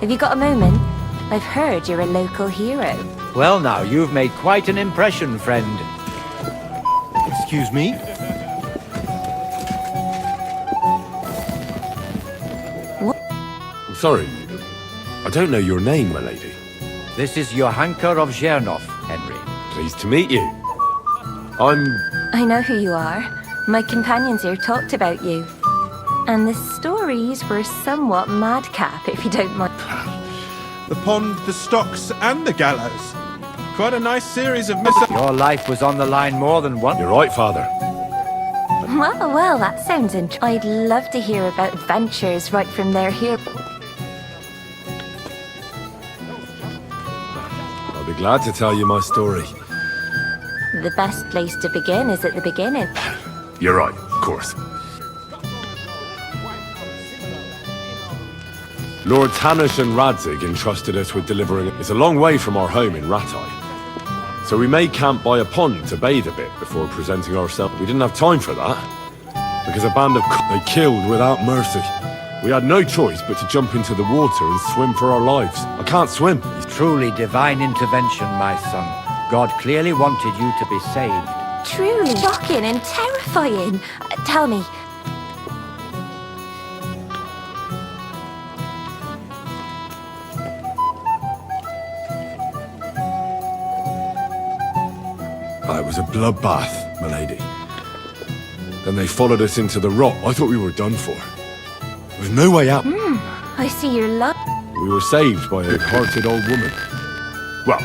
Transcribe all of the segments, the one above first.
Have you got a moment? I've heard you're a local hero. Well now, you've made quite an impression, friend. Excuse me? I'm sorry. I don't know your name, my lady. This is Johanka of Zhernov, Henry. Pleased to meet you. I'm... I know who you are. My companions here talked about you. And the stories were somewhat madcap, if you don't mind. The pond, the stocks, and the gallows. Quite a nice series of Your life was on the line more than once. You're right, father. Well, that sounds interesting. I'd love to hear about adventures right from their here. I'll be glad to tell you my story. The best place to begin is at the beginning. You're right, of course. Lords Hanush and Radzig entrusted us with delivering it. It's a long way from our home in Ratai. So we made camp by a pond to bathe a bit before presenting ourselves. We didn't have time for that, because a band of they killed without mercy. We had no choice but to jump into the water and swim for our lives. I can't swim. Truly divine intervention, my son. God clearly wanted you to be saved. Truly shocking and terrifying. Tell me, It was a bloodbath, my lady. Then they followed us into the rock. I thought we were done for. There was no way out. I see your love. We were saved by a hearted old woman. Well,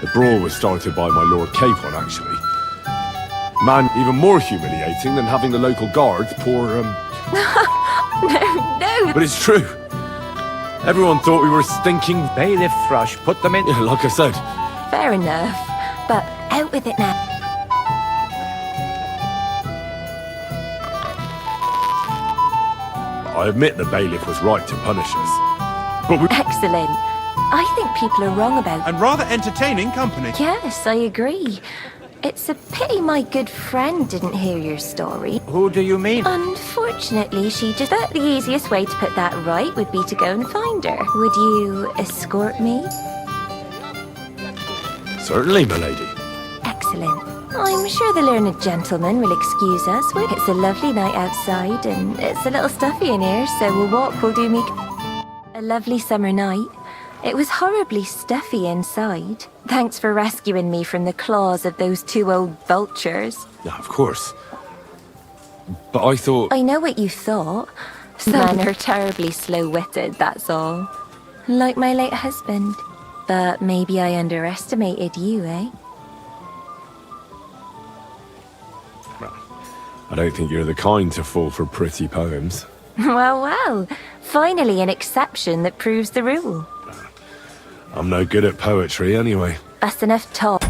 the brawl was started by my Lord Capon, actually. Man, even more humiliating than having the local guards pour, No. But it's true. Everyone thought we were stinking... Bailiff Thrush put them in. Yeah, like I said. Fair enough. But out with it now. I admit the bailiff was right to punish us. But we... Excellent. I think people are wrong about... and rather entertaining company. Yes, I agree. It's a pity my good friend didn't hear your story. Who do you mean? Unfortunately, she just thought the easiest way to put that right would be to go and find her. Would you escort me? Certainly, my lady. Excellent. I'm sure the learned gentleman will excuse us. It's a lovely night outside, and it's a little stuffy in here, so a walk will do me... A lovely summer night. It was horribly stuffy inside. Thanks for rescuing me from the claws of those two old vultures. Yeah, of course. But I thought... I know what you thought. Some men are terribly slow-witted, that's all. Like my late husband. But maybe I underestimated you, eh? I don't think you're the kind to fall for pretty poems. Well. Finally an exception that proves the rule. I'm no good at poetry anyway. That's enough talk.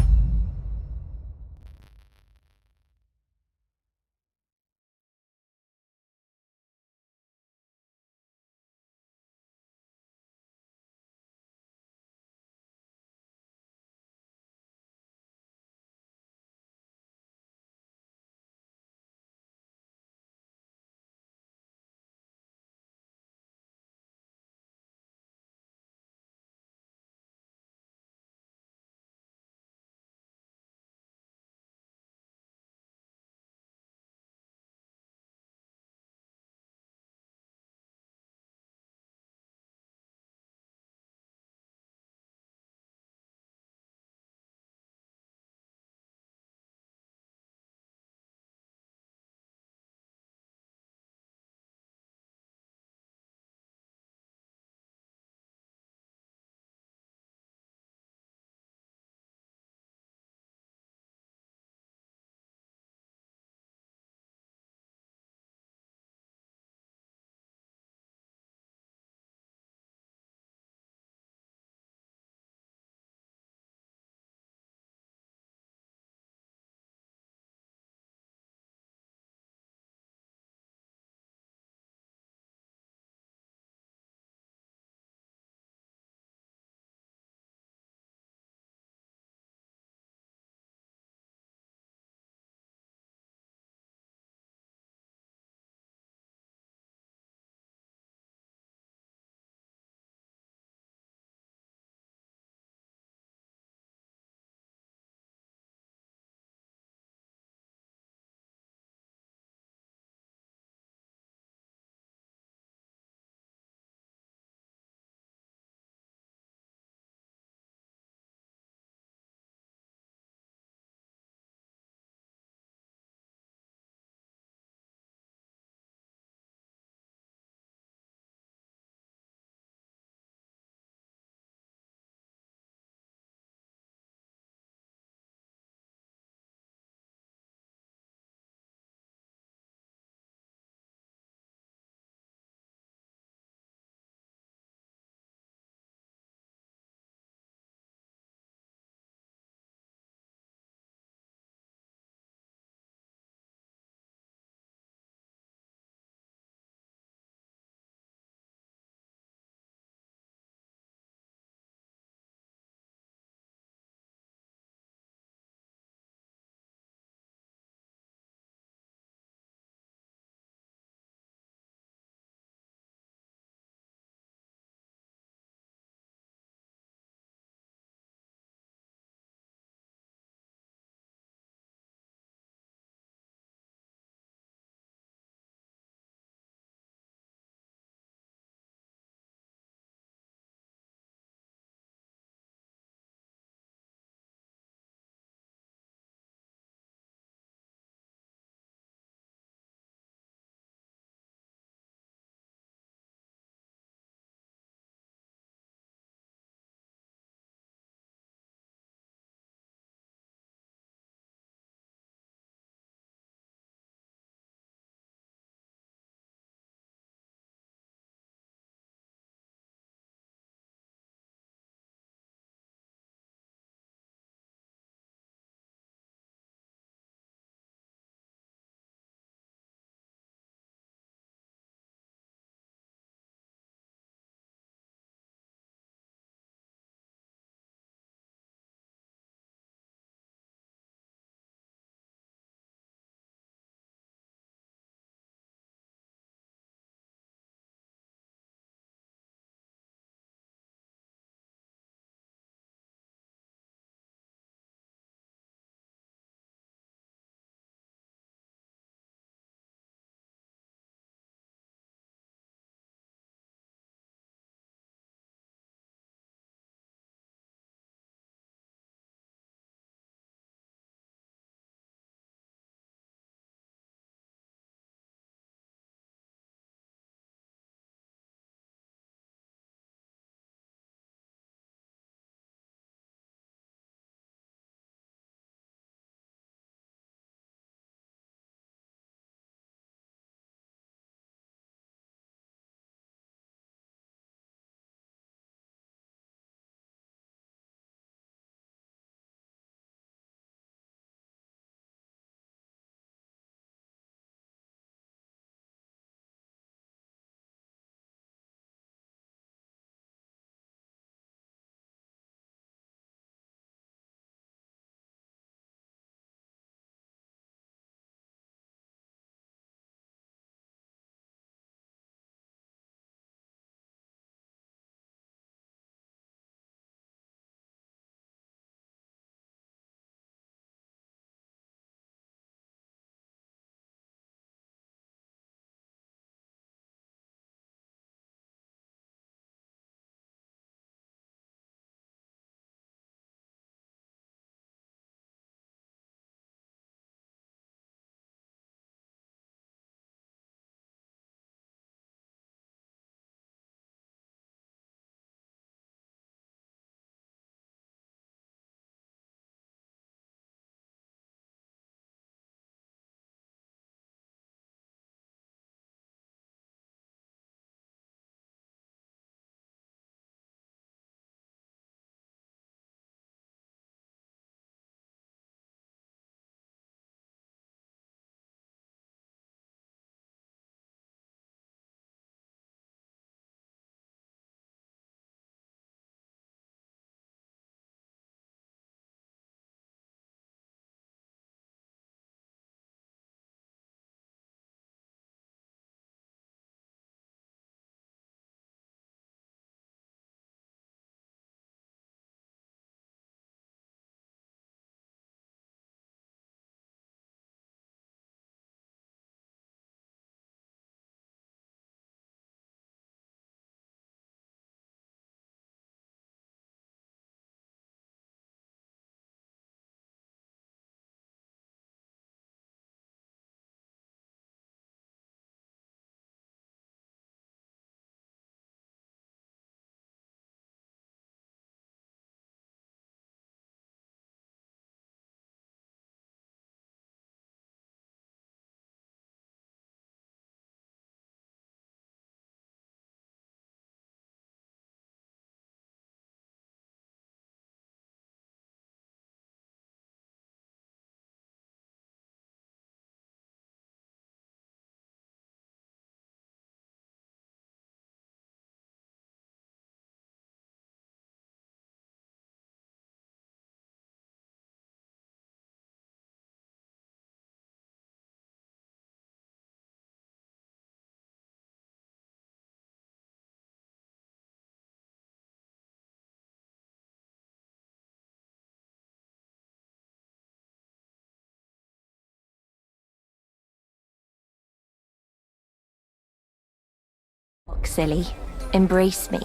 silly. Embrace me.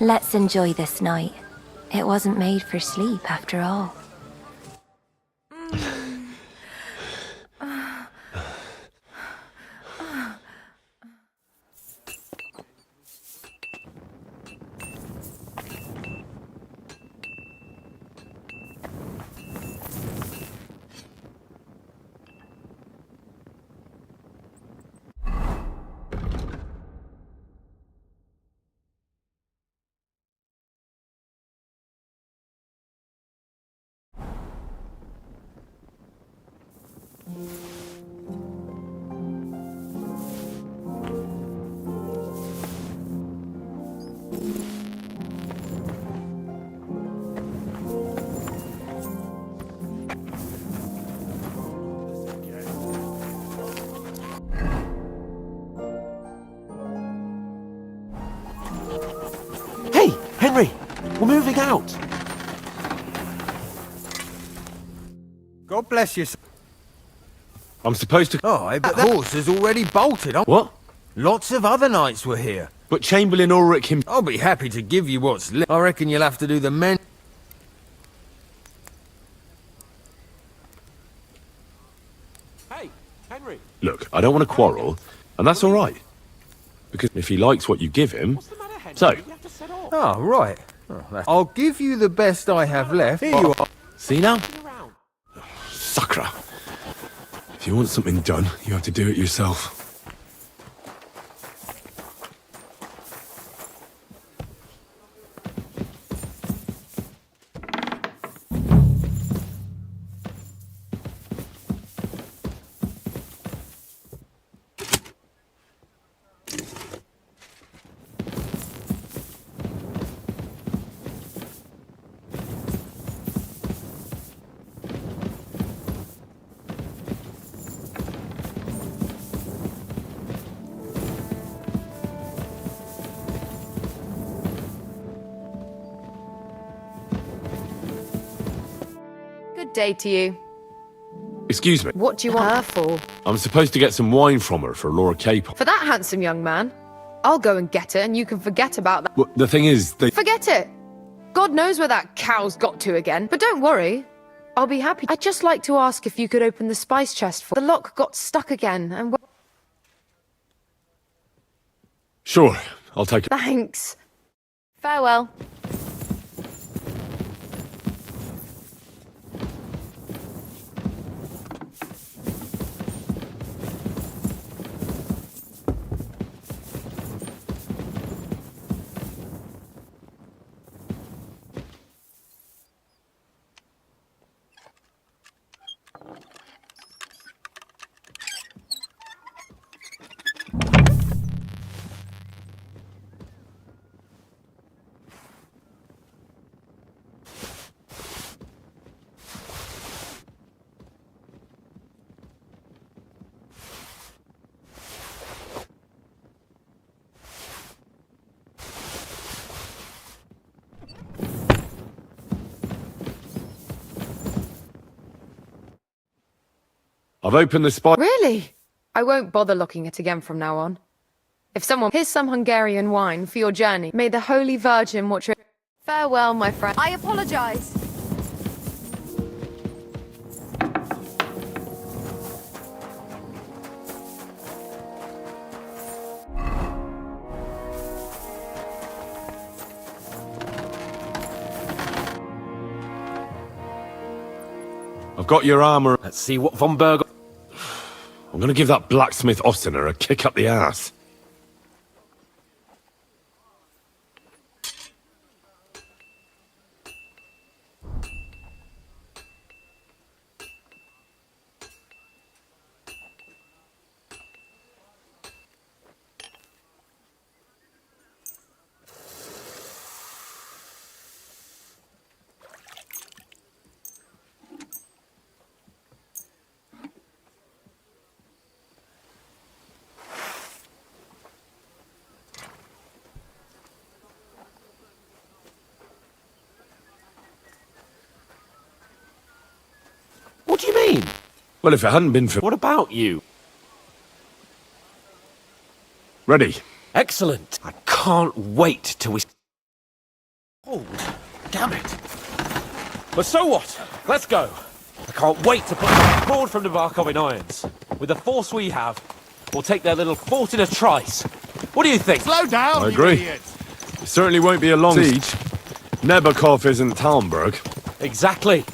Let's enjoy this night. It wasn't made for sleep, after all. Hey, Henry! We're moving out! God bless you. I'm supposed to... Oh, that horse has already bolted. What? Lots of other knights were here. But Chamberlain Ulrich him... I'll be happy to give you what's left. I reckon you'll have to do the men. Hey, Henry! Look, I don't want to quarrel, and that's all right. Because if he likes what you give him... So, Oh, right. I'll give you the best I have left. Here you are. see now? Sucker. If you want something done, you have to do it yourself. Good day to you. Excuse me. What do you want her for? I'm supposed to get some wine from her for Laura Capon. For that handsome young man? I'll go and get it and you can forget about that. Well, the thing is, they... Forget it! God knows where that cow's got to again. But don't worry. I'll be happy. I'd just like to ask if you could open the spice chest for... The lock got stuck again and... Sure, I'll take it. Thanks. Farewell. I've opened the spot. Really? I won't bother locking it again from now on. If someone... Here's some Hungarian wine for your journey. May the Holy Virgin watch your... Farewell, my friend. I apologize. I've got your armour. Let's see what von Berg... I'm gonna give that blacksmith Ostener a kick up the ass. What do you mean? Well, if it hadn't been for... What about you? Ready. Excellent. I can't wait till we... Hold. Damn it. But so what? Let's go. I can't wait to put them broad from the Barkov in irons. With the force we have, we'll take their little fort in a trice. What do you think? Slow down, I agree. you idiot. It certainly won't be a long siege. Nebakov isn't Talmberg. Exactly.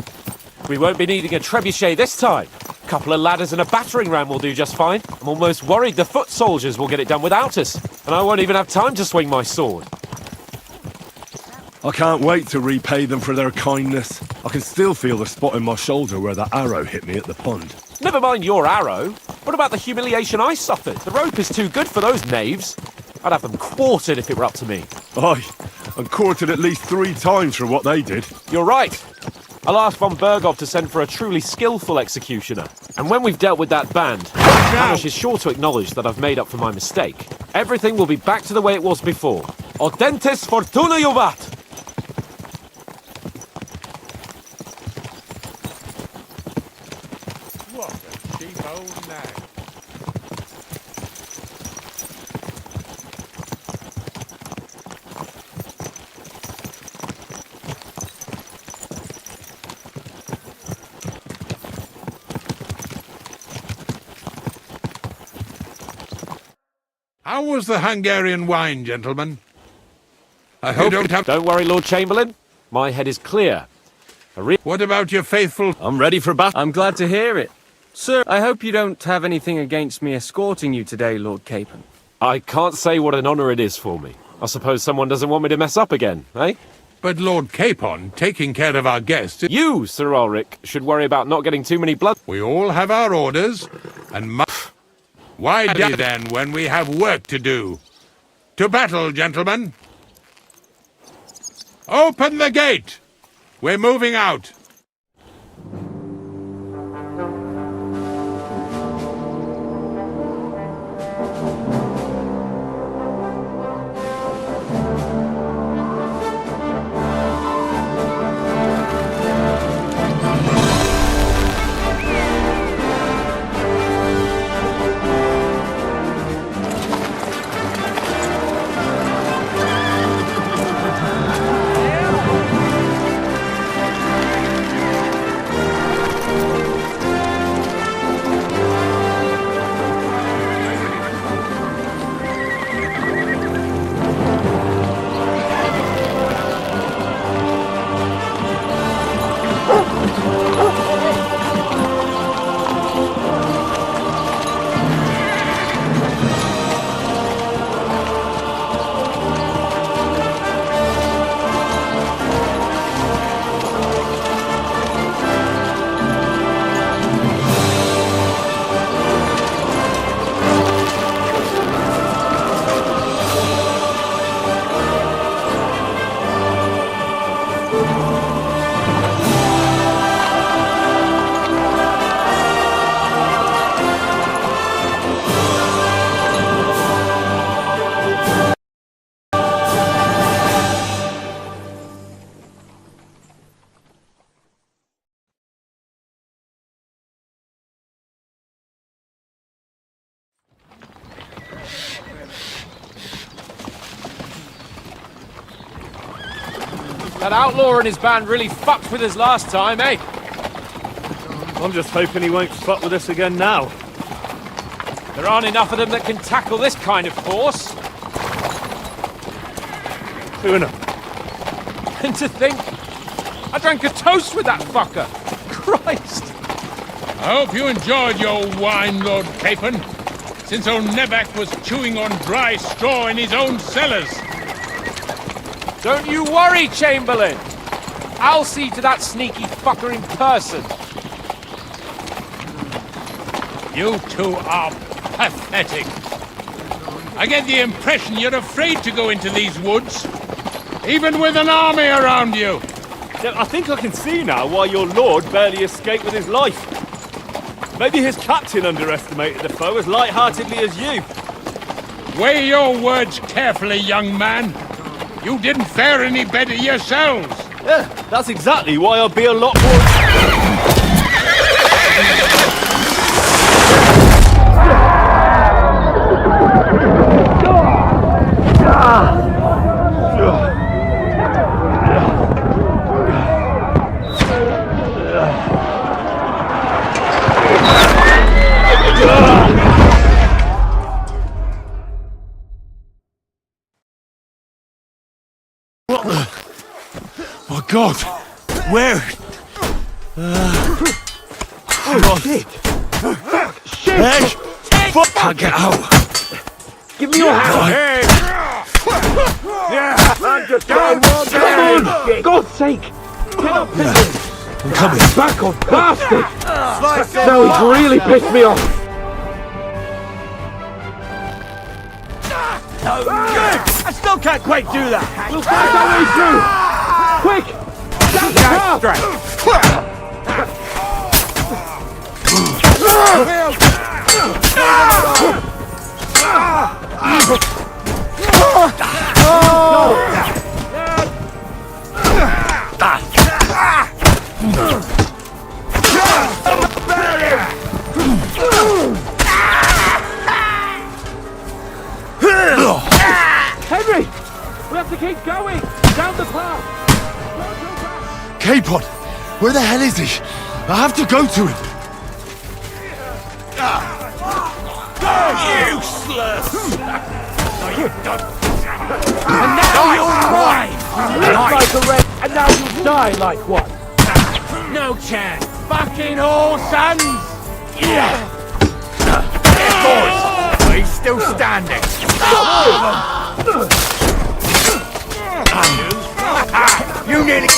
We won't be needing a trebuchet this time. A couple of ladders and a battering ram will do just fine. I'm almost worried the foot soldiers will get it done without us. And I won't even have time to swing my sword. I can't wait to repay them for their kindness. I can still feel the spot in my shoulder where that arrow hit me at the pond. Never mind your arrow. What about the humiliation I suffered? The rope is too good for those knaves. I'd have them quartered if it were up to me. Aye, and quartered at least 3 times for what they did. You're right. I'll ask von Bergov to send for a truly skillful executioner. And when we've dealt with that band, Hanush is sure to acknowledge that I've made up for my mistake. Everything will be back to the way it was before. Audentes fortuna juvat! What a cheap old nag. How was the Hungarian wine, gentlemen? I hope you don't have... Don't worry, Lord Chamberlain. My head is clear. What about your faithful... I'm ready for battle. I'm glad to hear it. Sir, I hope you don't have anything against me escorting you today, Lord Capon. I can't say what an honour it is for me. I suppose someone doesn't want me to mess up again, eh? But Lord Capon, taking care of our guests... You, Sir Ulrich, should worry about not getting too many blood... We all have our orders, and why dally then when we have work to do? To battle, gentlemen! Open the gate! We're moving out! That outlaw and his band really fucked with us last time, eh? I'm just hoping he won't fuck with us again now. There aren't enough of them that can tackle this kind of force. Who enough? And to think, I drank a toast with that fucker. Christ! I hope you enjoyed your wine, Lord Capon, since old Nebak was chewing on dry straw in his own cellars. Don't you worry, Chamberlain. I'll see to that sneaky fucker in person. You two are pathetic. I get the impression you're afraid to go into these woods, even with an army around you. I think I can see now why your lord barely escaped with his life. Maybe his captain underestimated the foe as light-heartedly as you. Weigh your words carefully, young man. You didn't fare any better yourselves. Yeah, that's exactly why I'll be a lot more... Oh, God! Where? Oh, shit! Shit! Hey! Fuck! Can't get out! Give me your hand! Yeah! I'm just going Come on! God's sake! Get up, Henry! I'm coming. Back off, bastard! Now he's really pissed me off! I still can't quite do that. We'll find our way through! Quick! Down the path! Henry! We have to keep going! Down the path! K-Pod! Where the hell is he? I have to go to him! Useless! And now you're mine! Lived like a wreck, and now you die like one! No chance! Fucking all sons! Yeah! Boys! He's still standing! You nearly...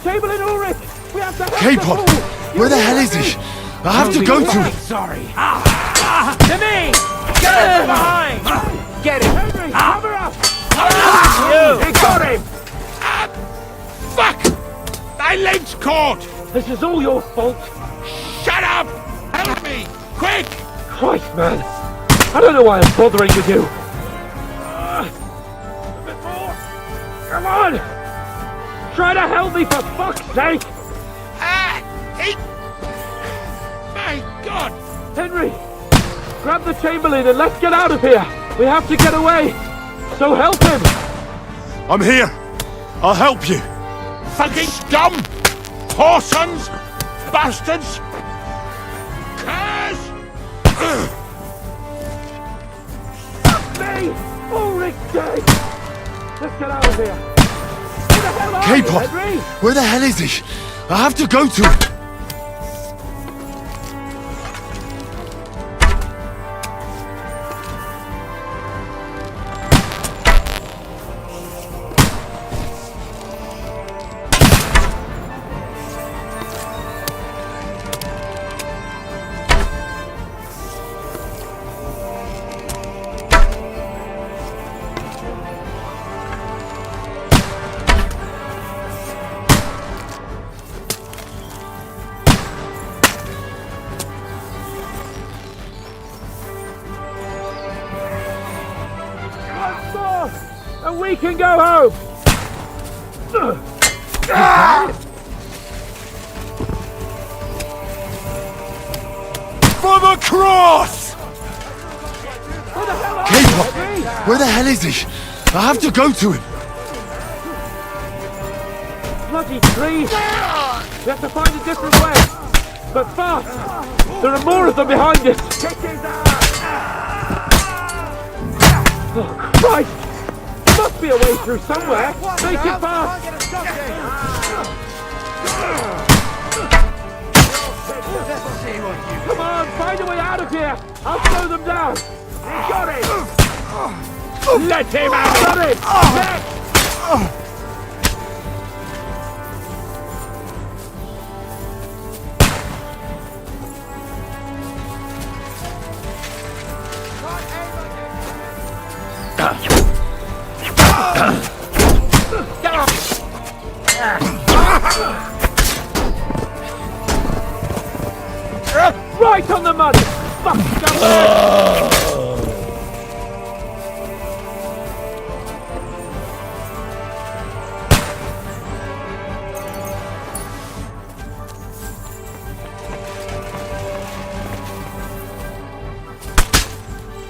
Chamberlain Ulrich! We have to help K-Pod! Where the hell is he? I have to go to him! Sorry. To me! Get him behind! Get him! Henry, cover up! You! He got him! Fuck! My leg's caught! This is all your fault! Shut up! Help me! Quick! Christ, man! I don't know why I'm bothering with you! A bit more! Come on! Try to help me, for fuck's sake! My God! Henry! Grab the Chamberlain and let's get out of here! We have to get away! So help him! I'm here! I'll help you! Fucking scum! Whoresons! Bastards! Curse! Me! Ulrich's dead! Let's get out of here! Where the hell are you, K-Pod! Henry? Where the hell is he? I have to go to him! And we can go home! For the cross! Where the hell are K-Pod! you, Henry? Where the hell is he? I have to go to him! Bloody trees! We have to find a different way! But fast! There are more of them behind us! Kick his ass! Oh, Christ! There must be a way through somewhere! Make it fast! Come on, find a way out of here! I'll slow them down! Got it! Let him out! Got it! Next! Right on the money! Fuck!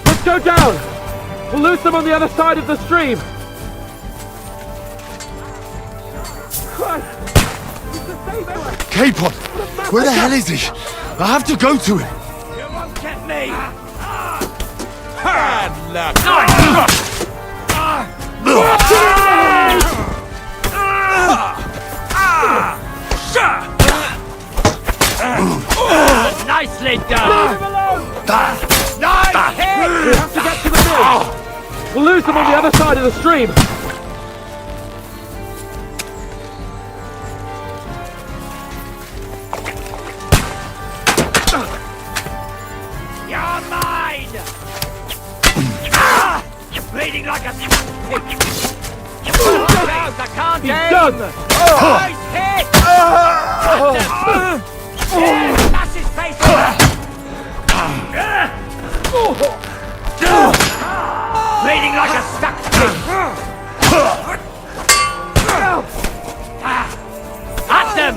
Let's go down! We'll lose them on the other side of the stream! Christ! Capon! Where the hell is he? I have to go to him! You won't get me! Bad luck! Nicely done! Nice hit! We have to get to the mill. We'll lose them on the other side of the stream. You're mine! Bleeding like a pig! I can't He's aim! done. Nice hit! Yeah, smash his face in! Bleeding like a stuck pig! At them!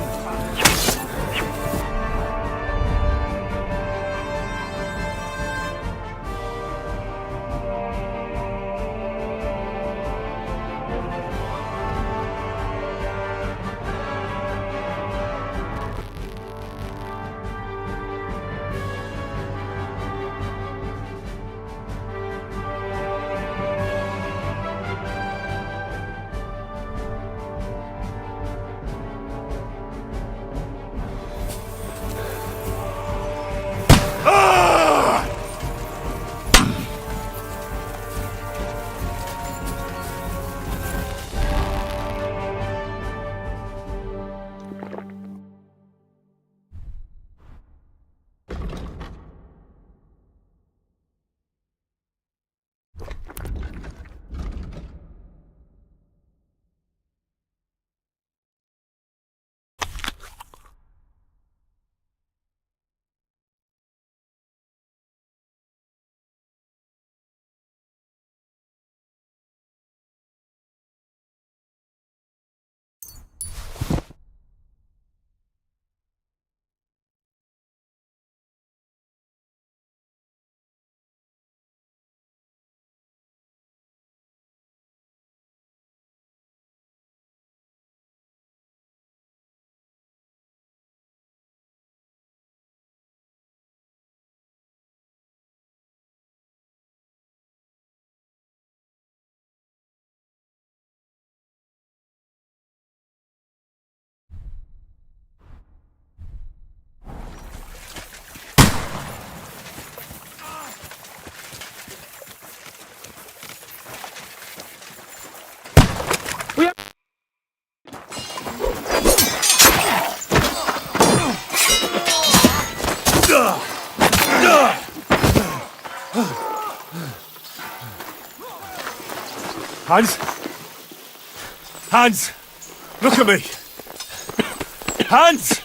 Hans? Hans! Look at me! Hans!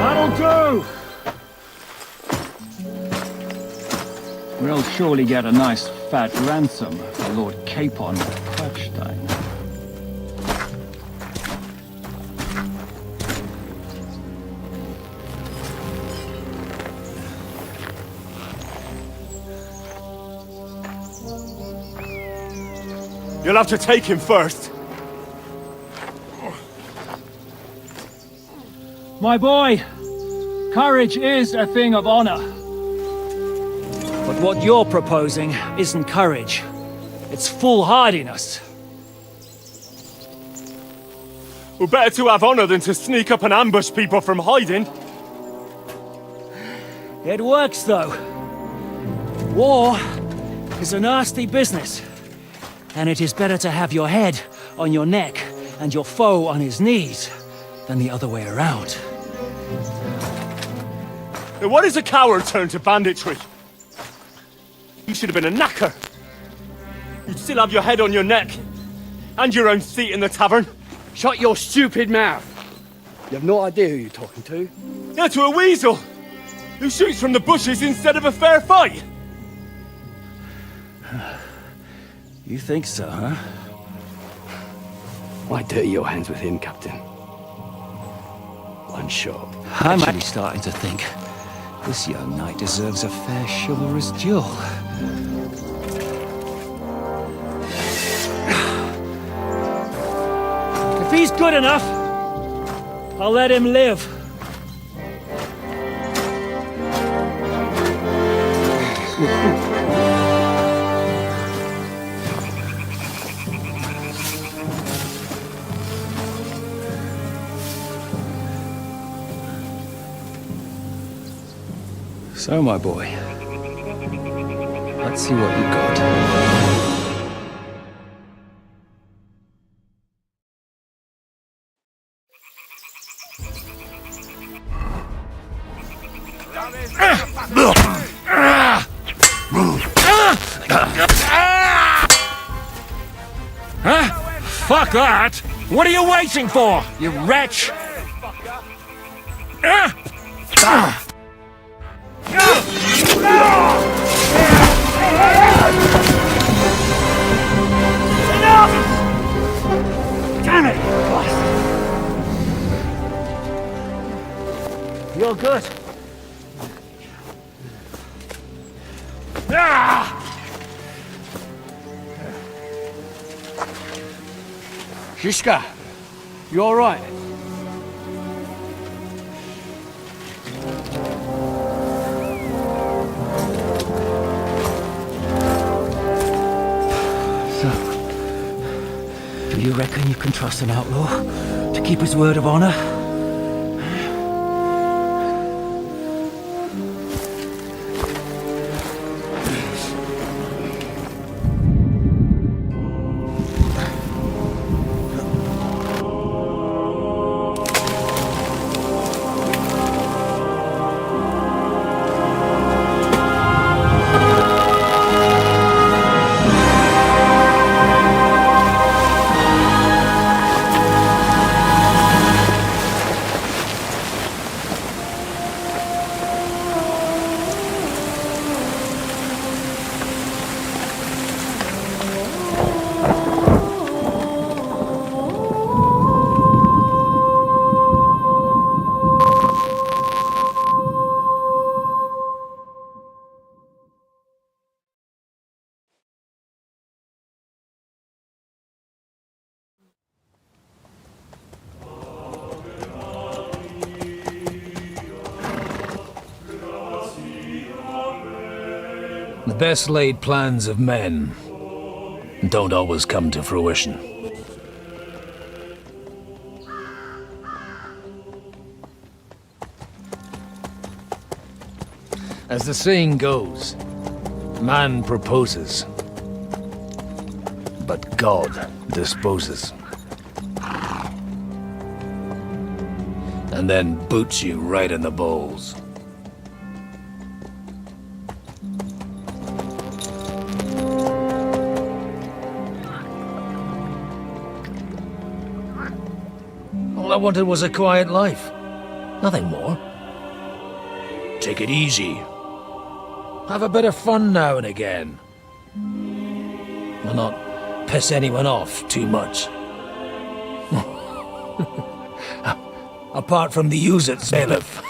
That'll do! We'll surely get a nice fat ransom for Lord Capon of Kirkstein. You'll have to take him first. My boy, courage is a thing of honor. But what you're proposing isn't courage. It's foolhardiness. We're better to have honor than to sneak up and ambush people from hiding. It works, though. War is a nasty business. And it is better to have your head on your neck and your foe on his knees than the other way around. Now what is a coward turned to banditry? You should have been a knacker. You'd still have your head on your neck. And your own seat in the tavern. Shut your stupid mouth. You have no idea who you're talking to. Yeah, to a weasel. Who shoots from the bushes instead of a fair fight. You think so, huh? Why dirty your hands with him, Captain? I pawnshop. I'm actually starting to think this young knight deserves a fair chivalrous duel. If he's good enough, I'll let him live. So, my boy, let's see what you got. Huh? Fuck that! What are you waiting for, you wretch? Damn it! You're good. Shishka, you all right? So, do you reckon you can trust an outlaw to keep his word of honor? The best laid plans of men don't always come to fruition. As the saying goes, man proposes, but God disposes. And then boots you right in the balls. All I wanted was a quiet life. Nothing more. Take it easy. Have a bit of fun now and again. And not piss anyone off too much. Apart from the use-its bailiff.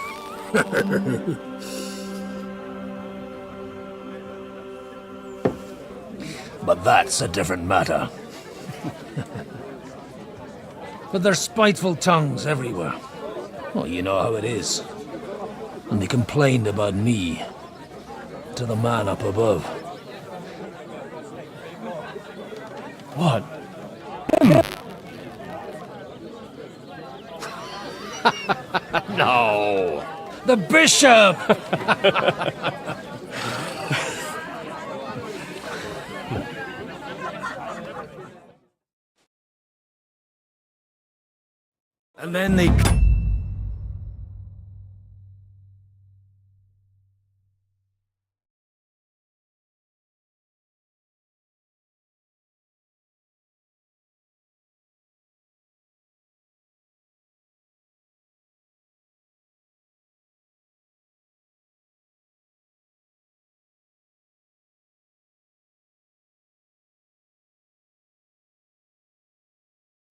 But that's a different matter. But there's spiteful tongues everywhere. Well, you know how it is. And they complained about me to the man up above. What? No! The bishop! And then they...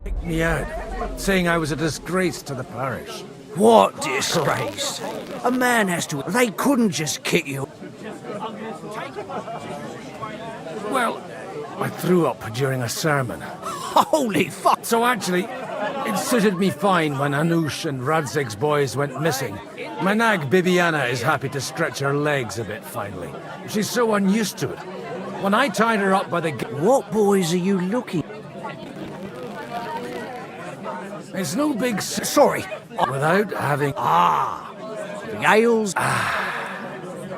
kicked me out, saying I was a disgrace to the parish. What disgrace! A man has to... They couldn't just kick you. Well, I threw up during a sermon. Holy fuck! So actually, it suited me fine when Anush and Radzig's boys went missing. My nag Bibiana is happy to stretch her legs a bit finally. She's so unused to it. When I tied her up by the... What boys are you looking... It's no big... Sorry. Without having... The ales...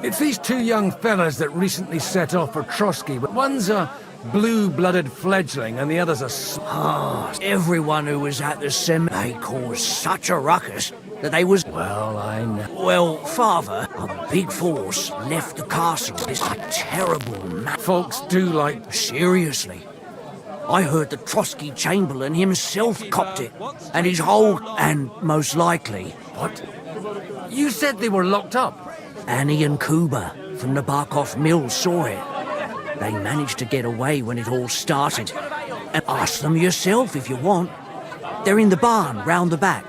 It's these two young fellas that recently set off for Trotsky, but one's a blue-blooded fledgling and the other's a... Everyone who was at the they caused such a ruckus that they was... Well, I know... Well, Father, a big force left the castle. It's a terrible... Folks do like... Seriously. I heard the Trotsky Chamberlain himself copped it, and his whole... And most likely... What? You said they were locked up? Annie and Kuba from the Barkov Mill saw it. They managed to get away when it all started. And ask them yourself if you want. They're in the barn, round the back.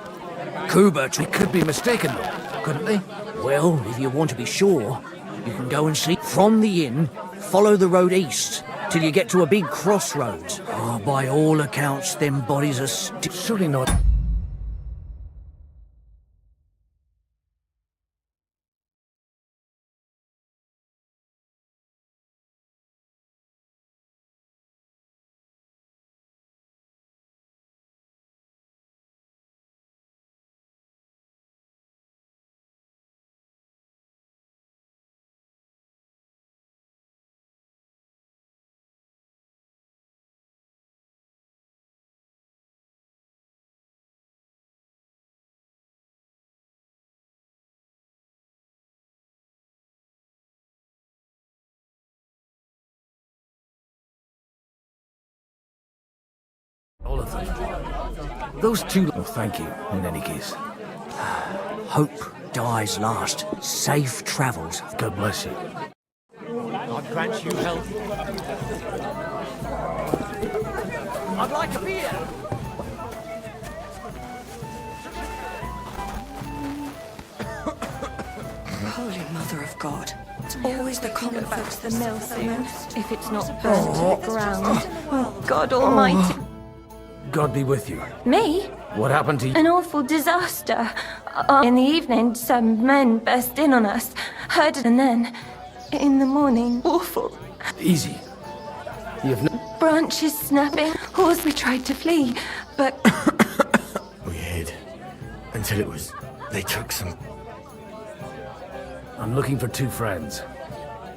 Kuba... They could be mistaken, though, couldn't they? Well, if you want to be sure, you can go and see. From the inn, follow the road east, till you get to a big crossroads. Oh, by all accounts, them bodies are surely not... All of them. Those two... Oh, thank you, in any case. Hope dies last. Safe travels. God bless you. God grant you health. I'd like a beer. Holy Mother of God. It's always the common folks the mill soon, if it's not burned to the ground. Oh, God Almighty. God be with you. Me? What happened to you? An awful disaster. In the evening, some men burst in on us, heard it, and then, in the morning, awful. Easy. You've no... Branches snapping. Horse, we tried to flee, but... We hid. Until it was... They took some... I'm looking for two friends.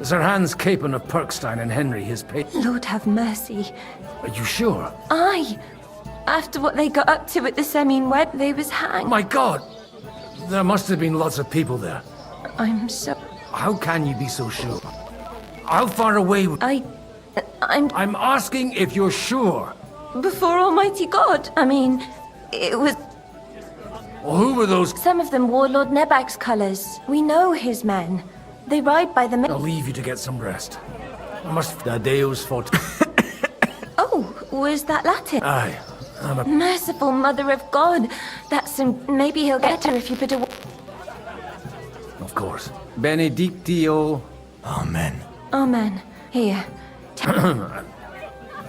Sir Hans Capon of Perkstein and Henry, his Lord have mercy. Are you sure? Aye. After what they got up to at the Semine Wed, they was hanged. My God! There must have been lots of people there. I'm so... How can you be so sure? How far away... I'm asking if you're sure. Before Almighty God. I mean, it was... Well, who were those... Some of them wore Lord Nebag's colours. We know his men. They ride by the... I'll leave you to get some rest. I must... The Deus fought... Oh, was that Latin? Aye. I'm a... Merciful Mother of God. That's... maybe he'll get her if you put a... Of course. Benedictio... Amen. Amen. Here.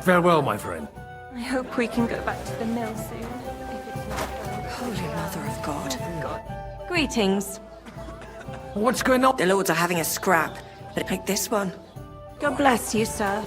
Farewell, my friend. I hope we can go back to the mill soon. If it's not... Holy Mother of God. Greetings. What's going on? The lords are having a scrap, but pick this one. God bless you, sir.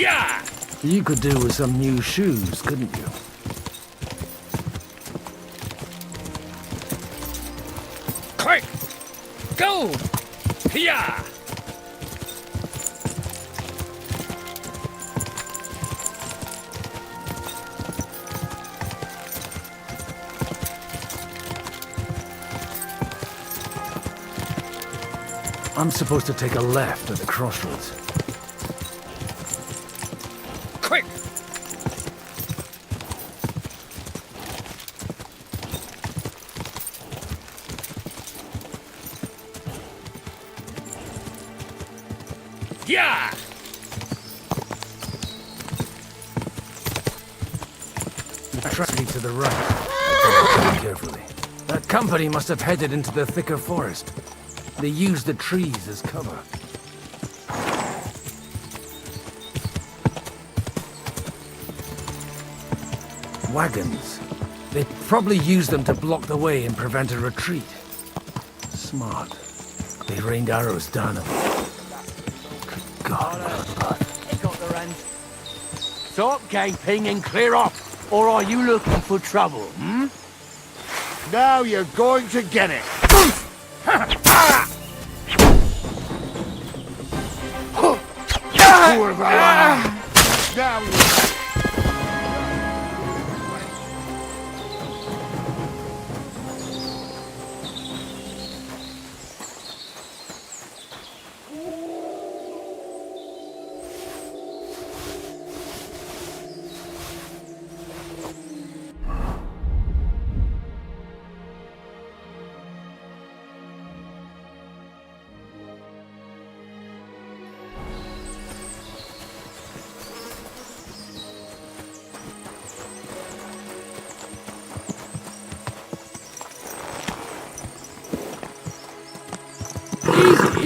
Yeah! You could do with some new shoes, couldn't you? Quick! Go! Yeah! I'm supposed to take a left at the crossroads. Quick! Yeah! Track me to the right. Carefully. That company must have headed into the thicker forest. They used the trees as cover. Wagons. They probably used them to block the way and prevent a retreat. Smart. They rained arrows down them. Good God. Stop gaping and clear off, or are you looking for trouble, hmm? Now you're going to get it. Now you...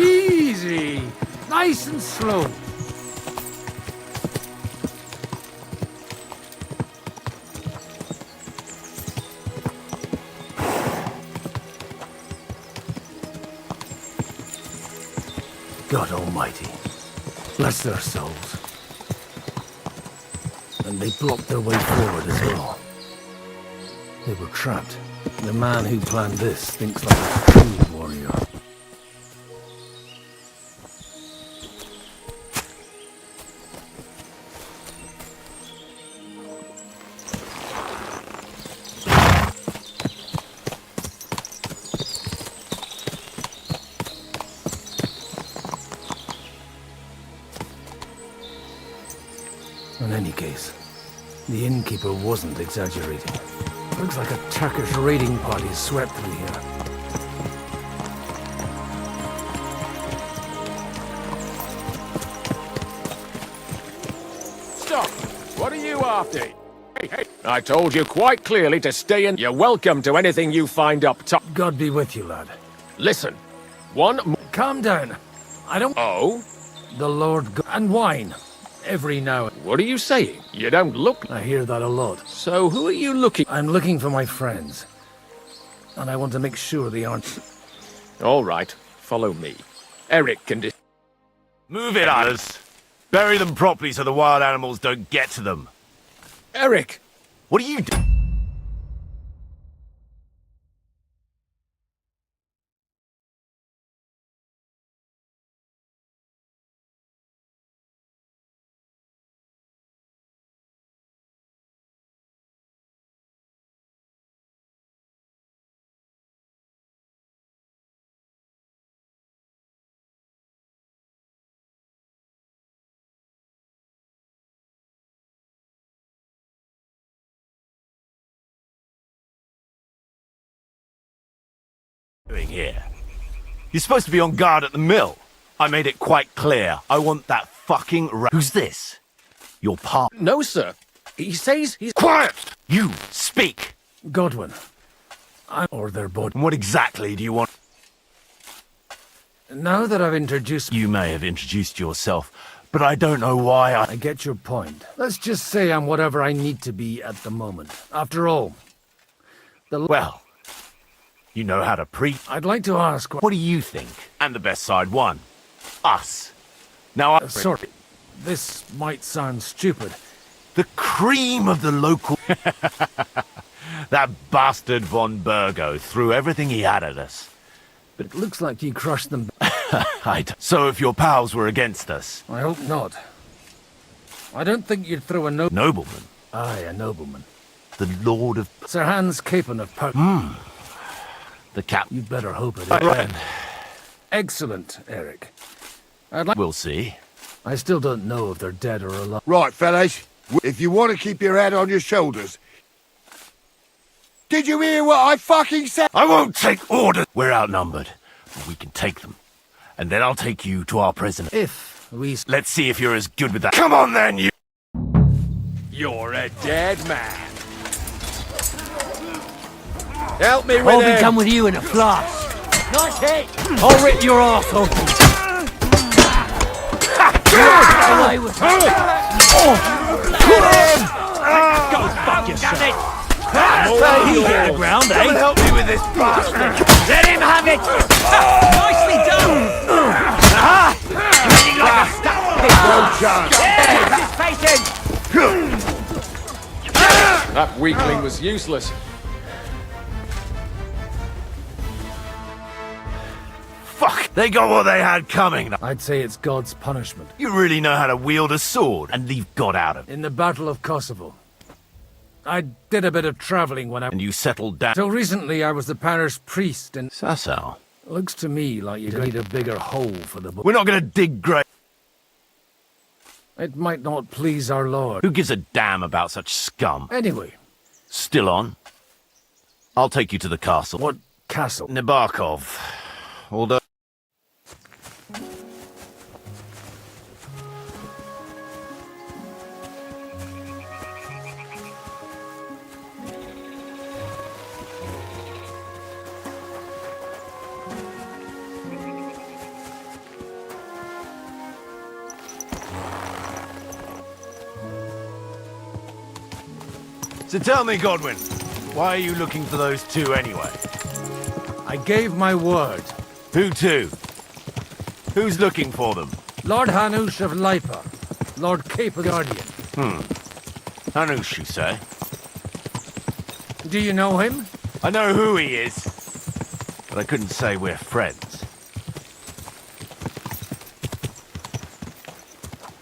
Easy! Nice and slow. God Almighty, bless their souls. And they blocked their way forward as well. They were trapped. The man who planned this thinks like a true warrior. In any case, the innkeeper wasn't exaggerating. Looks like a Turkish raiding party swept through here. Stop! What are you after? Hey, I told you quite clearly to stay in. You're welcome to anything you find up top. God be with you, lad. Listen, one more... Calm down. I don't... Oh? The Lord go and wine. Every now and... What are you saying? You don't look... I hear that a lot. So who are you looking... I'm looking for my friends. And I want to make sure they aren't... All right, follow me. Eric can... Move it, others. Bury them properly so the wild animals don't get to them. Eric! What are you doing? Here. You're supposed to be on guard at the mill. I made it quite clear. I want that fucking Who's this? Your part? No, sir. He says he's... Quiet! You, speak! Godwin. Or their body. What exactly do you want? Now that I've introduced... You may have introduced yourself, but I don't know why I get your point. Let's just say I'm whatever I need to be at the moment. After all, Well, you know how to preach. I'd like to ask... What do you think? And the best side won. Us. Now Sorry. This might sound stupid. The cream of the local... That bastard von Burgo threw everything he had at us. But it looks like you crushed them. So if your pals were against us... I hope not. I don't think you'd throw a Nobleman? Aye, a nobleman. The Lord of... Sir Hans Capon of The cap... You'd better hope it Right. Excellent, Eric. I'd like... We'll see. I still don't know if they're dead or alive. Right, fellas. If you want to keep your head on your shoulders... Did you hear what I fucking said? I won't take orders! We're outnumbered. We can take them. And then I'll take you to our prisoner. If we... Let's see if you're as good with that. Come on then, you... You're a dead man. Help me with I'll him. be done with you in a flash. Nice hit. I'll rip your arse open. Away with Go fuck yourself. He hit the ground, eh? Come and help me with this bastard! Let him have it! Nicely done! Running like a stuck fish! No chance! That weakling was useless. Fuck! They got what they had coming. I'd say it's God's punishment. You really know how to wield a sword and leave God out of it. In the Battle of Kosovo, I did a bit of traveling when I... And you settled down. Till recently, I was the parish priest and... Sasau. Looks to me like you need a bigger hole for the... We're not gonna dig grave. It might not please our Lord. Who gives a damn about such scum? Anyway. Still on? I'll take you to the castle. What castle? Nabarkov. Although... So tell me, Godwin, why are you looking for those two anyway? I gave my word. Who to? Who's looking for them? Lord Hanush of Lipa, Lord Capon Guardian. Hanush, you say? Do you know him? I know who he is, but I couldn't say we're friends.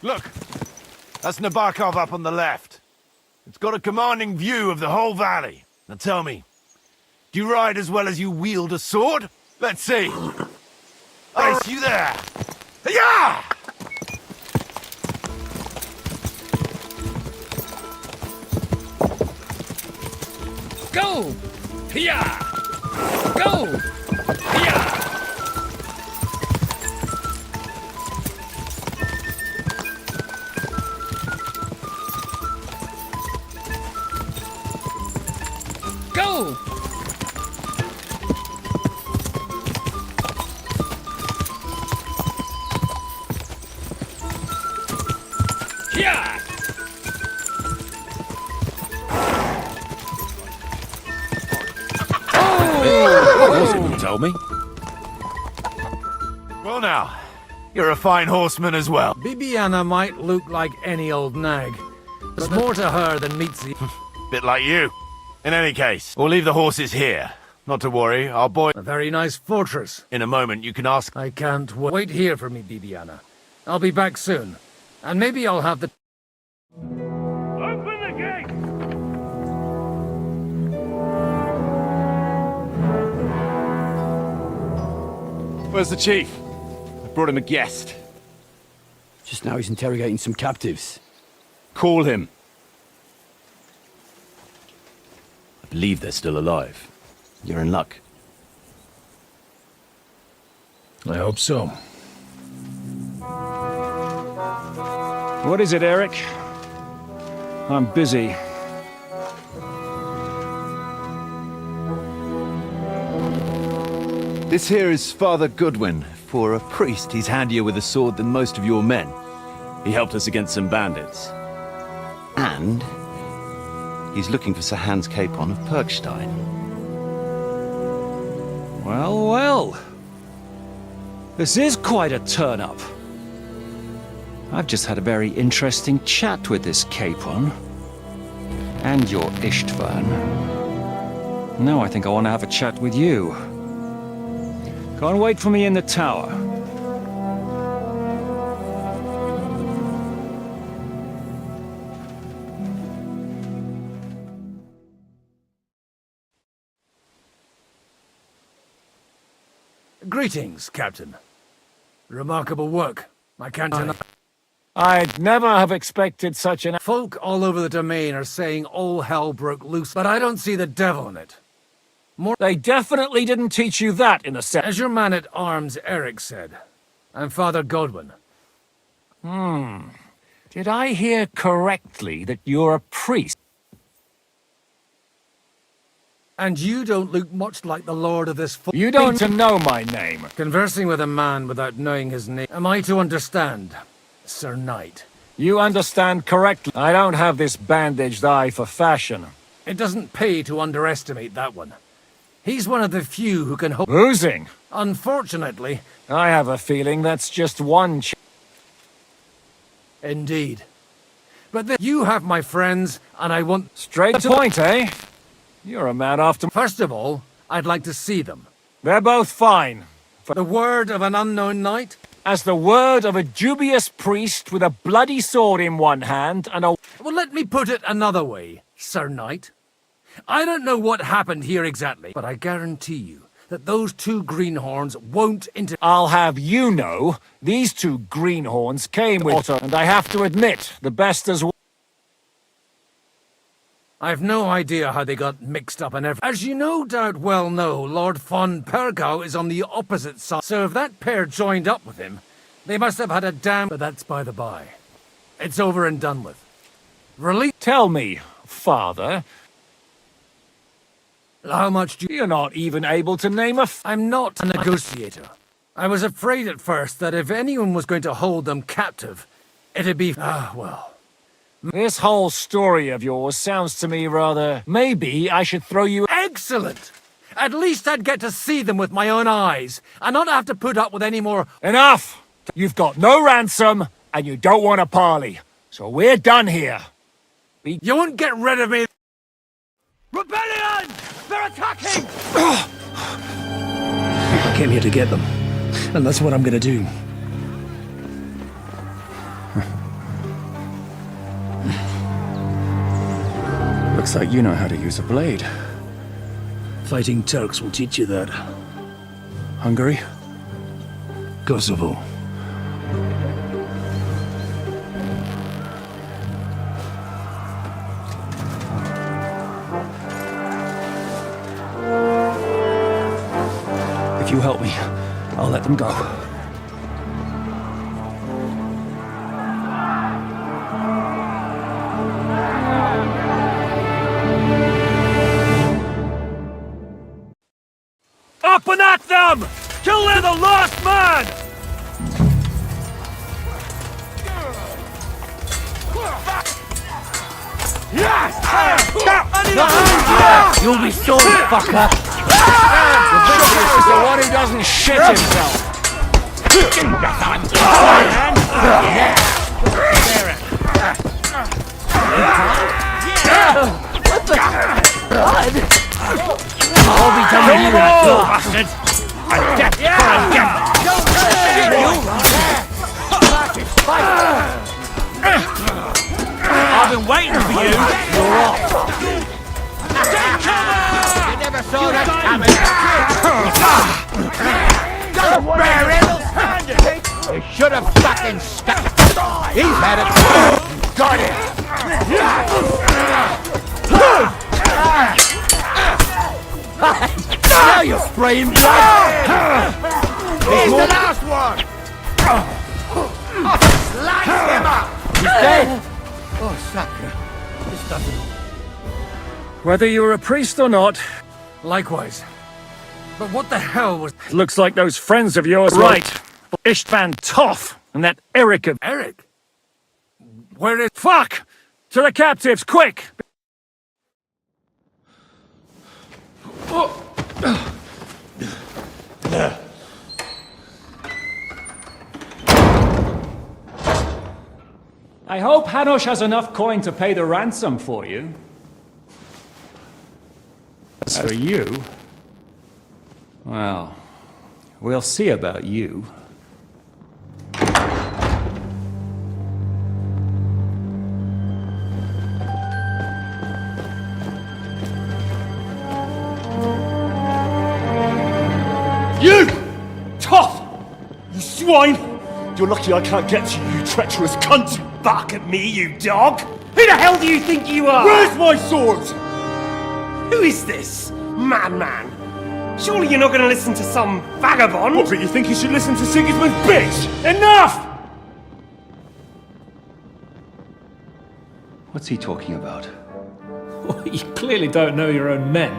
Look! That's Nabarkov up on the left. It's got a commanding view of the whole valley. Now tell me, do you ride as well as you wield a sword? Let's see. I see you there. Yeah! Go! Hiya! Go! Hiya! Go! Hiya! What was it you told me? Well now, you're a fine horseman as well. Bibiana might look like any old nag. There's more to her than meets the... Bit like you. In any case, we'll leave the horses here. Not to worry, our boy... A very nice fortress. In a moment, you can ask... I can't wait here for me, Bibiana. I'll be back soon. And maybe I'll have the... Open the gate! Where's the chief? I brought him a guest. Just now he's interrogating some captives. Call him. I believe they're still alive. You're in luck. I hope so. What is it, Eric? I'm busy. This here is Father Goodwin. For a priest, he's handier with a sword than most of your men. He helped us against some bandits. And he's looking for Sir Hans Capon of Perkstein. Well, well. This is quite a turn-up. I've just had a very interesting chat with this Capon. And your Ishtvan. Now I think I want to have a chat with you. Go and wait for me in the tower. Greetings, Captain. Remarkable work. I can't deny. I'd never have expected such an... Folk all over the domain are saying all hell broke loose, but I don't see the devil in it. They definitely didn't teach you that in a set. As your man-at-arms Eric said, I'm Father Godwin. Did I hear correctly that you're a priest? And you don't look much like the lord of this... You don't need to know my name. Conversing with a man without knowing his name, am I to understand, Sir Knight? You understand correctly. I don't have this bandaged eye for fashion. It doesn't pay to underestimate that one. He's one of the few who can hold... Boozing? Unfortunately... I have a feeling that's just one Indeed. But then you have my friends, and I want... Straight to the point, eh? You're a man after... First of all, I'd like to see them. They're both fine. The word of an unknown knight? As the word of a dubious priest with a bloody sword in one hand and a... Well, let me put it another way, Sir Knight. I don't know what happened here exactly, but I guarantee you that those two greenhorns won't I'll have you know, these two greenhorns came with Otto, and I have to admit, the best as well. I've no idea how they got mixed up and everything. As you no doubt well know, Lord von Pergau is on the opposite side. So if that pair joined up with him, they must have had a damn... But that's by the by. It's over and done with. Really? Tell me, Father... How much do You're not even able to name a... I'm not a negotiator. I was afraid at first that if anyone was going to hold them captive, it'd be... well... This whole story of yours sounds to me rather... Maybe I should throw you... Excellent! At least I'd get to see them with my own eyes, and not have to put up with any more... Enough! You've got no ransom, and you don't want a parley. So we're done here. You won't get rid of me... Rebellion! They're attacking! I came here to get them, and that's what I'm gonna do. Looks like you know how to use a blade. Fighting Turks will teach you that. Hungary? Kosovo. If you help me, I'll let them go. Up and at them! Till they're the last man! Yes! You'll be sorry, fucker! The one who doesn't shit himself! What the... God! I'll be done with you, bastard! A death for a death! I've been waiting for you! You're off! You never saw that coming! Don't bear it'll stand it! You should have fucking stuck! He's had it! Got it! Now you're spraying blood! He's the last one! Slice him up! He's dead! Oh, sucker. This doesn't... Whether you're a priest or not... Likewise. But what the hell was... Looks like those friends of yours right. Ishtvan Toff and that Eric of... Eric? Where is... Fuck! To the captives, quick! I hope Hanush has enough coin to pay the ransom for you. As for you, well, we'll see about you. You! Tough! You swine! You're lucky I can't get to you, you treacherous cunt! Bark at me, you dog! Who the hell do you think you are? Where's my sword? Who is this? Madman! Surely you're not going to listen to some vagabond? What, but you think you should listen to Sigismund's bitch? Enough! What's he talking about? Well, you clearly don't know your own men.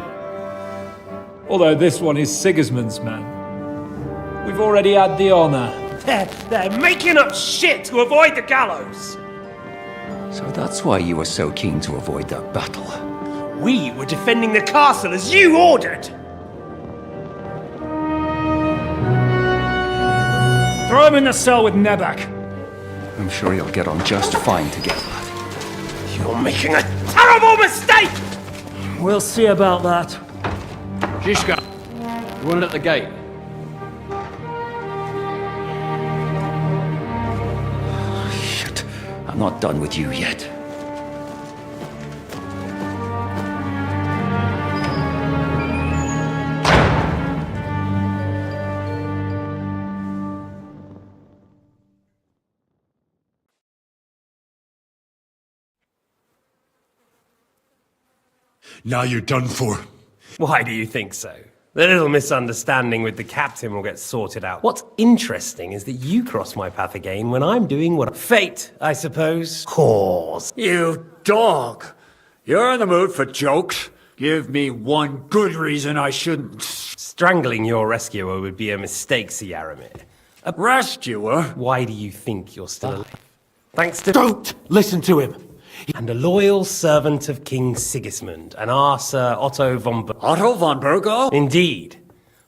Although this one is Sigismund's man. We've already had the honor. They're making up shit to avoid the gallows! So that's why you were so keen to avoid that battle. We were defending the castle as you ordered! Throw him in the cell with Nebak. I'm sure you'll get on just fine together. You're making a terrible mistake! We'll see about that. Zhishka, you want it at the gate? Shit, I'm not done with you yet. Now you're done for. Why do you think so? The little misunderstanding with the captain will get sorted out. What's interesting is that you cross my path again when I'm doing what fate, I suppose, calls. You dog! You're in the mood for jokes. Give me one good reason I shouldn't. Strangling your rescuer would be a mistake, Sir Yaramir. A rescuer? Why do you think you're still alive? Thanks to— Don't listen to him! And a loyal servant of King Sigismund, and our Sir Otto von Otto von Bergo? Indeed.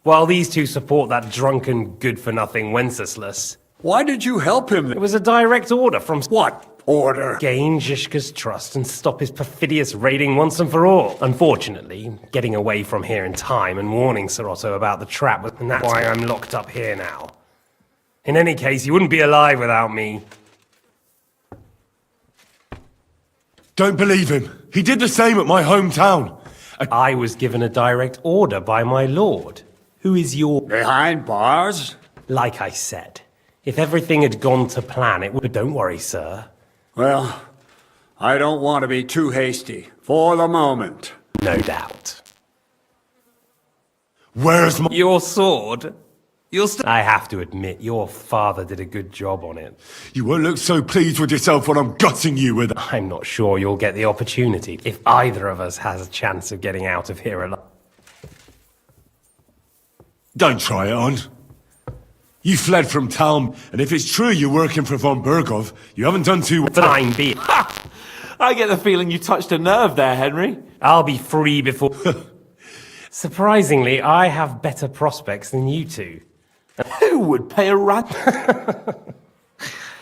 While these two support that drunken, good-for-nothing Wenceslas. Why did you help him? It was a direct order from— What order? Gain Zhishka's trust and stop his perfidious raiding once and for all. Unfortunately, getting away from here in time and warning Sir Otto about the trap, and that's why I'm locked up here now. In any case, you wouldn't be alive without me. Don't believe him. He did the same at my hometown. I was given a direct order by my lord. Who is your— Behind bars? Like I said, if everything had gone to plan, it would— But don't worry, sir. Well, I don't want to be too hasty. For the moment. No doubt. Where's my— Your sword? I have to admit, your father did a good job on it. You won't look so pleased with yourself when I'm gutting you with it. I'm not sure you'll get the opportunity if either of us has a chance of getting out of here alive. Don't try it on. You fled from town, and if it's true you're working for von Bergov, you haven't done too well. Fine, be it. I get the feeling you touched a nerve there, Henry. I'll be free before— Surprisingly, I have better prospects than you two. Who would pay a ransom?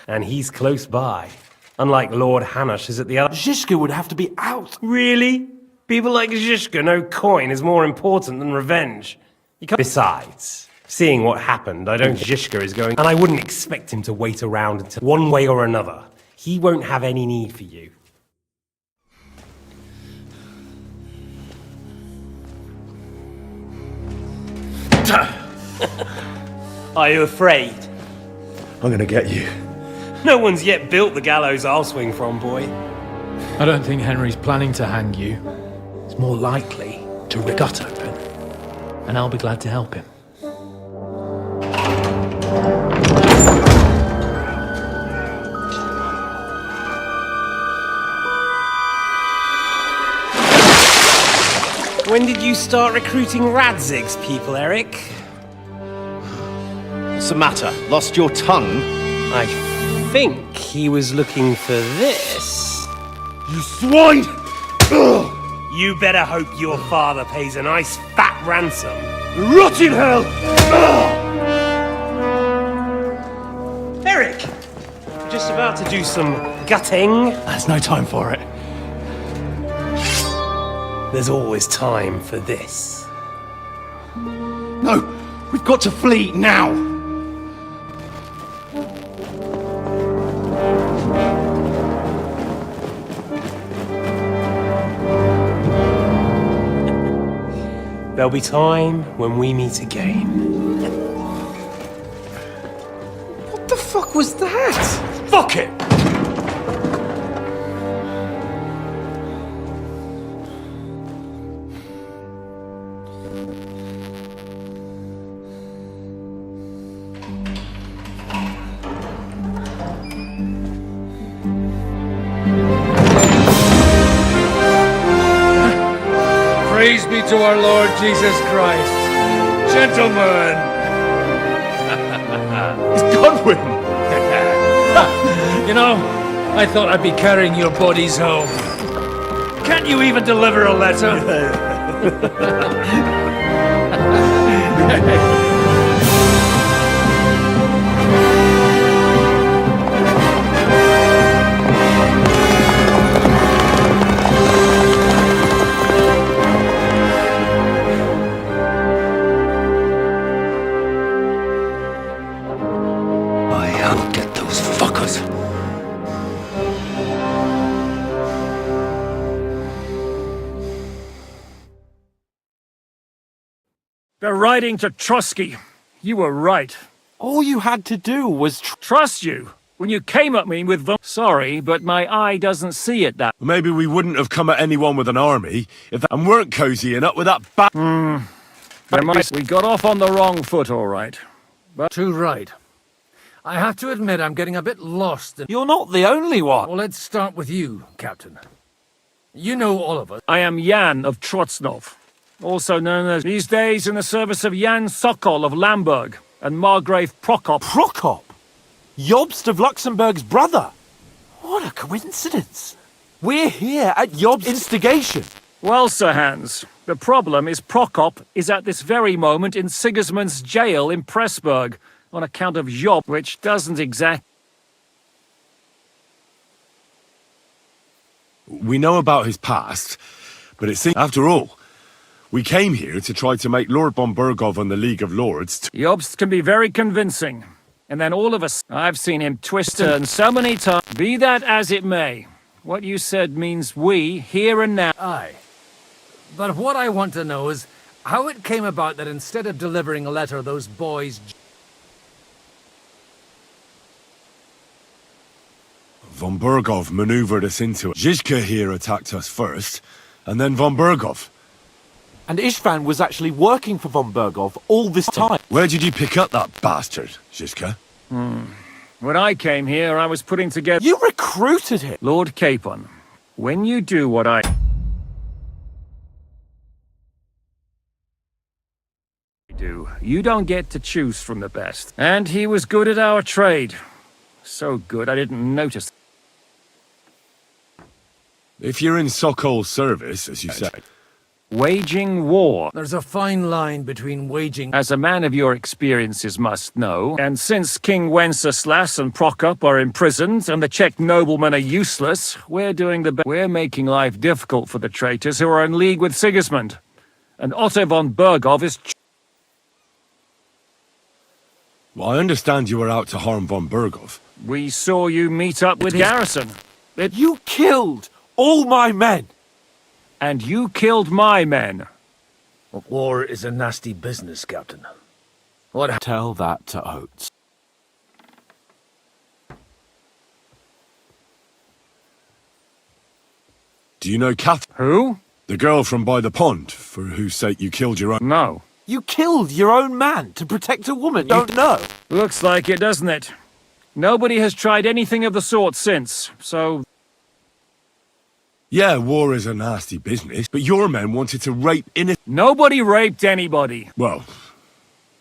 And he's close by. Unlike Lord Hanush is at the other— Zhishka would have to be out. Really? People like Zhishka know coin is more important than revenge. Besides, seeing what happened, I don't think Zhishka is going— And I wouldn't expect him to wait around until— One way or another, he won't have any need for you. Are you afraid? I'm gonna get you. No one's yet built the gallows I'll swing from, boy. I don't think Henry's planning to hang you. It's more likely to rip gut open. And I'll be glad to help him. When did you start recruiting Radzig's people, Eric? What's the matter? Lost your tongue? I think he was looking for this. You swine! You better hope your father pays a nice fat ransom. Rot in hell! Eric! I'm just about to do some gutting. There's no time for it. There's always time for this. No, we've got to flee now. There'll be time when we meet again. What the fuck was that? Fuck it! Praise be to our Lord Jesus Christ. Gentlemen! It's Godwin! You know, I thought I'd be carrying your bodies home. Can't you even deliver a letter? I'll get those fuckers. They're riding to Trotsky. You were right. All you had to do was trust you. When you came at me with the... Sorry, but my eye doesn't see it that... Maybe we wouldn't have come at anyone with an army if and weren't cozying up with that We got off on the wrong foot, all right. But... Too right. I have to admit I'm getting a bit lost. You're not the only one. Well, let's start with you, Captain. You know all of us. I am Jan of Trotsnov, also known as these days in the service of Jan Sokol of Lamberg and Margrave Prokop. Prokop? Jobst of Luxembourg's brother? What a coincidence. We're here at Jobst's instigation. Well, Sir Hans, the problem is Prokop is at this very moment in Sigismund's jail in Pressburg on account of Job, which doesn't exact... We know about his past, but it seems, after all, we came here to try to make Lord von Burgov and the League of Lords... Jobst can be very convincing. And then all of us, I've seen him twist and so many times. Be that as it may, what you said means we, here and now. Aye. But what I want to know is how it came about that instead of delivering a letter, those boys... Von Burgov maneuvered us into it. Zizka here attacked us first, and then von Burgov. And Istvan was actually working for von Burgov all this time. Where did you pick up that bastard, Zizka? When I came here, I was putting together... You recruited him! Lord Capon, when you do what I... do, you don't get to choose from the best. And he was good at our trade. So good, I didn't notice. If you're in Sokol's service, as you said... Waging war. There's a fine line between waging... As a man of your experiences must know, and since King Wenceslas and Prokop are imprisoned and the Czech noblemen are useless, we're doing the best. We're making life difficult for the traitors who are in league with Sigismund. And Otto von Burgov is... Well, I understand you were out to harm von Burgov. We saw you meet up with Garrison. You killed all my men! And you killed my men. War is a nasty business, Captain. What? Tell that to Oates. Do you know Catherine? Who? The girl from by the pond, for whose sake you killed your own... No. You killed your own man to protect a woman you don't know. Looks like it, doesn't it? Nobody has tried anything of the sort since, so... Yeah, war is a nasty business, but your men wanted to rape innocent... Nobody raped anybody. Well...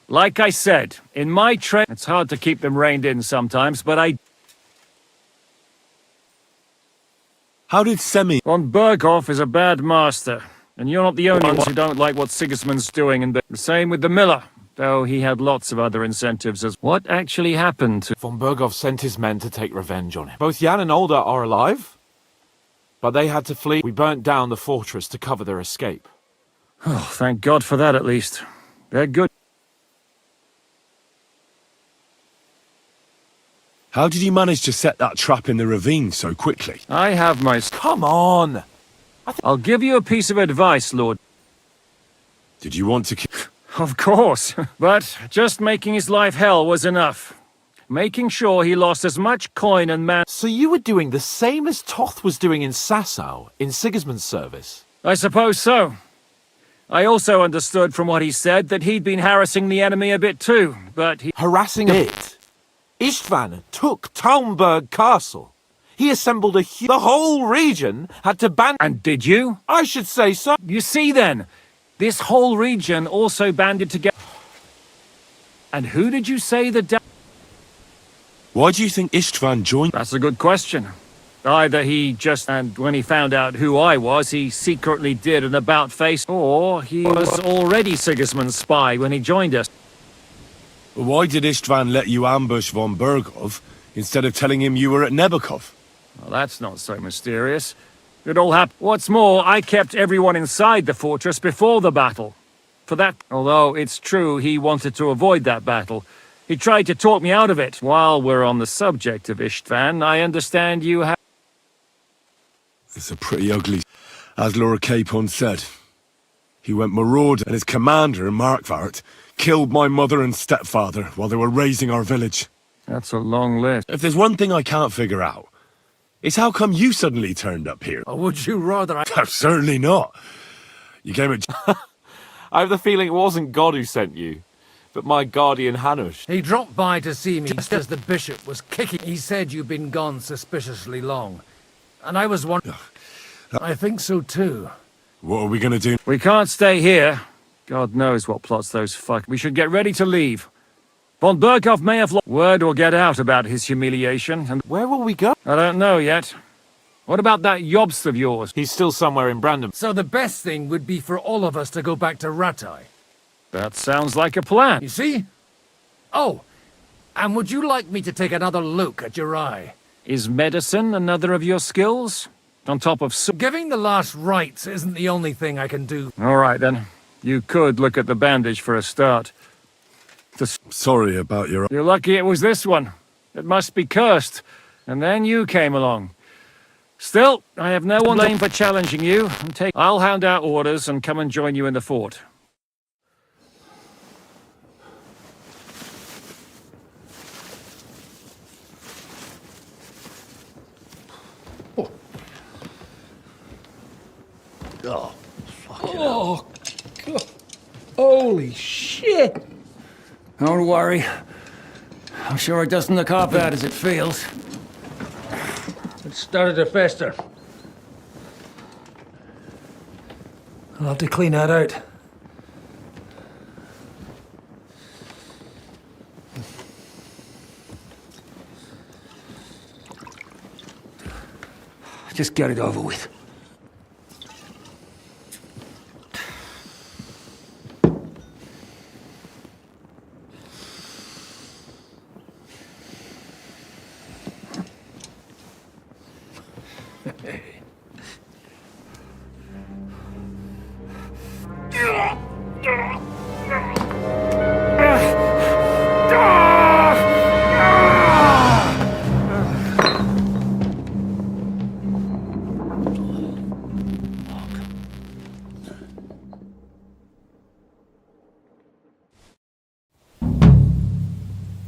Like I said, in my trade... It's hard to keep them reined in sometimes, but I... How did Semi... Von Burgov is a bad master, and you're not the only ones who don't like what Sigismund's doing, and the same with the miller. though he had lots of other incentives as what actually happened to... Von Berghoff sent his men to take revenge on him. Both Jan and Olda are alive, but they had to flee. We burnt down the fortress to cover their escape. Oh, thank God for that at least. They're good. How did you manage to set that trap in the ravine so quickly? I have my... Come on! I'll give you a piece of advice, Lord. Did you want to... Of course, but just making his life hell was enough. Making sure he lost as much coin and man... So you were doing the same as Toth was doing in Sasau, in Sigismund's service? I suppose so. I also understood from what he said that he'd been harassing the enemy a bit too, but he... Harassing it? Istvan took Talmberg Castle. He assembled the whole region had to ban... And did you? I should say so. You see then, this whole region also banded together. And who did you say the... Why do you think Istvan joined? That's a good question. Either he just... And when he found out who I was, he secretly did an about-face, or he was already Sigismund's spy when he joined us. Why did Istvan let you ambush von Berghoff instead of telling him you were at Nebukov? Well, that's not so mysterious. It all happened. What's more, I kept everyone inside the fortress before the battle. For that, although it's true he wanted to avoid that battle, he tried to talk me out of it. While we're on the subject of Istvan, I understand you have... It's a pretty ugly... As Lord Capon said. He went maraud and his commander, Markvart, killed my mother and stepfather while they were raising our village. That's a long list. If there's one thing I can't figure out, it's how come you suddenly turned up here? Or would you rather Certainly not. You came at... I have the feeling it wasn't God who sent you, but my guardian Hanush. He dropped by to see me just as the bishop was kicking. He said you'd been gone suspiciously long. And I was wondering... I think so too. What are we gonna do? We can't stay here. God knows what plots those fuck... We should get ready to leave. Von Berghoff may have lost... Word will get out about his humiliation, and... Where will we go? I don't know yet. What about that Jobst of yours? He's still somewhere in Brandon. So the best thing would be for all of us to go back to Rattay. That sounds like a plan. You see? Oh, and would you like me to take another look at your eye? Is medicine another of your skills? On top of... Giving the last rites isn't the only thing I can do. All right, then. You could look at the bandage for a start. Sorry about your... You're lucky it was this one. It must be cursed. And then you came along. Still, I have no one blame for challenging you. I'll hand out orders and come and join you in the fort. Oh, fucking hell. God. Holy shit! Don't worry. I'm sure it doesn't look half bad as it feels. It started to fester. I'll have to clean that out. Just get it over with.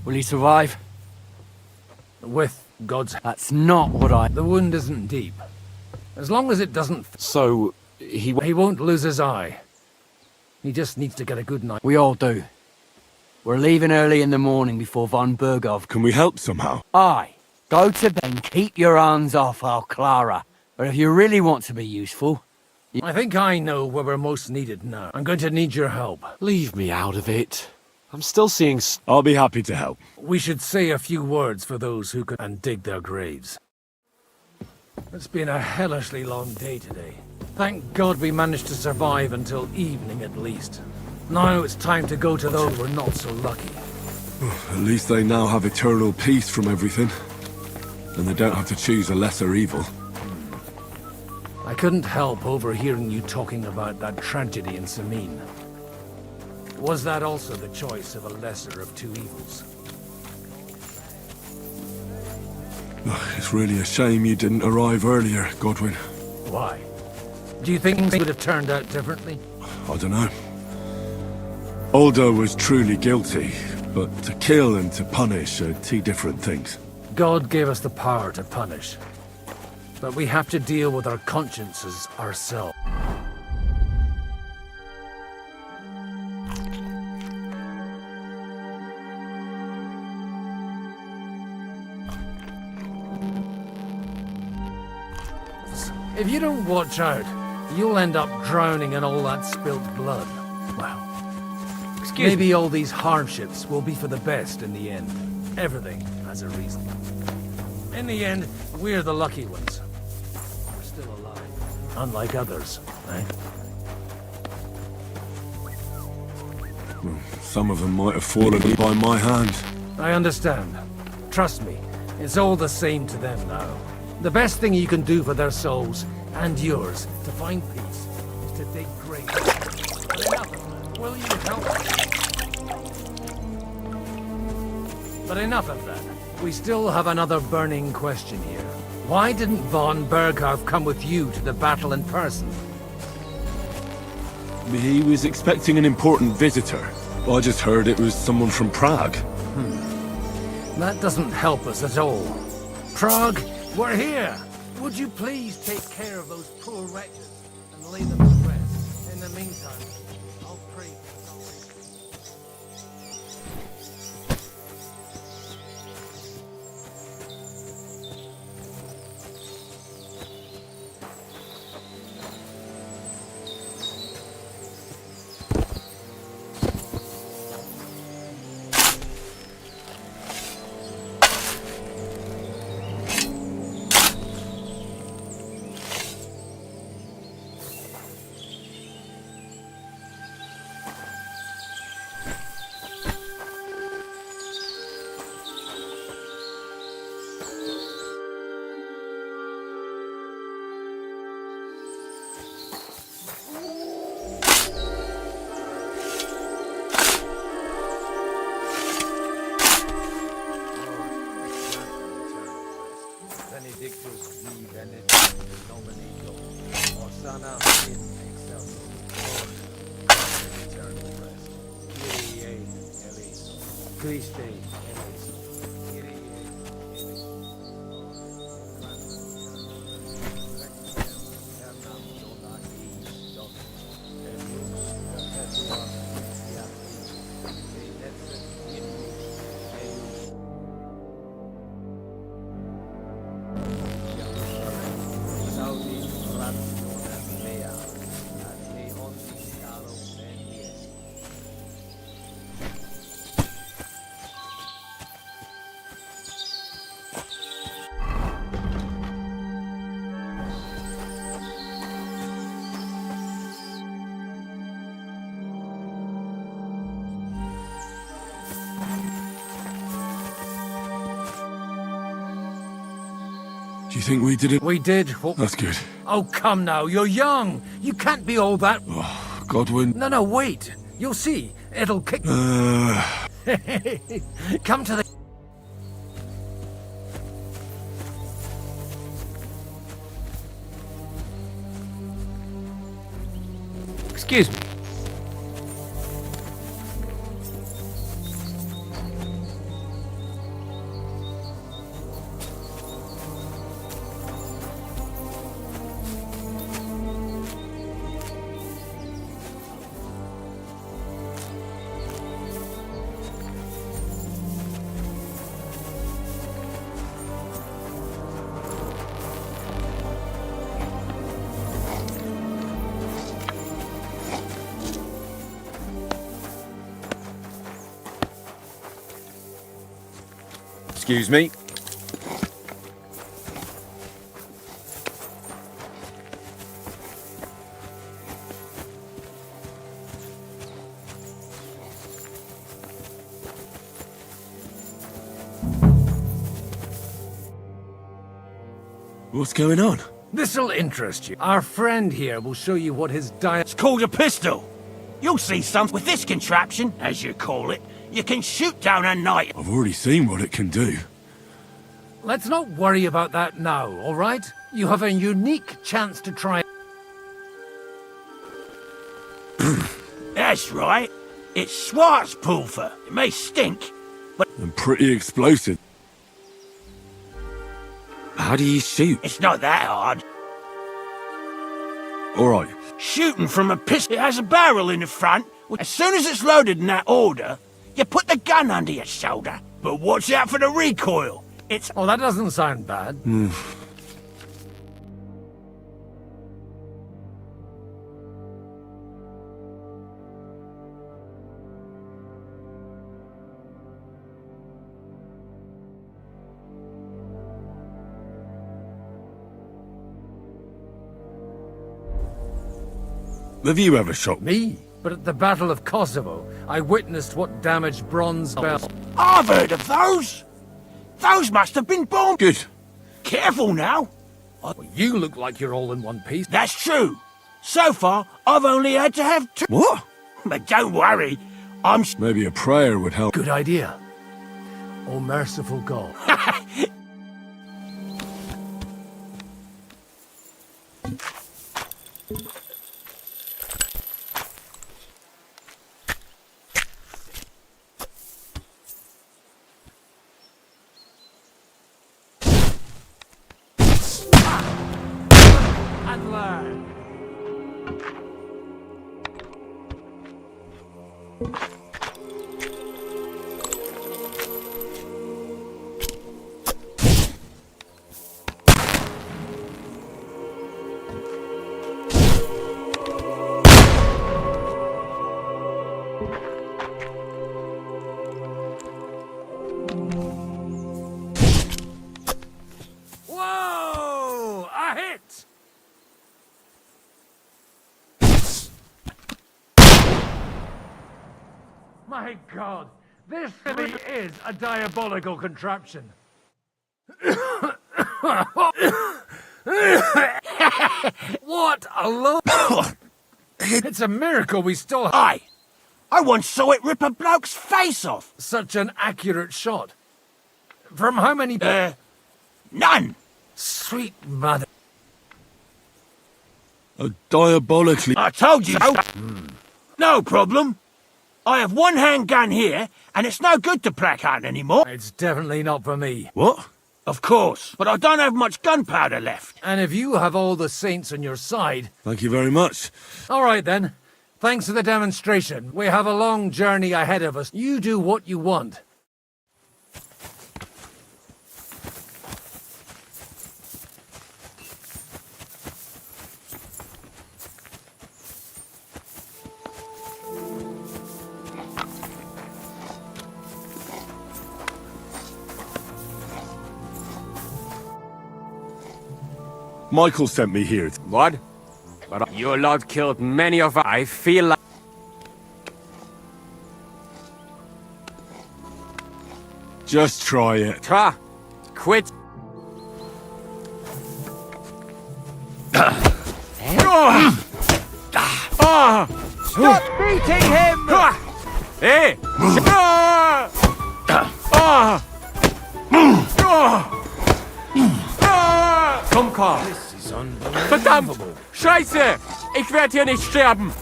Will he survive? With God's... That's not what I... The wound isn't deep. As long as it doesn't... So, he won't lose his eye. He just needs to get a good night. We all do. We're leaving early in the morning before von Berghoff... Can we help somehow? Aye. Go to bed and keep your hands off our Clara. But if you really want to be useful... I think I know where we're most needed now. I'm going to need your help. Leave me out of it. I'm still seeing... I'll be happy to help. We should say a few words for those who could... and dig their graves. It's been a hellishly long day today. Thank God we managed to survive until evening at least. Now it's time to go to those who are not so lucky. At least they now have eternal peace from everything. And they don't have to choose a lesser evil. I couldn't help overhearing you talking about that tragedy in Samin. Was that also the choice of a lesser of two evils? It's really a shame you didn't arrive earlier, Godwin. Why? Do you think things would have turned out differently? I don't know. Aldo was truly guilty, but to kill and to punish are two different things. God gave us the power to punish. But we have to deal with our consciences ourselves. If you don't watch out, you'll end up drowning in all that spilt blood. Well, maybe all these hardships will be for the best in the end. Everything has a reason. In the end, we're the lucky ones. We're still alive. Unlike others, eh? Some of them might have fallen by my hand. I understand. Trust me, it's all the same to them now. The best thing you can do for their souls, and yours, to find peace, is to dig graves. But enough, will you help me? But enough of that. We still have another burning question here. Why didn't von Berghoff come with you to the battle in person? He was expecting an important visitor. I just heard it was someone from Prague. That doesn't help us at all. Prague, we're here! Would you please take care of those poor wretches and lay them to rest? In the meantime, I'll pray for salvation. Benedictus vi benedictus Domini Dom, Hosanna in excelsis, eternal rest. Kyrie eleison, Christe eleison, Kyrie eleison. Aeternam dona eis Domini, et lux perpetua fiat, et lecet in eus. Do you think we did it? We did. That's good. Oh, come now. You're young. You can't be all that. Oh, Godwin. No, wait. You'll see. It'll kick. Come to the. Excuse me. Excuse me. What's going on? This'll interest you. Our friend here will show you what his diet... It's called a pistol. You'll see some with this contraption, as you call it. You can shoot down a night. I've already seen what it can do. Let's not worry about that now, all right? You have a unique chance to try... That's right. It's Schwarzpulver. It may stink, but... And pretty explosive. How do you shoot? It's not that hard. Alright. Shooting from a pistol, it has a barrel in the front. As soon as it's loaded in that order, you put the gun under your shoulder. But watch out for the recoil. It's... Oh, that doesn't sound bad. Have you ever shot me? But at the Battle of Kosovo, I witnessed what damaged bronze bells. I've heard of those. Those must have been bombed. Good. Careful now. Well, you look like you're all in one piece. That's true. So far, I've only had to have 2. What? But don't worry. I'm... Maybe a prayer would help. Good idea. Oh, merciful God. Whoa! A hit! My God, this really is a diabolical contraption. What a load! It's a miracle we still have... Aye! I once saw it rip a bloke's face off! Such an accurate shot. From how many... None! Sweet mother... A diabolically... I told you so! No problem. I have one handgun here, and it's no good to placard anymore. It's definitely not for me. What? Of course, but I don't have much gunpowder left. And if you have all the saints on your side... Thank you very much. All right, then. Thanks for the demonstration. We have a long journey ahead of us. You do what you want. Michael sent me here. What? But your lot killed many of us. I feel like... Just try it. Try. Quit. Stop beating him! Hey! Komm, Karl! Verdammt! Scheiße! Ich werde hier nicht sterben!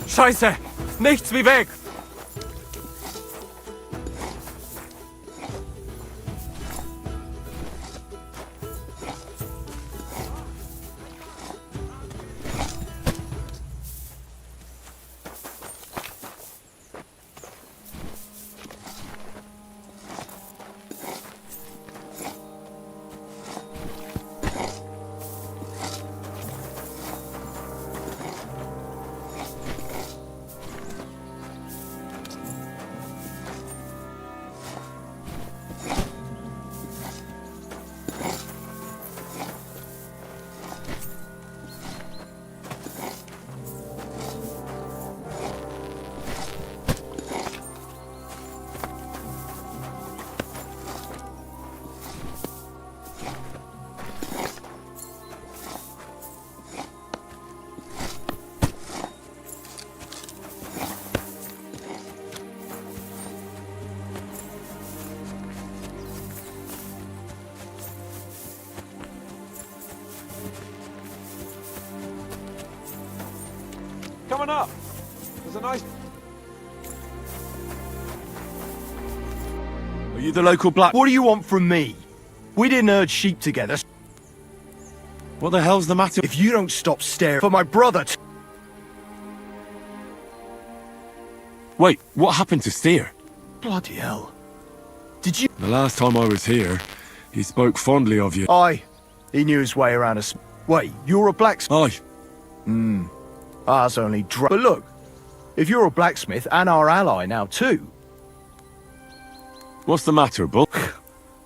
Scheiße! Nichts wie weg! coming up. There's a nice... Are you the local black? What do you want from me? We didn't herd sheep together. What the hell's the matter? If you don't stop staring for my brother... Wait, what happened to Steer? Bloody hell. Did you... The last time I was here, he spoke fondly of you. Aye. He knew his way around us. Wait, you're a blacksmith? Aye. Ours only But look, if you're a blacksmith and our ally now too... What's the matter, Bull?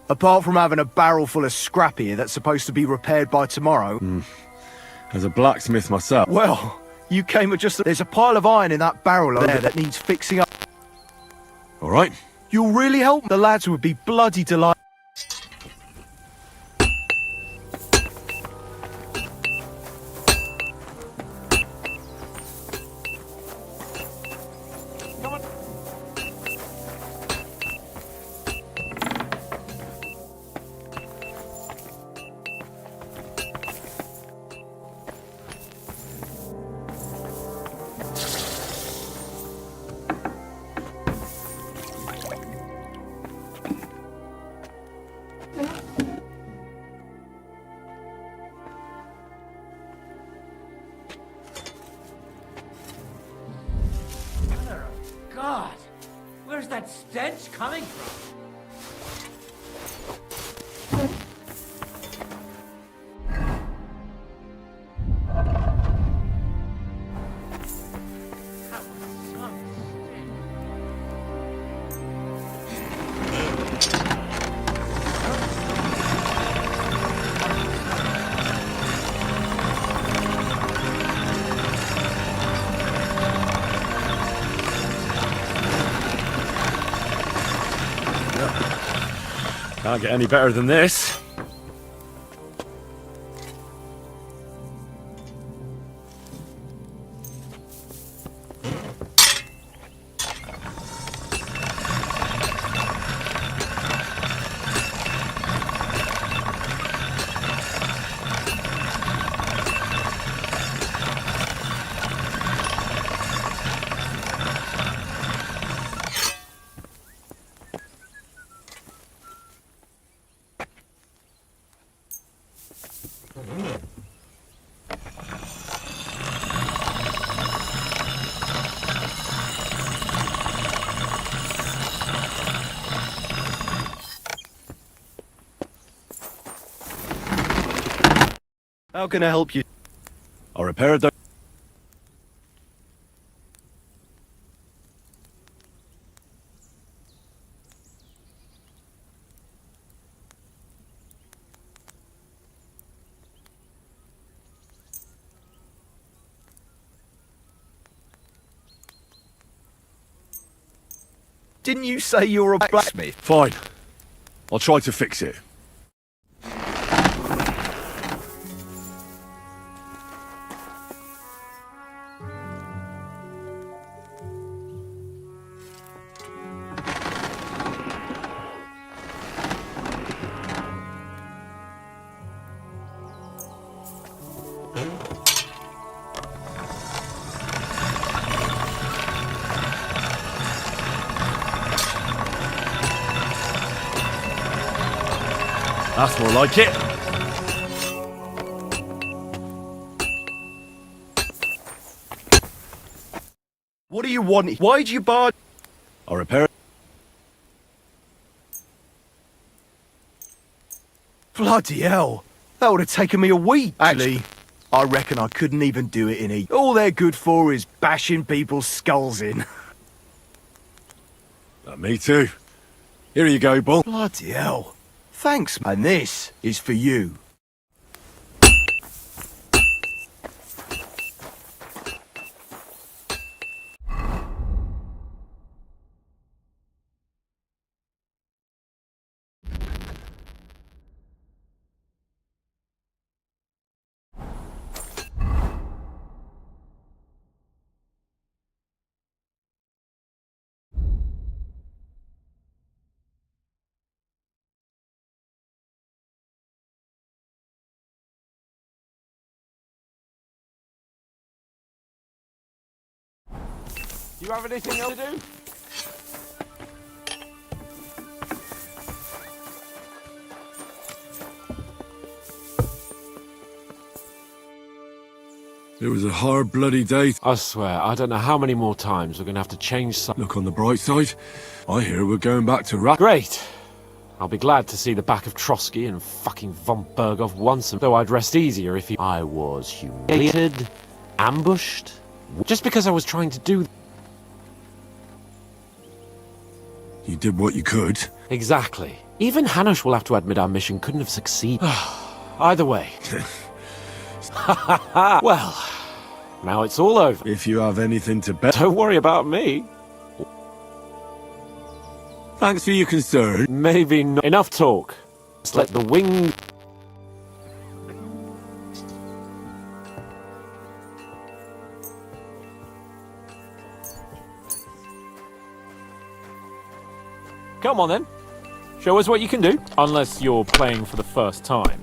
Apart from having a barrel full of scrap here that's supposed to be repaired by tomorrow... As a blacksmith myself. Well, you came at just... There's a pile of iron in that barrel over there that needs fixing up. All right. You'll really help? The lads would be bloody delighted. God, where's that stench coming from? Can't get any better than this. How can I help you? I repaired the... Didn't you say you're a blacksmith? Fine. I'll try to fix it. That's more like it. What do you want? Why'd you bar... I'll repair it. Bloody hell. That would have taken me a week. Actually, I reckon I couldn't even do it in a... All they're good for is bashing people's skulls in. Me too. Here you go, Bull. Bloody hell. Thanks, and this is for you. Do you have anything else to do? It was a hard bloody day. I swear, I don't know how many more times we're going to have to change some... Look on the bright side. I hear we're going back to Rat... Great. I'll be glad to see the back of Trotsky and fucking von Berghoff once, though I'd rest easier if he... I was humiliated, ambushed, just because I was trying to do... You did what you could. Exactly. Even Hanush will have to admit our mission couldn't have succeeded. Either way. Well, now it's all over. If you have anything to bet... Don't worry about me. Thanks for your concern. Maybe not. Enough talk. Just let the wing... Come on then. Show us what you can do. Unless you're playing for the first time.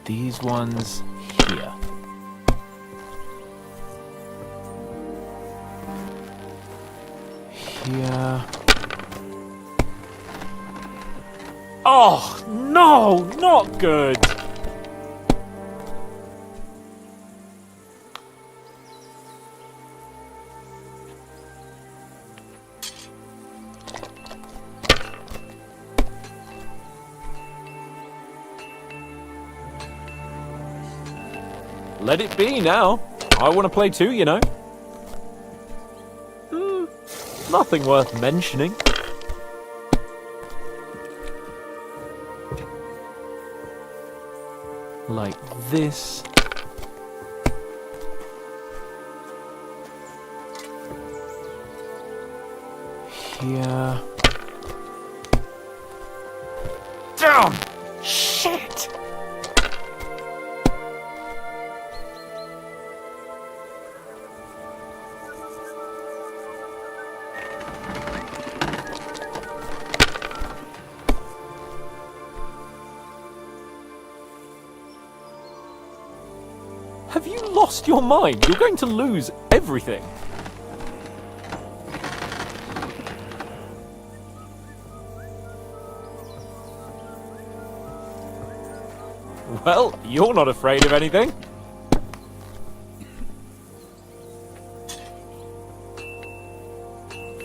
These ones here. Here. Oh, no, not good. Let it be now. I want to play too, you know. Nothing worth mentioning. Like this. Here. Damn! Shit! Have you lost your mind? You're going to lose everything. Well, you're not afraid of anything.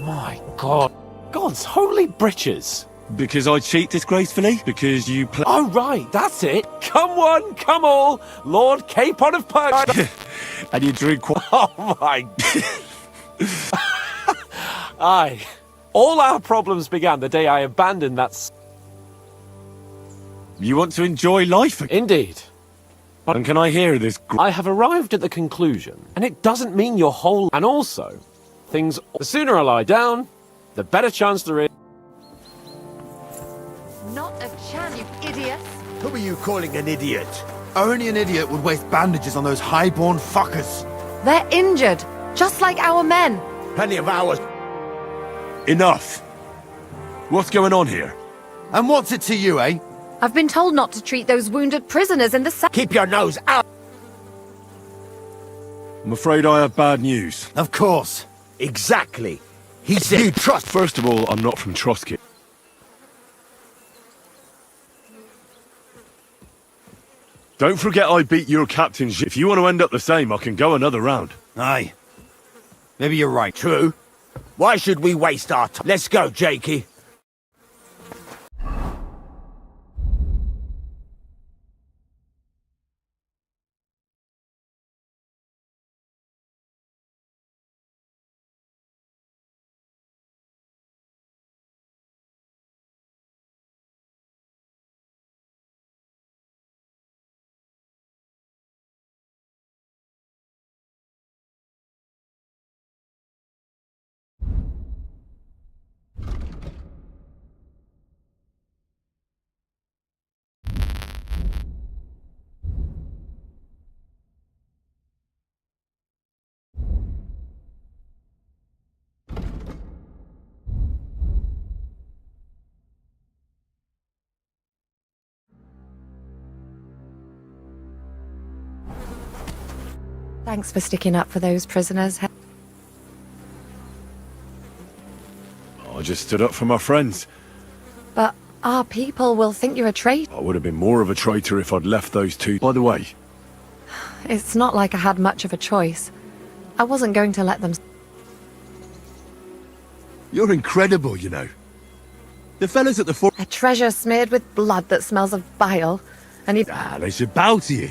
My God. God's holy britches. Because I cheat disgracefully? Because you play... Oh, right, that's it. Come one, come all, Lord Capon of Persia. And you drink... Oh, my... Aye. All our problems began the day I abandoned that... You want to enjoy life? Indeed. And can I hear this... I have arrived at the conclusion, and it doesn't mean your whole... And also, things... The sooner I lie down, the better chance there is... Not a chance, you idiots! Who are you calling an idiot? Only an idiot would waste bandages on those highborn fuckers. They're injured, just like our men. Plenty of hours. Enough! What's going on here? And what's it to you, eh? I've been told not to treat those wounded prisoners in the cell. Keep your nose out! I'm afraid I have bad news. Of course. Exactly. He said you trust... First of all, I'm not from Trotsky. Don't forget I beat your captain. If you want to end up the same, I can go another round. Aye. Maybe you're right. True. Why should we waste our time? Let's go, Jakey. Thanks for sticking up for those prisoners. I just stood up for my friends. But our people will think you're a traitor. I would have been more of a traitor if I'd left those two. By the way, It's not like I had much of a choice. I wasn't going to let them... you're incredible, you know. The fellas at the fort... A treasure smeared with blood that smells of bile. And he... Ah, they should bow to you.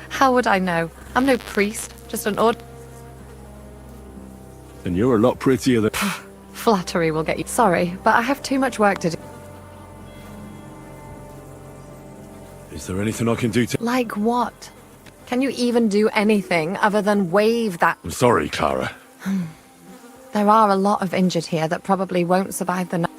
How would I know? I'm no priest, just an odd... And you're a lot prettier than... Flattery will get you... Sorry, but I have too much work to do. Is there anything I can do to... Like what? Can you even do anything other than wave that... I'm sorry, Clara. There are a lot of injured here that probably won't survive the night.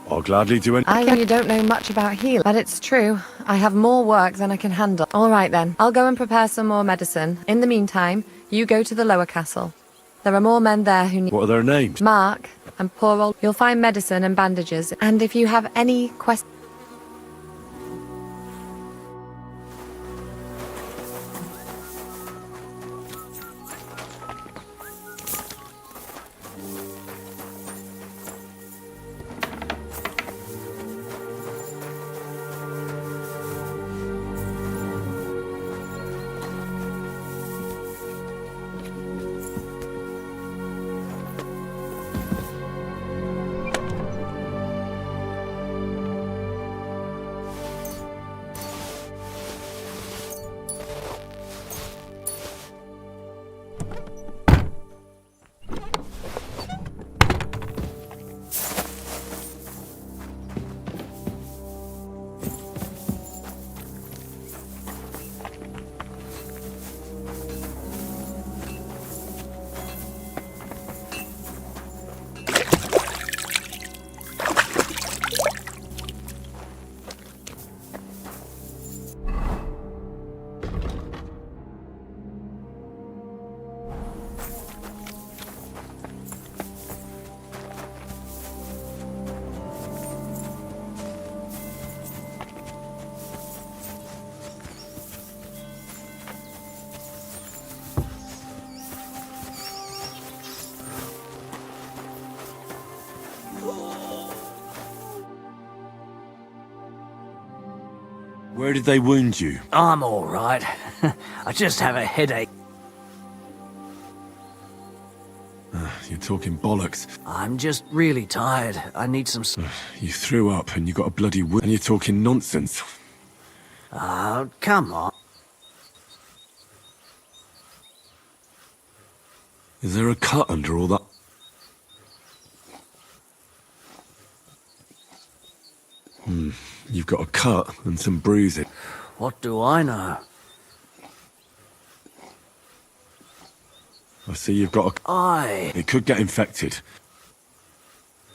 I'll gladly do anything. I know you don't know much about healing, but it's true. I have more work than I can handle. All right then, I'll go and prepare some more medicine. In the meantime, you go to the lower castle. There are more men there who need... What are their names? Mark and poor old... You'll find medicine and bandages, and if you have any questions... Where did they wound you? I'm all right. I just have a headache. You're talking bollocks. I'm just really tired. I need some... You threw up and you got a bloody wound. And you're talking nonsense. Oh, come on. Is there a cut under all that? You've got a cut and some bruising. What do I know? I see you've got a... It could get infected.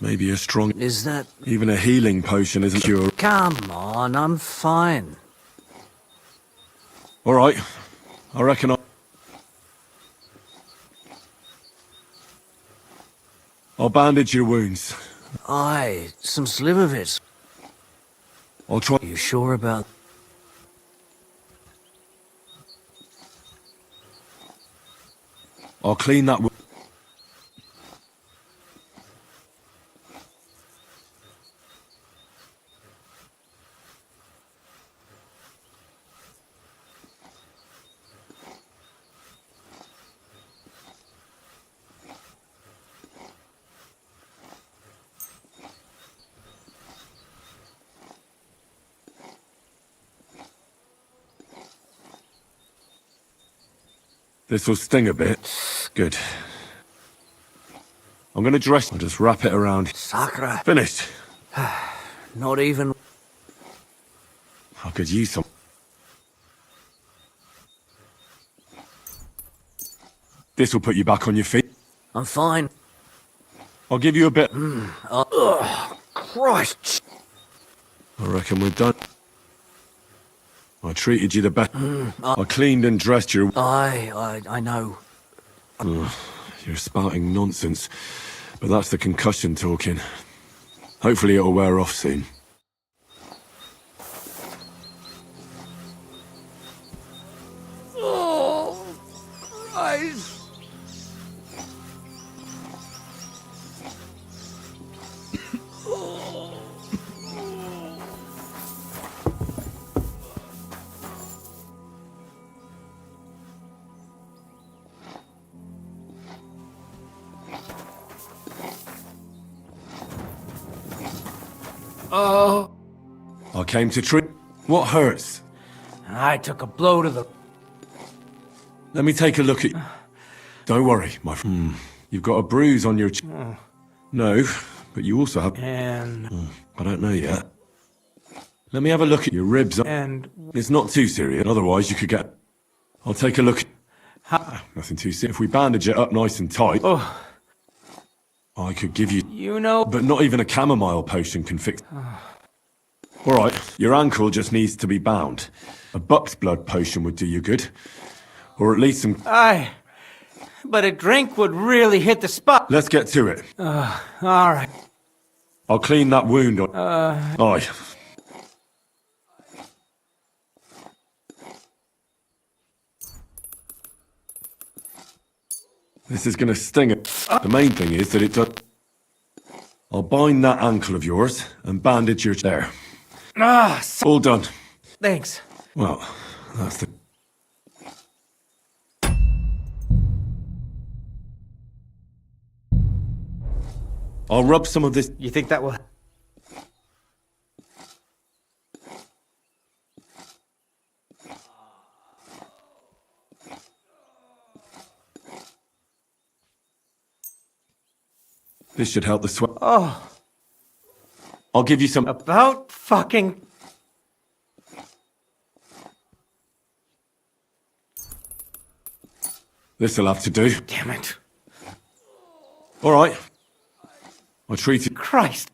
Maybe a strong... Is that... Even a healing potion isn't cure. Come on, I'm fine. All right. I reckon I'll bandage your wounds. Aye, some slivovitz. I'll try... You sure about... I'll clean that... This will sting a bit. Good. I'm gonna dress... I'll just wrap it around. Sacre. Finished. Not even... I could use some... This will put you back on your feet. I'm fine. I'll give you a bit... Christ! I reckon we're done. I treated you the best. I cleaned and dressed you. I know. You're spouting nonsense. But that's the concussion talking. Hopefully it'll wear off soon. Christ! Oh, I came to treat. What hurts? I took a blow to the... Let me take a look at you. Don't worry, my friend. You've got a bruise on your No, but you also have... And... I don't know yet. Let me have a look at your ribs. And... It's not too serious, otherwise you could get... I'll take a look. Nothing too serious. If we bandage it up nice and tight... Oh. I could give you... You know... But not even a chamomile potion can fix... Alright, your ankle just needs to be bound. A buck's blood potion would do you good. Or at least some... Aye. But a drink would really hit the spot. Let's get to it. Alright. I'll clean that wound on... Aye. This is gonna sting it. The main thing is that it does... I'll bind that ankle of yours and bandage your... There. All done. Thanks. Well, that's the... I'll rub some of this... You think that will... This should help the sweat. Oh. I'll give you some... About fucking... This'll have to do. Damn it. All right. I treated... Christ.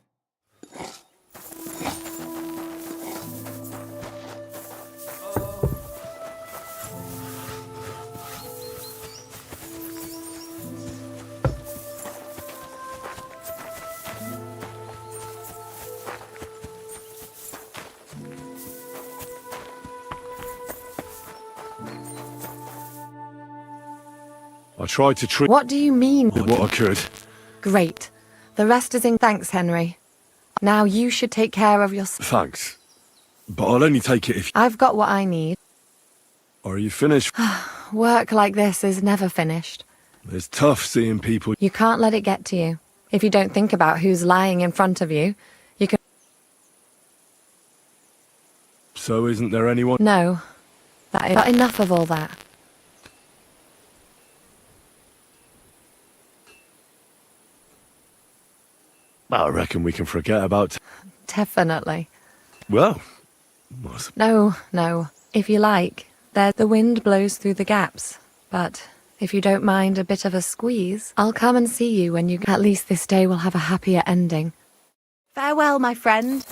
I tried to treat... What do you mean? What I could. Great. The rest is in... Thanks, Henry. Now you should take care of your... Thanks. But I'll only take it if... I've got what I need. Are you finished? Work like this is never finished. It's tough seeing people... You can't let it get to you. If you don't think about who's lying in front of you, you can... So isn't there anyone... No. That is... But enough of all that. I reckon we can forget about... Definitely. Well... No. If you like, the wind blows through the gaps. But if you don't mind a bit of a squeeze, I'll come and see you when you... At least this day will have a happier ending. Farewell, my friend.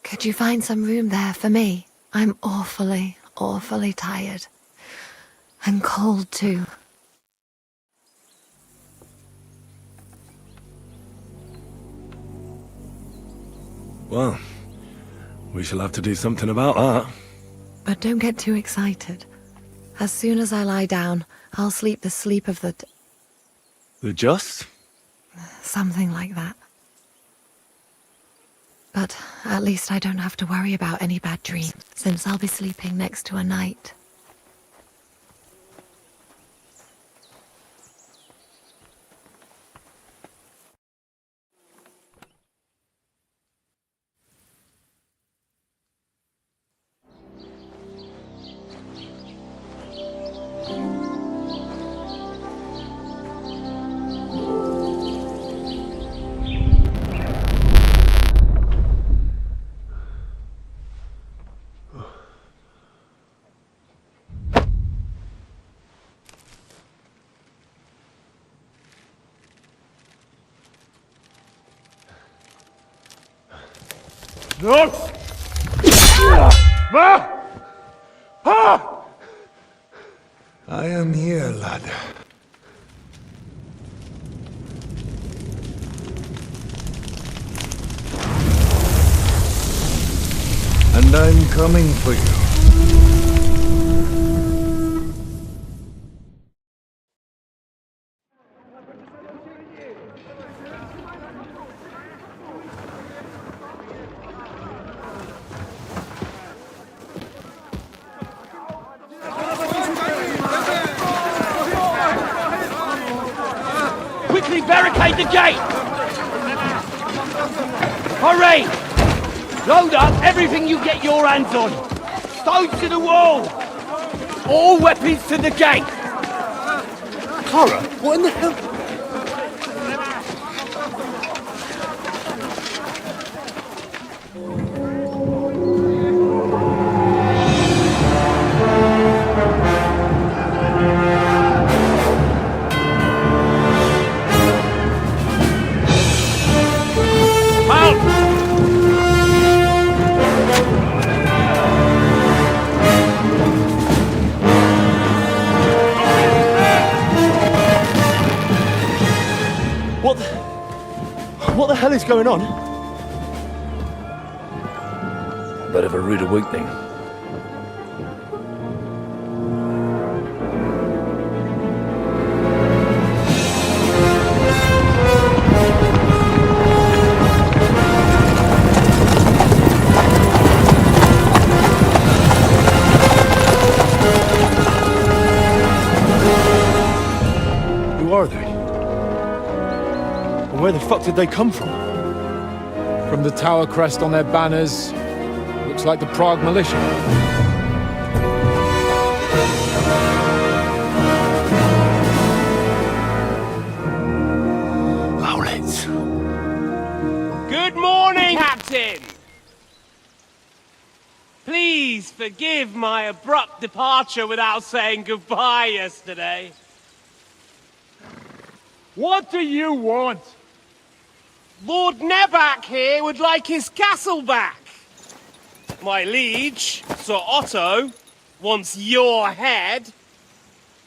Could you find some room there for me? I'm awfully tired. And cold too. Well, we shall have to do something about that. But don't get too excited. As soon as I lie down, I'll sleep the sleep of the... The just? Something like that. But at least I don't have to worry about any bad dreams, since I'll be sleeping next to a knight. No! I am here, lad. And I'm coming for you. Quickly barricade the gate! Hurry! Load up everything you get your hands on! Stones to the wall! All weapons to the gate! Clara, what in the hell? What the hell is going on? Bit of a rude awakening. Who are they? And where the fuck did they come from? From the tower crest on their banners, looks like the Prague militia. Owlets. Good morning, Captain! Please forgive my abrupt departure without saying goodbye yesterday. What do you want? Lord Nebak here would like his castle back. My liege, Sir Otto, wants your head.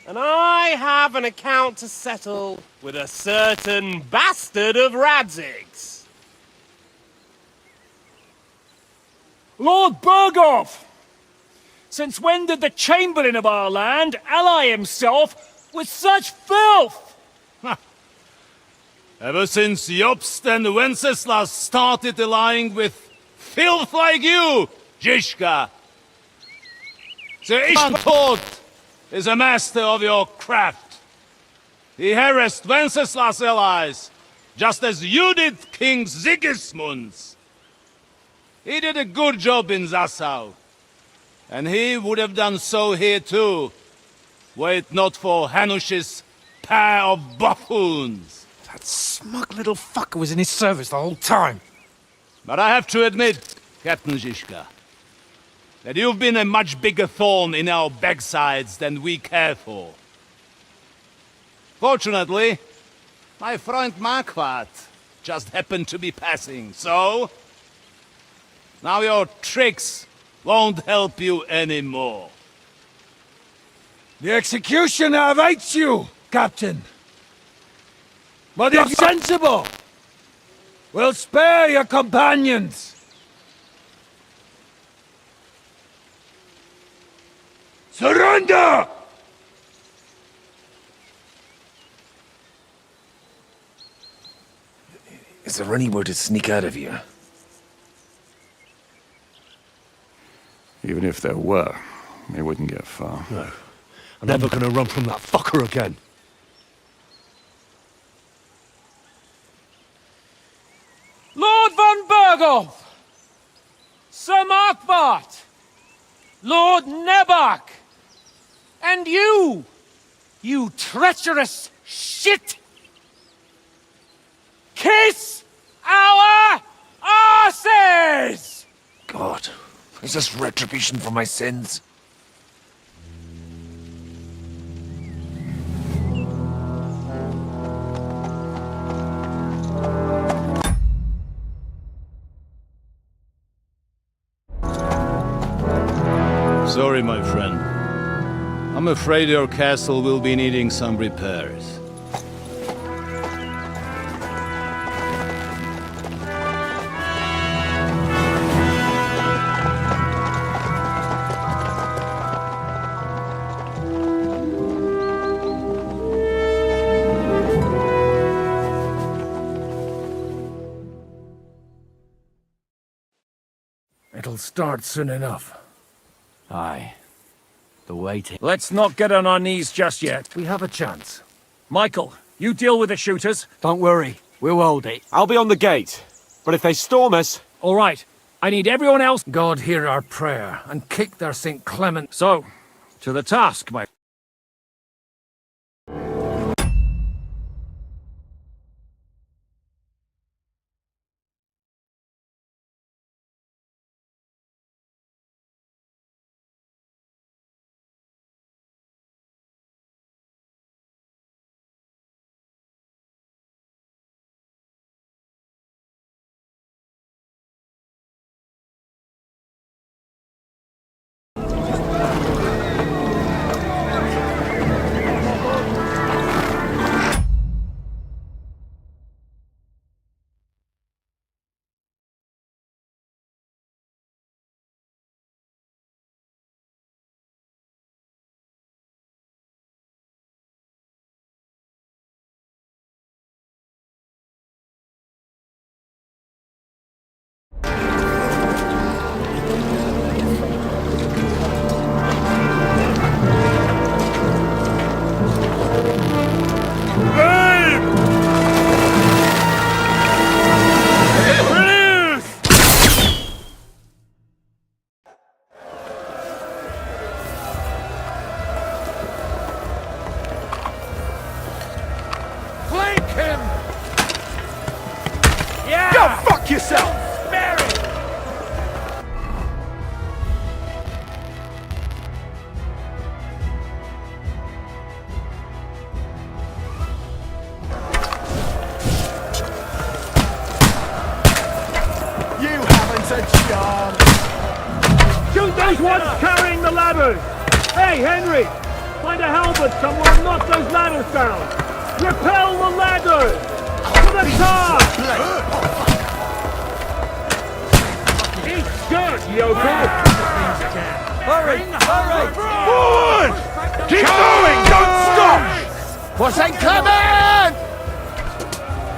And I have an account to settle with a certain bastard of Radzig's. Lord Berghoff! Since when did the Chamberlain of our land ally himself with such filth? Ever since Jobst and Wenceslas started allying with filth like you, Zizka. Sir Ishvan is a master of your craft. He harassed Wenceslas' allies, just as you did King Sigismund's. He did a good job in Zassau, and he would have done so here too, were it not for Hanush's pair of buffoons. That smug little fucker was in his service the whole time. But I have to admit, Captain Zizka, that you've been a much bigger thorn in our backsides than we care for. Fortunately, my friend Marquardt just happened to be passing, so... now your tricks won't help you anymore. The executioner awaits you, Captain. But if sensible, we'll spare your companions. Surrender! Is there anywhere to sneak out of here? Even if there were, they wouldn't get far. No. I'm never gonna run from that fucker again. Lord von Berghoff! Sir Markwart! Lord Nebak! And you! You treacherous shit! Kiss our arses! God, is this retribution for my sins? Sorry, my friend. I'm afraid your castle will be needing some repairs. It'll start soon enough. Aye. The waiting. Let's not get on our knees just yet. We have a chance. Michael, you deal with the shooters. Don't worry. We'll hold it. I'll be on the gate. But if they storm us... All right. I need everyone else. God hear our prayer, and kick their St. Clement. So, to the task, my... Yourself! You haven't a chance! Shoot those ones carrying the ladders! Hey, Henry! Find a halberd somewhere and knock those ladders down! Repel the ladders! To the top! Eat good, yokel! Hurry! Hurry! Forward! Keep going! Don't stop! For St. Clement!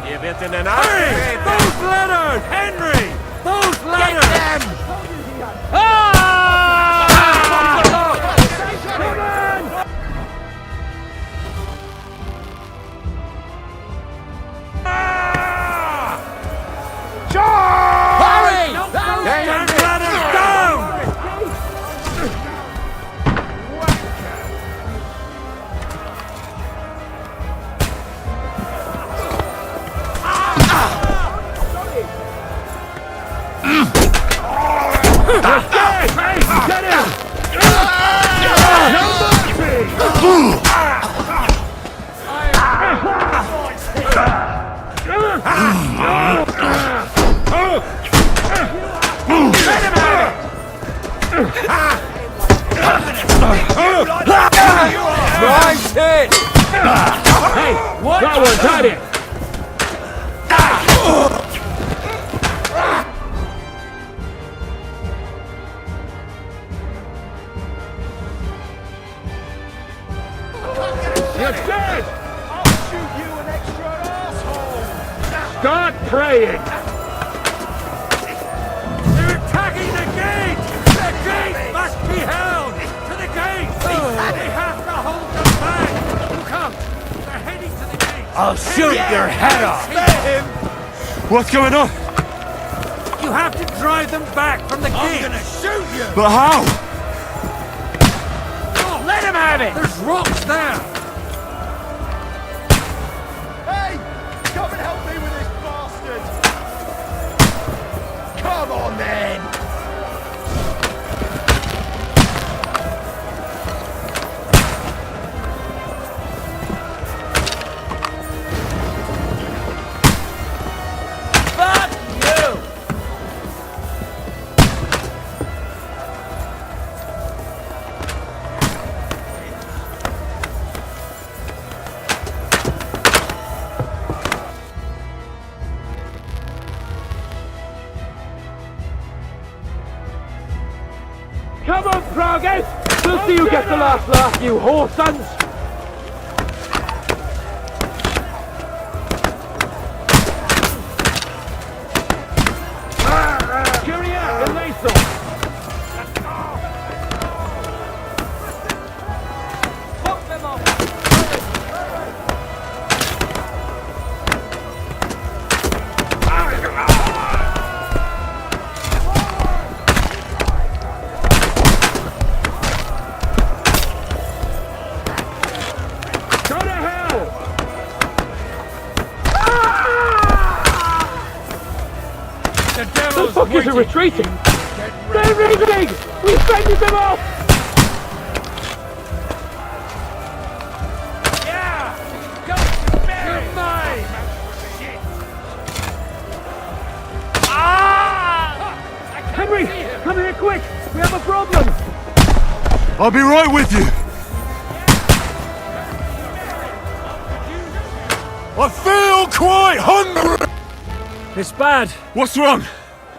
Ihr wird in den Arsch! Hey! Those ladders! Henry! Those ladders! Get them! Hurry! Stand ladders down! Get him! Nice hit! Hey, what? That one's at it! You're dead! I'll shoot you an extra asshole! Start praying! They're attacking the gate! The gate must be held! To the gate! They have to hold them back! Look out! They're heading to the gate! I'll shoot your head off! What's going on? You have to drive them back from the gate! I'm gonna shoot you! But how? Oh, let him have it! There's rocks there! Hey! Come and help me with this bastard! Come on then! Fuck you! the last laugh, you whore sons! The fuckers are retreating! They're leaving! We've fended them off! Yeah! Go You're mine! Henry! Come here quick! We have a problem! I'll be right with you! I feel quite hungry! It's bad. What's wrong?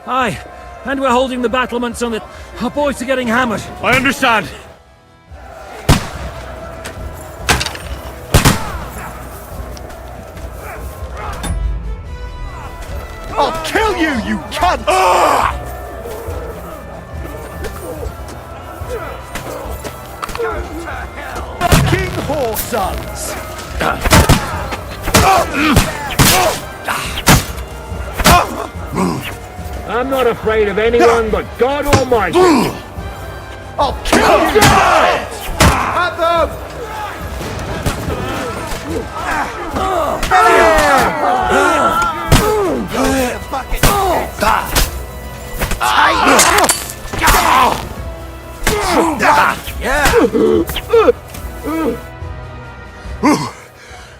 Aye, and we're holding the battlements on the... Our boys are getting hammered. I understand. I'll kill you, you cunt! King Whore Sons! I'm not afraid of anyone but God Almighty! I'll kill you! Have them!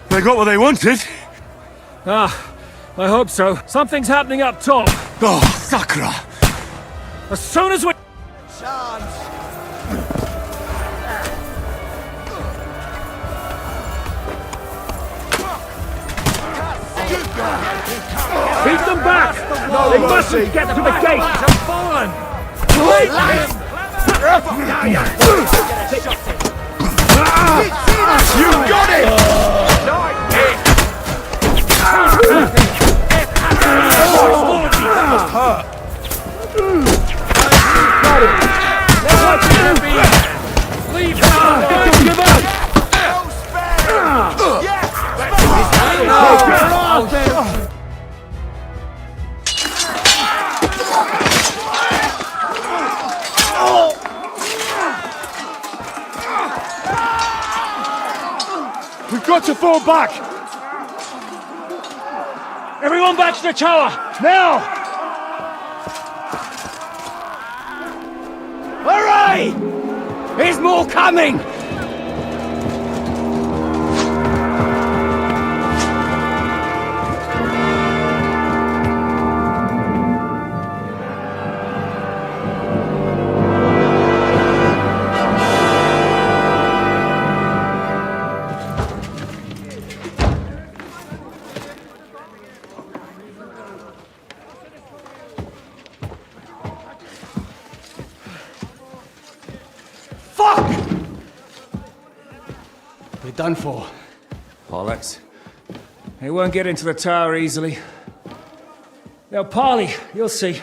They got what they wanted. Ah, I hope so. Something's happening up top. Oh, Sakra! As soon as we... Beat them back! They mustn't get to the gate! You got it! We've got to fall back! Everyone back to the tower! Now! Hooray! There's more coming! We're done for. Bollocks. They won't get into the tower easily. They'll parley, you'll see.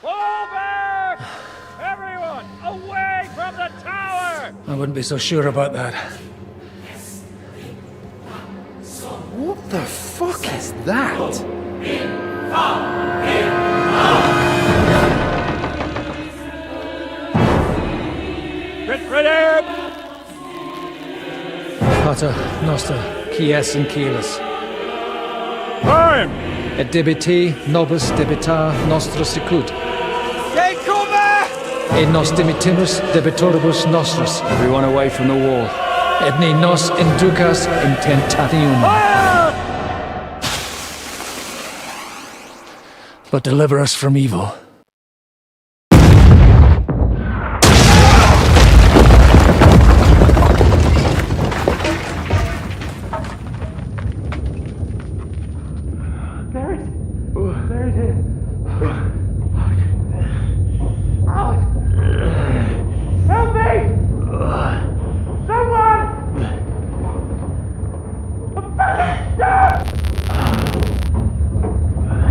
Fall back! Everyone, away from the tower! I wouldn't be so sure about that. What the fuck is that? Pater, Noster, Quies and Quielis. Time! Et debite nobis debitar nostra sicut. Et nos dimitimus debitoribus nostris. Everyone away from the wall. Et ne nos inducas in tentationem. But deliver us from evil. buried here. Help me! Someone! I'm fucking stuck!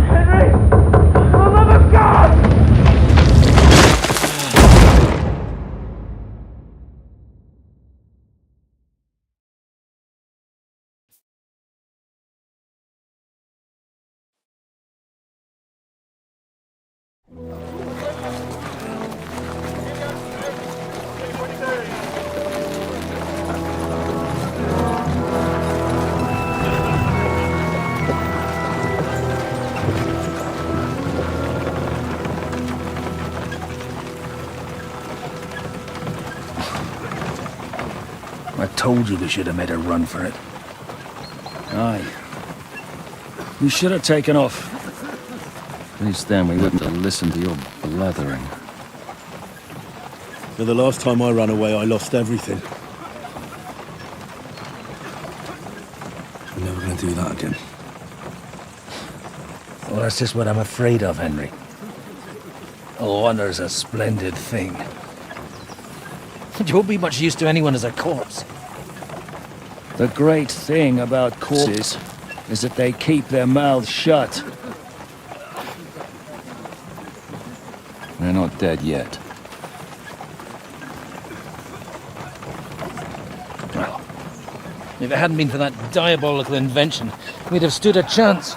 Henry! For the love of God! I told you we should have made a run for it. Aye. We should have taken off. At least then we wouldn't have listened to your blathering. But the last time I ran away, I lost everything. I'm never gonna do that again. Well, that's just what I'm afraid of, Henry. Honor's a splendid thing. You won't be much use to anyone as a corpse. The great thing about corpses is that they keep their mouths shut. They're not dead yet. Well, if it hadn't been for that diabolical invention, we'd have stood a chance.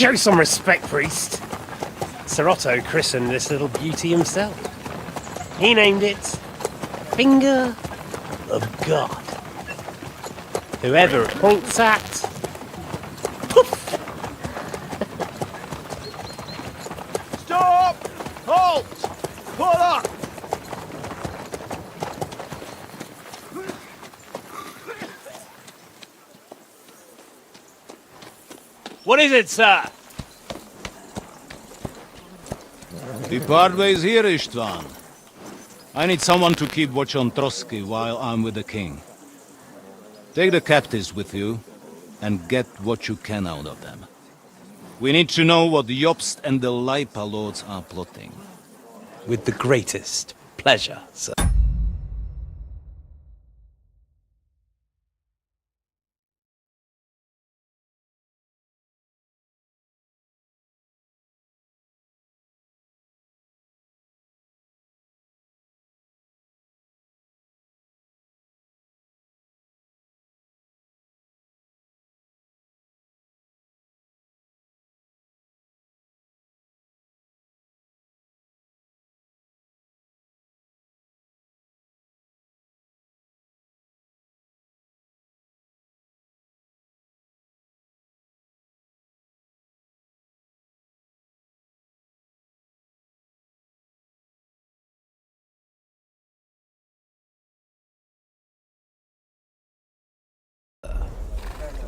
Show some respect, priest. Sir Otto christened this little beauty himself. He named it Finger of God. Whoever it points at, poof! Stop! Halt! Pull up! What is it, sir? The Parway's here, Istvan. I need someone to keep watch on Trotsky while I'm with the king. Take the captives with you, and get what you can out of them. We need to know what the Jobst and the Leipa lords are plotting. With the greatest pleasure, sir.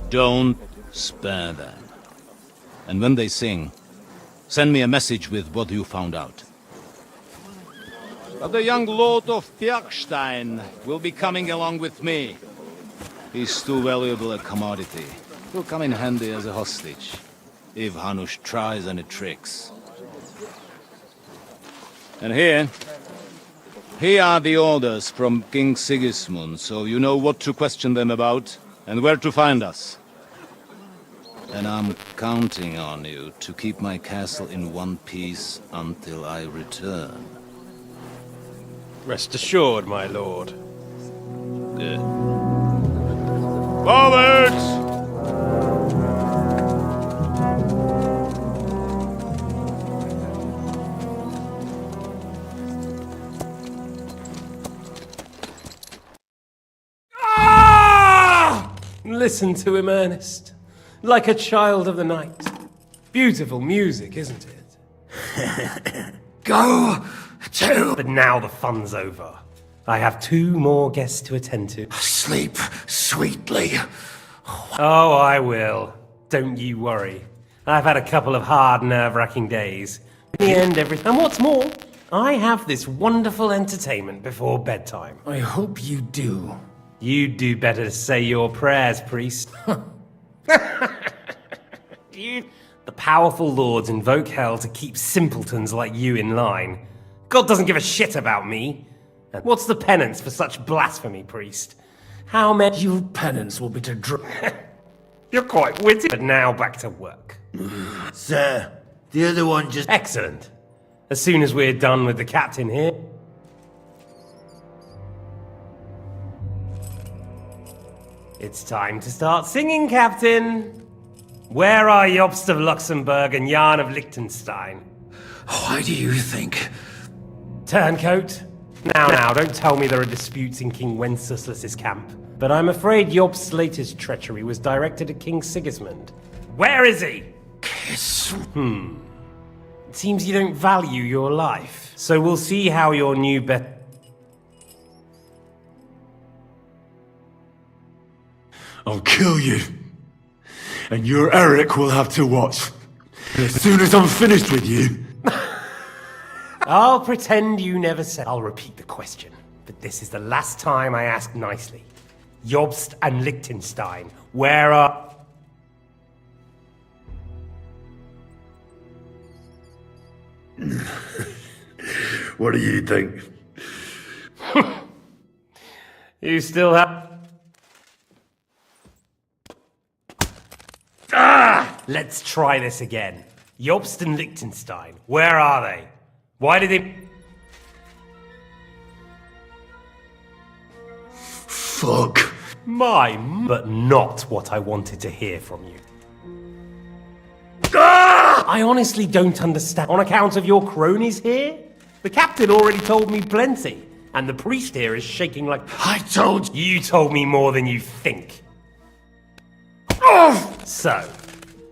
Don't spare them. And when they sing, send me a message with what you found out. But the young lord of Bjergstein will be coming along with me. He's too valuable a commodity. He'll come in handy as a hostage, if Hanush tries any tricks. And here are the orders from King Sigismund, so you know what to question them about, and where to find us. And I'm counting on you to keep my castle in one piece until I return. Rest assured, my lord. Good. Forwards! Listen to him, Ernest. Like a child of the night. Beautiful music, isn't it? Go to... But now the fun's over. I have 2 more guests to attend to. Sleep sweetly. Oh, I will. Don't you worry. I've had a couple of hard, nerve-wracking days. In the end, And what's more, I have this wonderful entertainment before bedtime. I hope you do. You'd do better to say your prayers, priest. The powerful lords invoke hell to keep simpletons like you in line. God doesn't give a shit about me. And what's the penance for such blasphemy, priest? How many... Your penance will be to You're quite witty. But now back to work. Sir, the other one just... Excellent. As soon as we're done with the captain here... It's time to start singing, Captain. Where are Jobst of Luxembourg and Jan of Liechtenstein? Why do you think? Turncoat. Now, don't tell me there are disputes in King Wenceslas's camp. But I'm afraid Jobst's latest treachery was directed at King Sigismund. Where is he? It seems you don't value your life. So we'll see how your new I'll kill you. And your Eric will have to watch. As soon as I'm finished with you... I'll pretend you never said. I'll repeat the question. But this is the last time I ask nicely. Jobst and Liechtenstein, where are... What do you think? You still have... Let's try this again. Jobst and Liechtenstein, where are they? Why did they... Fuck. But not what I wanted to hear from you. I honestly don't understand. On account of your cronies here? The captain already told me plenty. And the priest here is shaking like... I told you. You told me more than you think. So,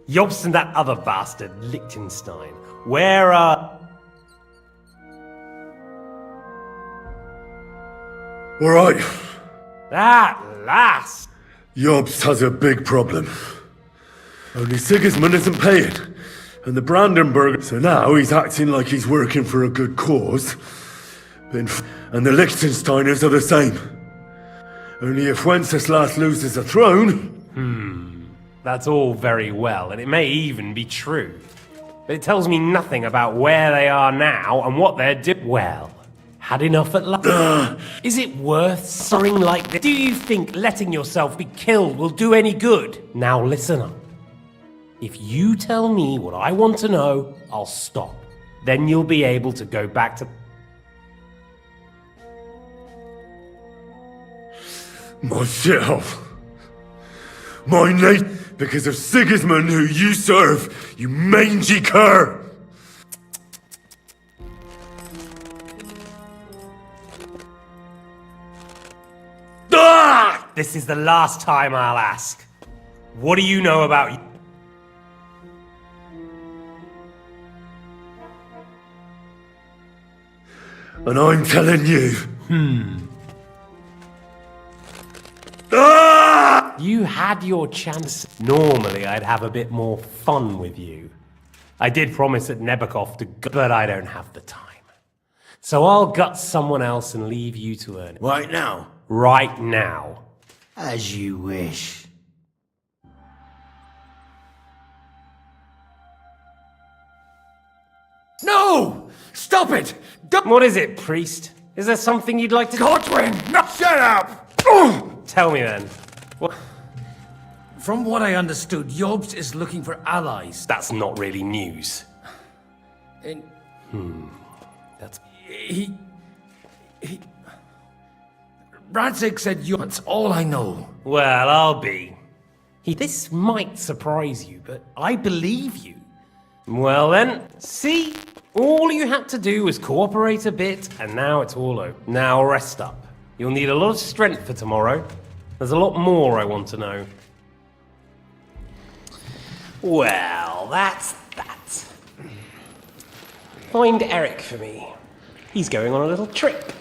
Jobst and that other bastard, Liechtenstein, where are... All right. At last! Jobst has a big problem. Only Sigismund isn't paying, and the Brandenburg... So now he's acting like he's working for a good cause. And the Liechtensteiners are the same. Only if Wenceslas loses the throne... That's all very well, and it may even be true. But it tells me nothing about where they are now and what they're doing. Well, had enough at last. Is it worth suffering like this? Do you think letting yourself be killed will do any good? Now listen up. If you tell me what I want to know, I'll stop. Then you'll be able to go back to... My shithole. My name... Because of Sigismund, who you serve, you mangy cur! This is the last time I'll ask. What do you know about... And I'm telling you... You had your chance. Normally, I'd have a bit more fun with you. I did promise at Nebakov to go, but I don't have the time. So I'll gut someone else and leave you to earn it. Right now? Right now. As you wish. No! Stop it! What is it, priest? Is there something you'd like to... Godwin! No! Shut up! Tell me then. What? From what I understood, Jobst is looking for allies. That's not really news. In... That's... He... Radzig said you... That's all I know. Well, I'll be. This might surprise you, but I believe you. Well then, see? All you had to do was cooperate a bit, and now it's all over. Now rest up. You'll need a lot of strength for tomorrow. There's a lot more I want to know. Well, that's that. Find Eric for me. He's going on a little trip.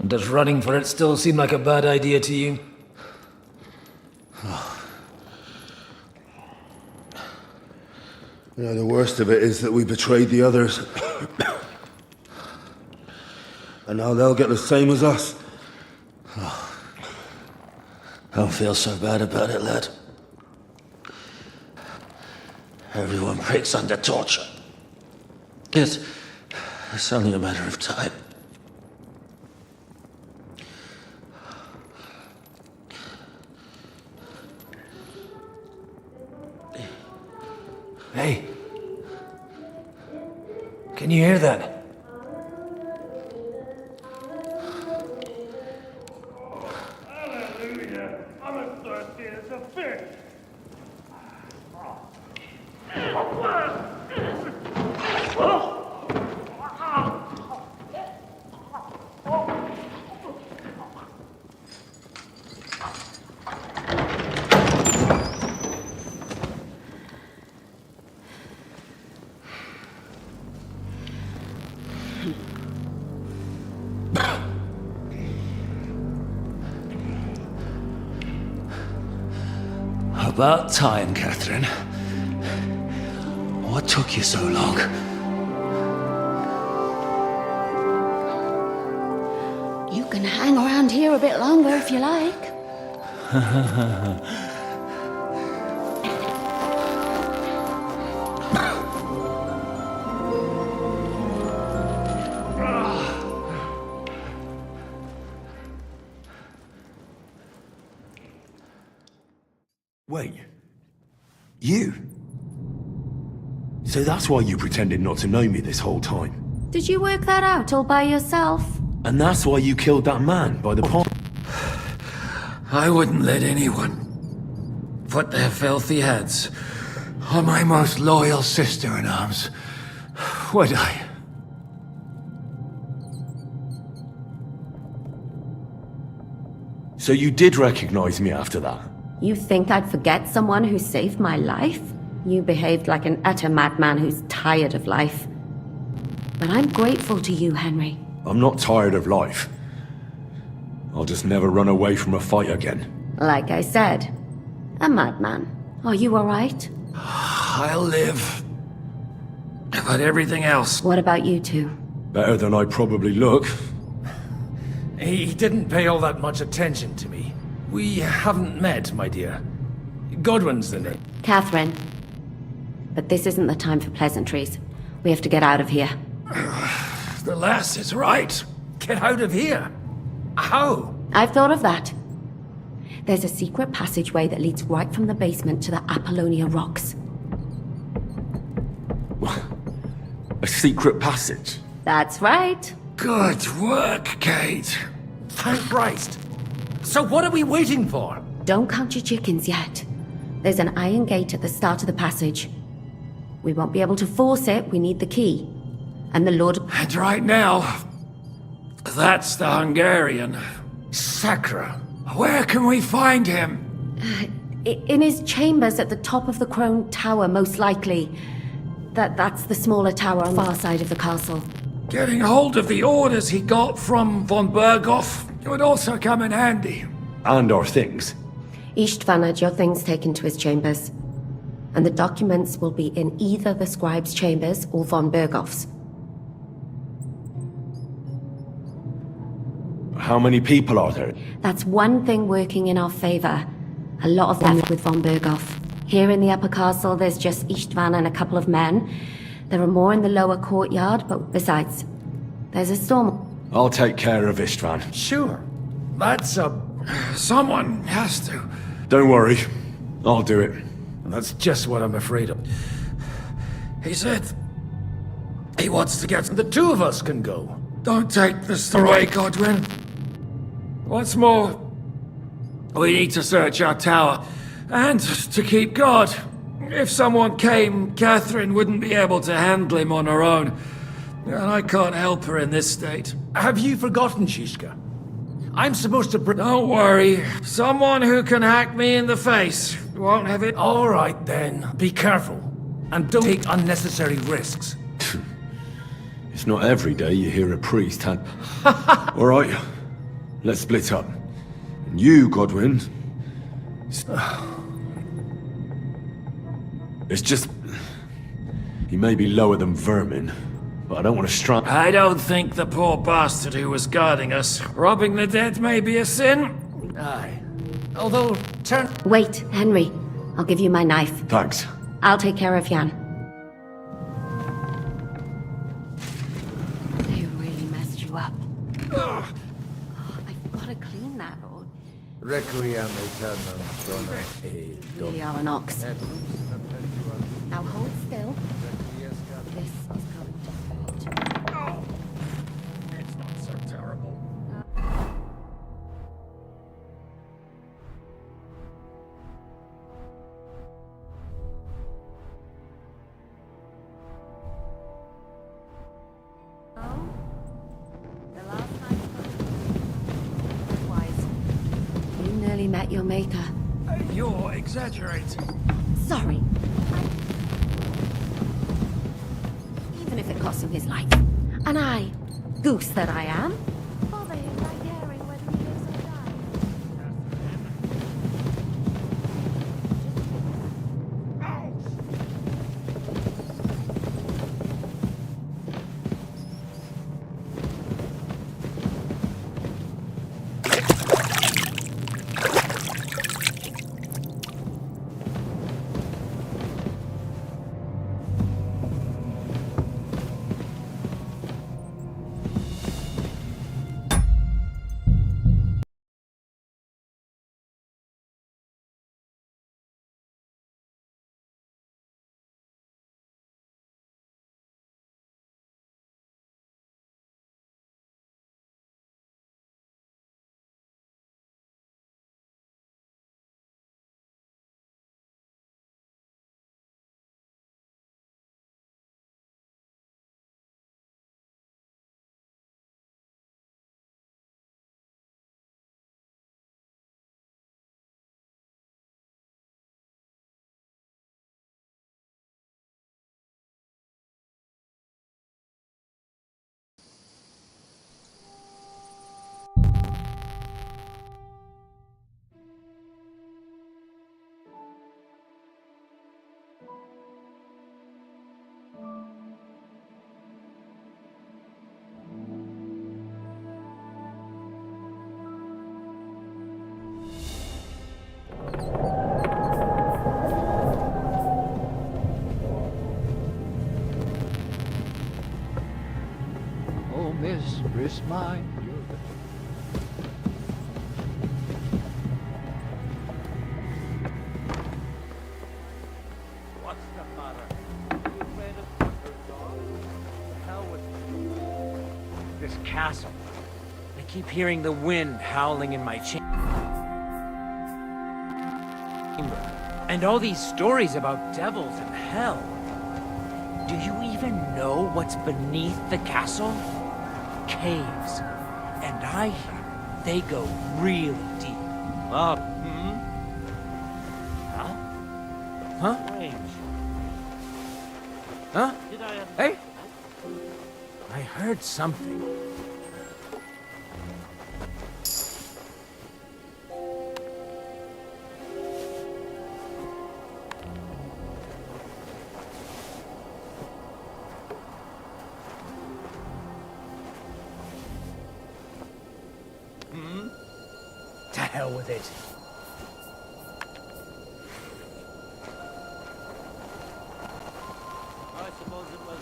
And does running for it still seem like a bad idea to you? The worst of it is that we betrayed the others. And now they'll get the same as us. Don't feel so bad about it, lad. Everyone breaks under torture. It's only a matter of time. Hey. Can you hear that? Hallelujah! I'm as thirsty as a fish. About time, Catherine. What took you so long? You can hang around here a bit longer if you like. Wait. You? So that's why you pretended not to know me this whole time? Did you work that out all by yourself? And that's why you killed that man by the pond? I wouldn't let anyone put their filthy hands on my most loyal sister-in-arms, would I? So you did recognize me after that? You think I'd forget someone who saved my life? You behaved like an utter madman who's tired of life. But I'm grateful to you, Henry. I'm not tired of life. I'll just never run away from a fight again. Like I said, a madman. Are you alright? I'll live. But everything else... What about you two? Better than I probably look. He didn't pay all that much attention to me. We haven't met, my dear. Godwin's the name. Catherine. But this isn't the time for pleasantries. We have to get out of here. The lass is right. Get out of here? How? I've thought of that. There's a secret passageway that leads right from the basement to the Apollonia Rocks. A secret passage? That's right. Good work, Kate. Thank Christ. So what are we waiting for? Don't count your chickens yet. There's an iron gate at the start of the passage. We won't be able to force it, we need the key. And the Lord... And right now, that's the Hungarian. Sacra. Where can we find him? In his chambers at the top of the Crone Tower, most likely. That's the smaller tower on the far side of the castle. Getting hold of the orders he got from von Berghoff would also come in handy. And our things. Istvan had your things taken to his chambers. And the documents will be in either the scribe's chambers or von Berghoff's. How many people are there? That's one thing working in our favor. A lot of them with von Berghoff. Here in the upper castle, there's just Istvan and a couple of men. There are more in the lower courtyard, but besides, there's a storm. I'll take care of Istvan. Sure. That's someone has to. Don't worry. I'll do it. That's just what I'm afraid of. He said he wants to get... The two of us can go. Don't take this away, Godwin. Once more, we need to search our tower. And to keep guard. If someone came, Catherine wouldn't be able to handle him on her own. And I can't help her in this state. Have you forgotten, Shishka? I'm supposed to Don't worry. Someone who can hack me in the face won't have it. All right, then. Be careful. And don't take unnecessary risks. It's not every day you hear a priest had... All right, Let's split up. And you, Godwin... It's just... He may be lower than vermin, but I don't want to strike... I don't think the poor bastard who was guarding us. Robbing the dead may be a sin. Aye. Although, turn... Wait, Henry. I'll give you my knife. Thanks. I'll take care of Jan. They really messed you up. Oh, I've got to clean that, or... Requiem aeternam dona e Really are an ox. Now hold still. This is going to hurt. It's not so terrible. You nearly met your maker. You're exaggerating. Sorry. Even if it cost him his life. And I, goose that I am, bother him by caring whether he lives or dies. Oh, mistress mine. What's the matter? You afraid of thunder, dog? The hell with you? This castle. I keep hearing the wind howling in my chamber. And all these stories about devils and hell. Do you even know what's beneath the castle? Caves. And I hear they go really deep. Huh? Huh? Strange. Huh? Did I Hey? I heard something. To hell with it. I suppose it was.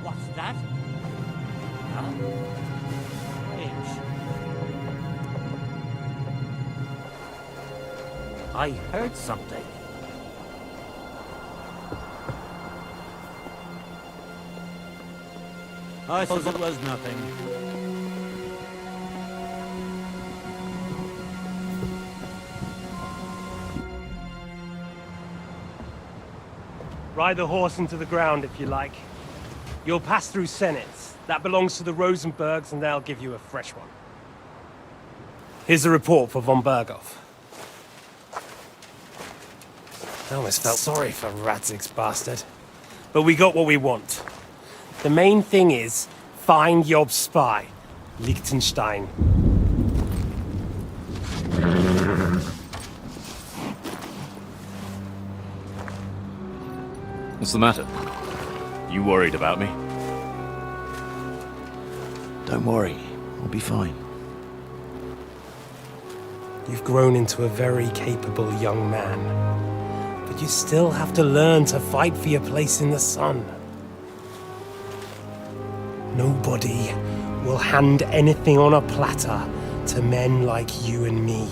What's that? Huh? Strange. I heard something. I suppose it was nothing. Ride the horse into the ground if you like. You'll pass through Senates. That belongs to the Rosenbergs, and they'll give you a fresh one. Here's a report for von Berghoff. I almost felt sorry for Radzig's bastard. But we got what we want. The main thing is, find Job's spy, Liechtenstein. What's the matter? You worried about me? Don't worry, I'll be fine. You've grown into a very capable young man. But you still have to learn to fight for your place in the sun. Nobody will hand anything on a platter to men like you and me.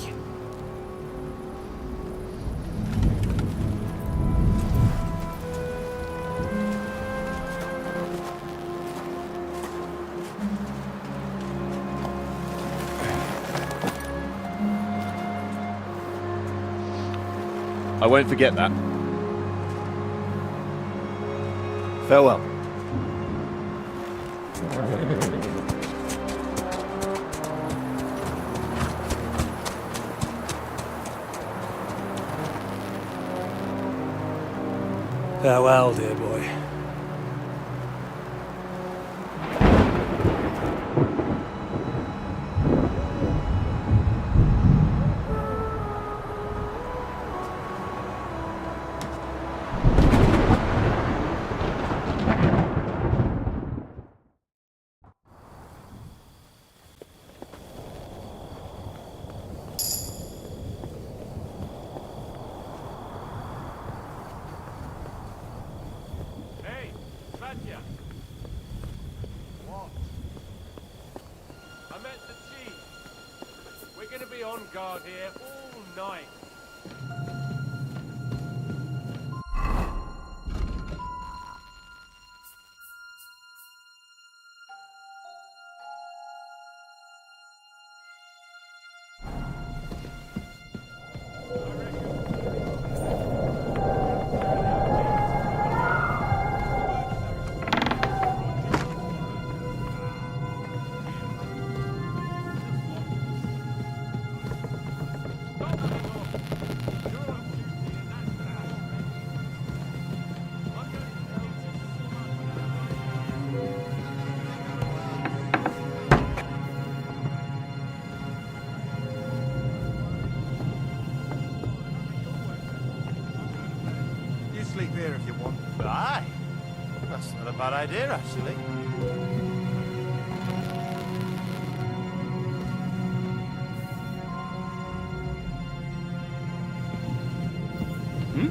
I won't forget that. Farewell. Farewell, dear boy. What? I met the chief. We're gonna be on guard here all night. Sleep here if you want. Aye. That's not a bad idea, actually. Hmm?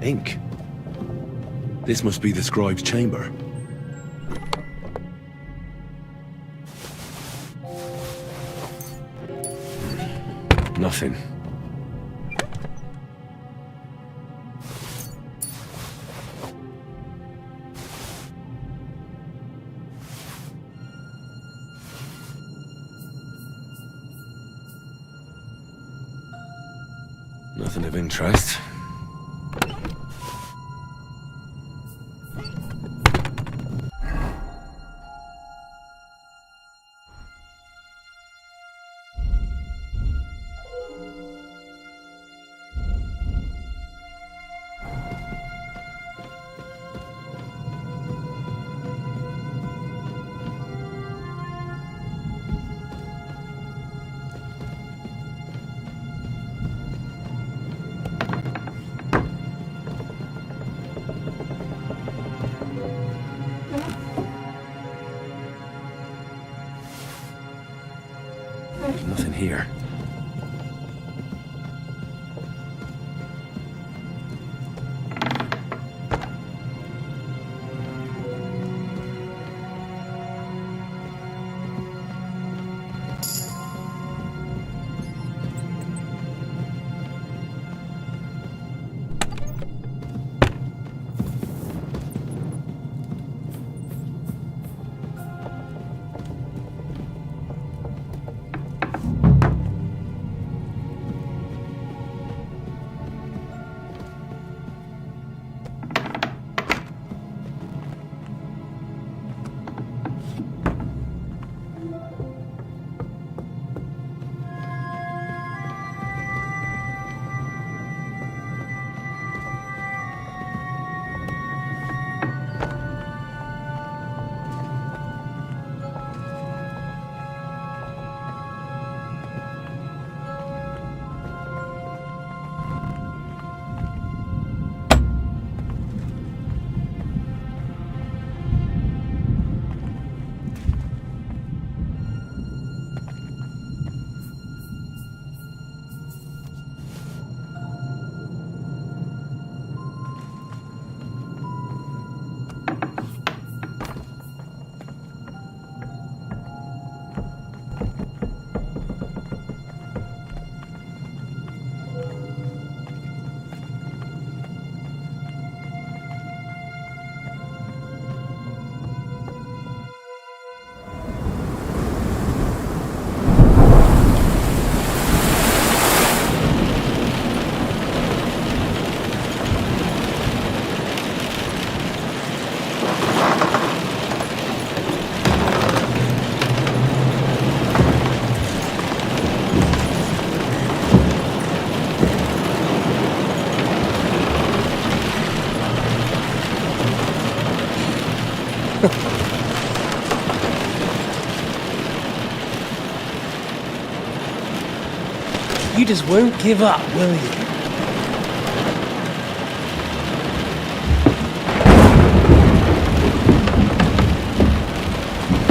Ink. This must be the scribe's chamber. Nothing. Nothing of interest. Nothing here. You just won't give up, will you?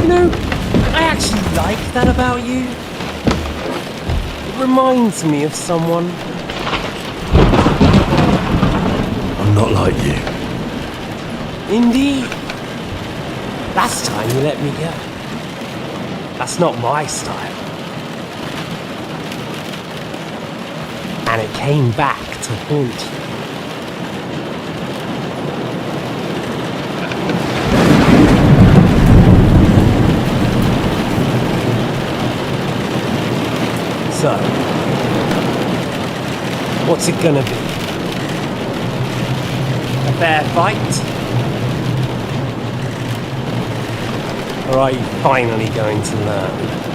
You know, I actually like that about you. It reminds me of someone. I'm not like you. Indeed. Last time you let me go. That's not my style. and it came back to haunt you. So, what's it gonna be? A fair fight? Or are you finally going to learn?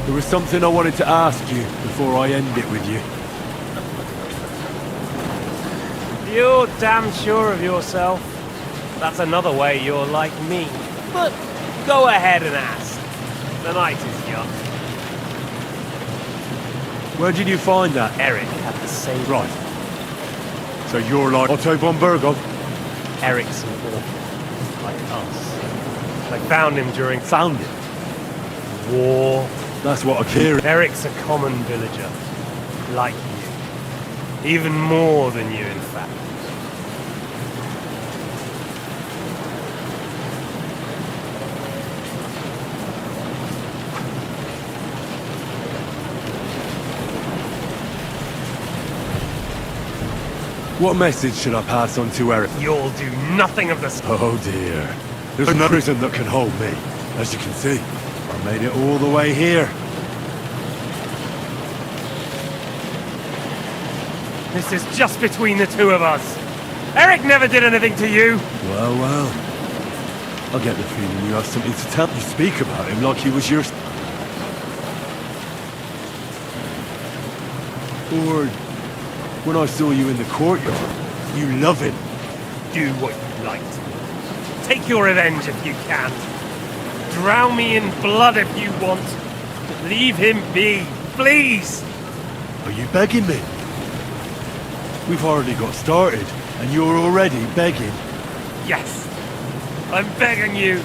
There was something I wanted to ask you before I end it with you. You're damn sure of yourself. That's another way you're like me. But go ahead and ask. The night is young. Where did you find that? Eric had the same... Right. So you're like Otto von Berghoff? Eric's an orphan, like us. I found him during... Found him? War. That's what I hear. Eric's a common villager. Like you. Even more than you, in fact. What message should I pass on to Eric? You'll do nothing of the sort. Oh dear. There's no prison that can hold me. As you can see, I made it all the way here. This is just between the two of us. Eric never did anything to you. Well, well. I get the feeling you have something to tell. You speak about him like he was your... Or... when I saw you in the courtyard, you love him. Do what you like to. Take your revenge if you can. Drown me in blood if you want. But leave him be, please. Are you begging me? We've hardly got started, and you're already begging. Yes, I'm begging you.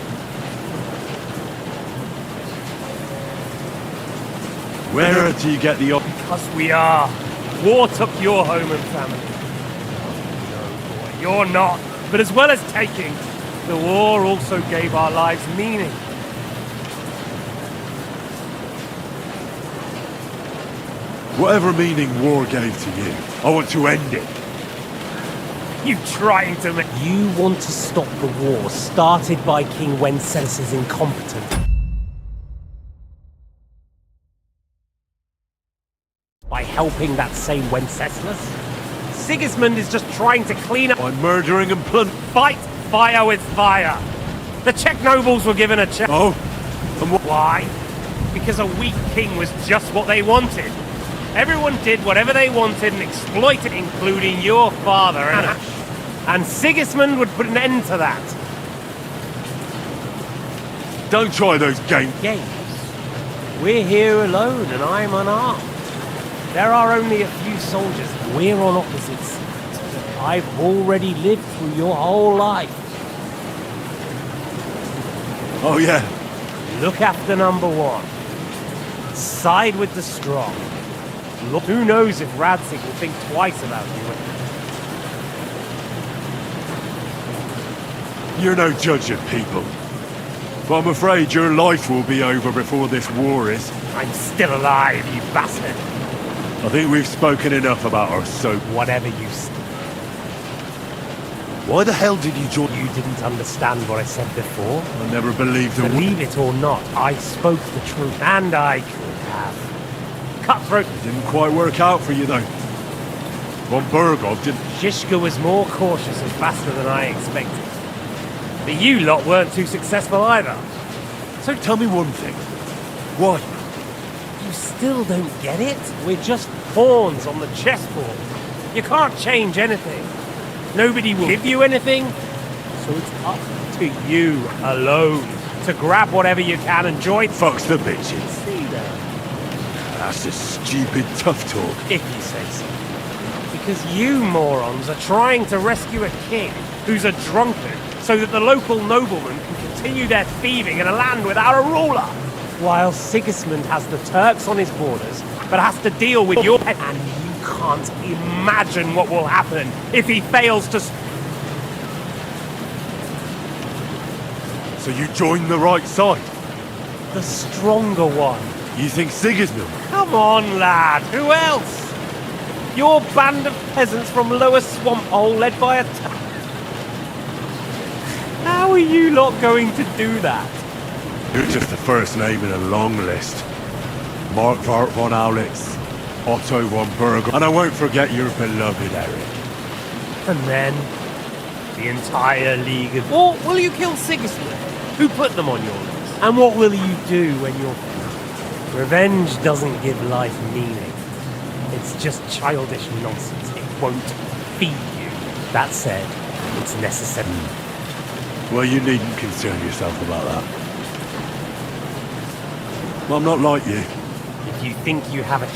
Where do you get the... Because we are. War took your home and family. No, boy, you're not. But as well as taking, the war also gave our lives meaning. Whatever meaning war gave to you, I want to end it. You trying to make... You want to stop the war started by King Wenceslas' incompetence. By helping that same Wenceslas? Sigismund is just trying to clean up... By murdering and plunder... Fight fire with fire! The Czech nobles were given a chance. Oh? And why? Because a weak king was just what they wanted. Everyone did whatever they wanted and exploited, including your father, and Sigismund would put an end to that. Don't try those games. Games? We're here alone and I'm unarmed. There are only a few soldiers. We're on opposite sides. I've already lived through your whole life. Oh, yeah. Look after number one. Side with the strong. Look, who knows if Radzig will think twice about you. You're no judge of people. But I'm afraid your life will be over before this war is. I'm still alive, you bastard. I think we've spoken enough about our soap. Whatever you say. Why the hell did you join? You didn't understand what I said before. I never believed it. Believe it or not, I spoke the truth, and I could have. Cutthroat. It didn't quite work out for you, though. Von Burgov didn't. Zhishka was more cautious and faster than I expected. But you lot weren't too successful either. So tell me one thing. Why? You still don't get it? We're just pawns on the chessboard. You can't change anything. Nobody will give you anything. So it's up to you alone to grab whatever you can and join. Fucks the bitches. See there. That's just stupid tough talk. If you say so. Because you morons are trying to rescue a king who's a drunkard so that the local noblemen can continue their thieving in a land without a ruler. While Sigismund has the Turks on his borders, but has to deal with your... And you can't imagine what will happen if he fails to... So you joined the right side? The stronger one. You think Sigismund? Come on, lad. Who else? Your band of peasants from Lower Swamphole led by a... How are you lot going to do that? You're just the first name in a long list. Markvart von Aulitz, Otto von Berger, and I won't forget your beloved Eric. And then, the entire League of... Or will you kill Sigismund, who put them on your list? And what will you do when you're... Revenge doesn't give life meaning. It's just childish nonsense. It won't feed you. That said, it's necessary. Well, you needn't concern yourself about that. Well, I'm not like you. If you think you have a...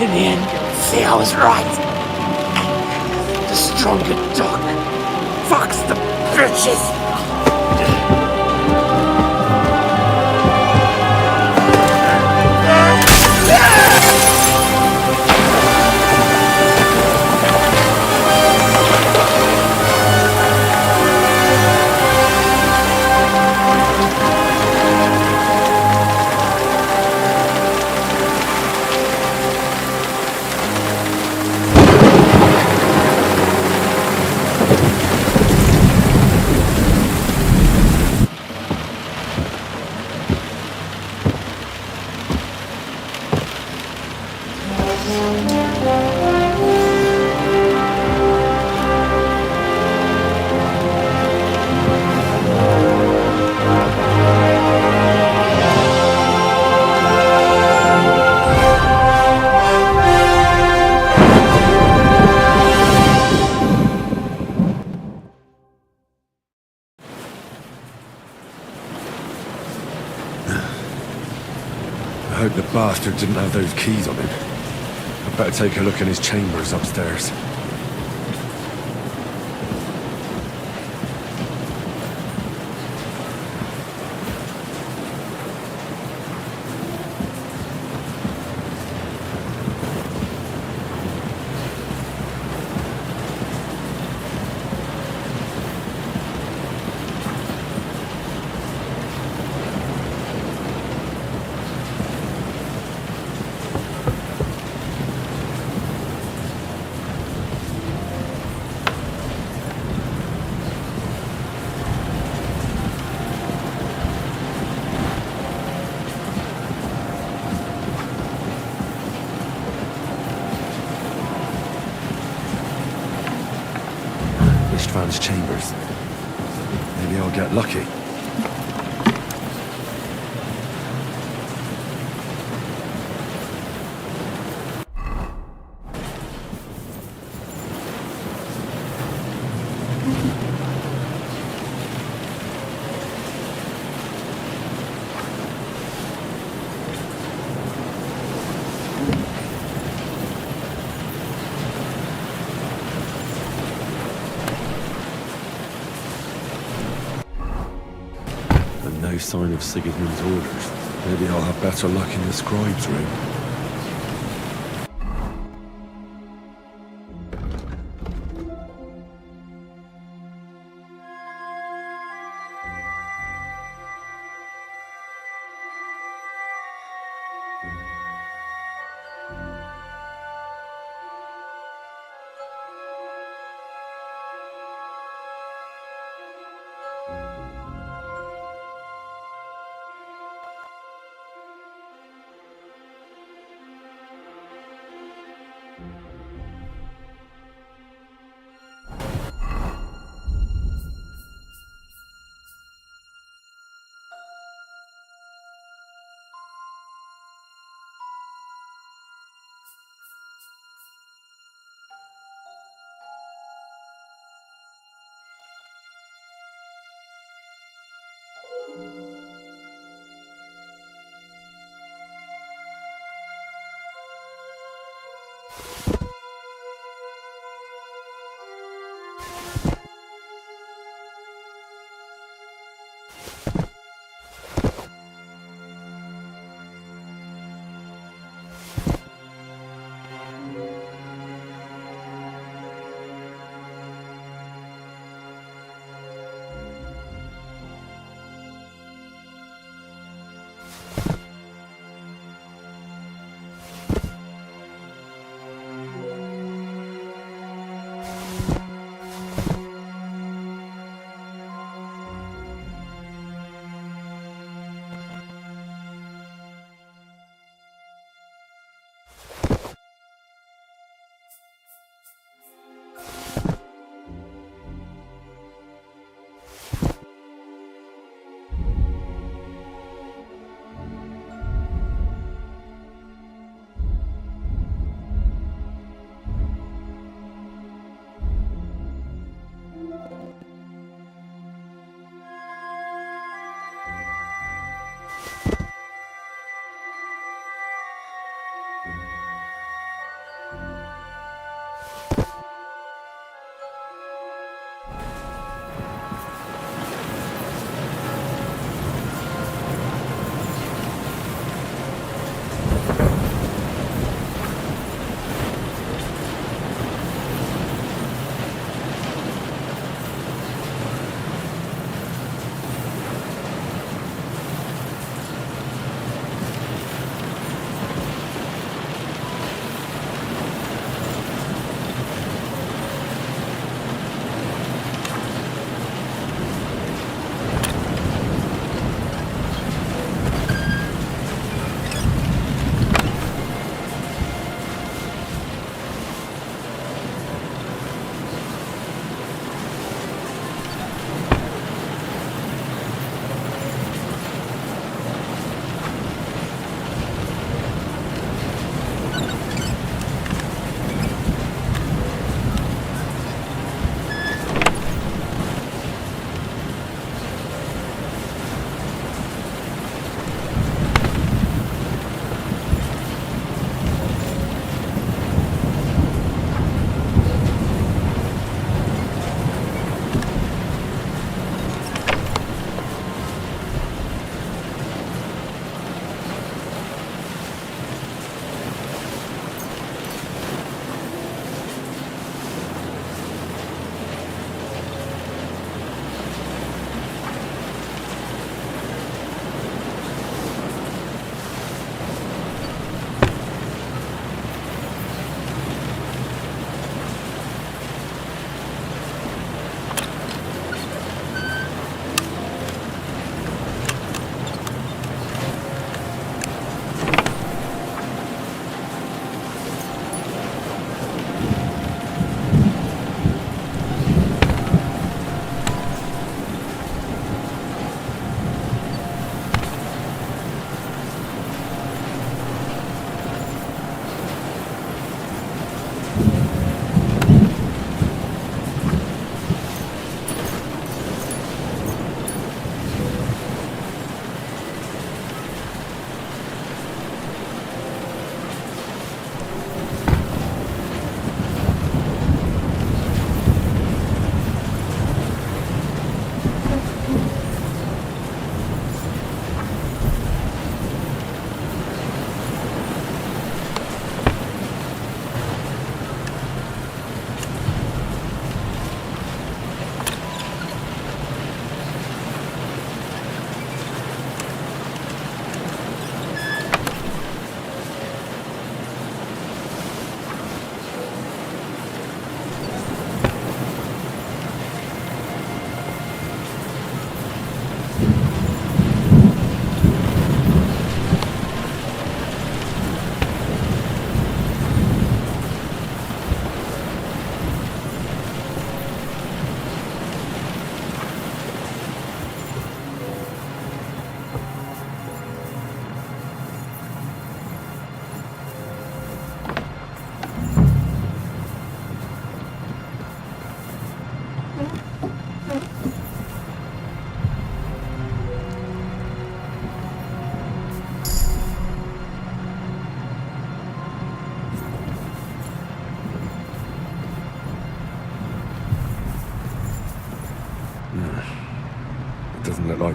In the end, you'll see I was right. The stronger dog fucks the bitches. I hope the bastard didn't have those keys on him. I'd better take a look in his chambers upstairs. Ishtvan's chambers. Maybe I'll get lucky. No sign of Sigismund's orders. Maybe I'll have better luck in the scribe's room.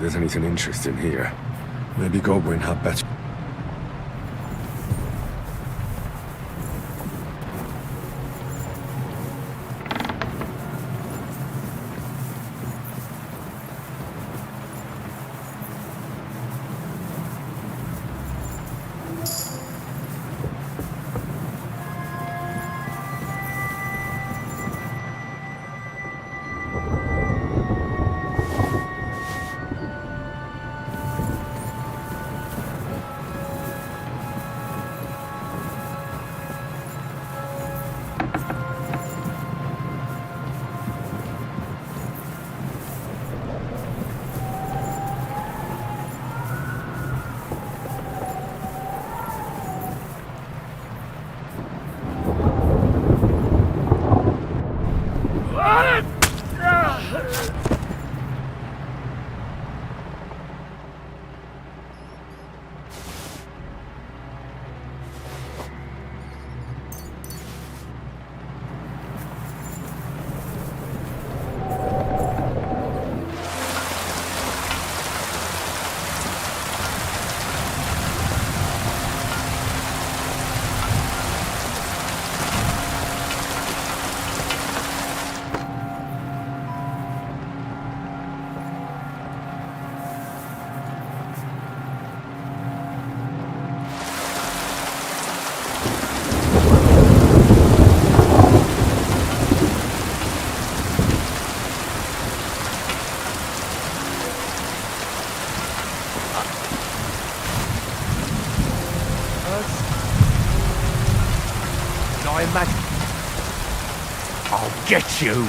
there's anything interesting here. Maybe Godwin had better... I imagine... I'll get you!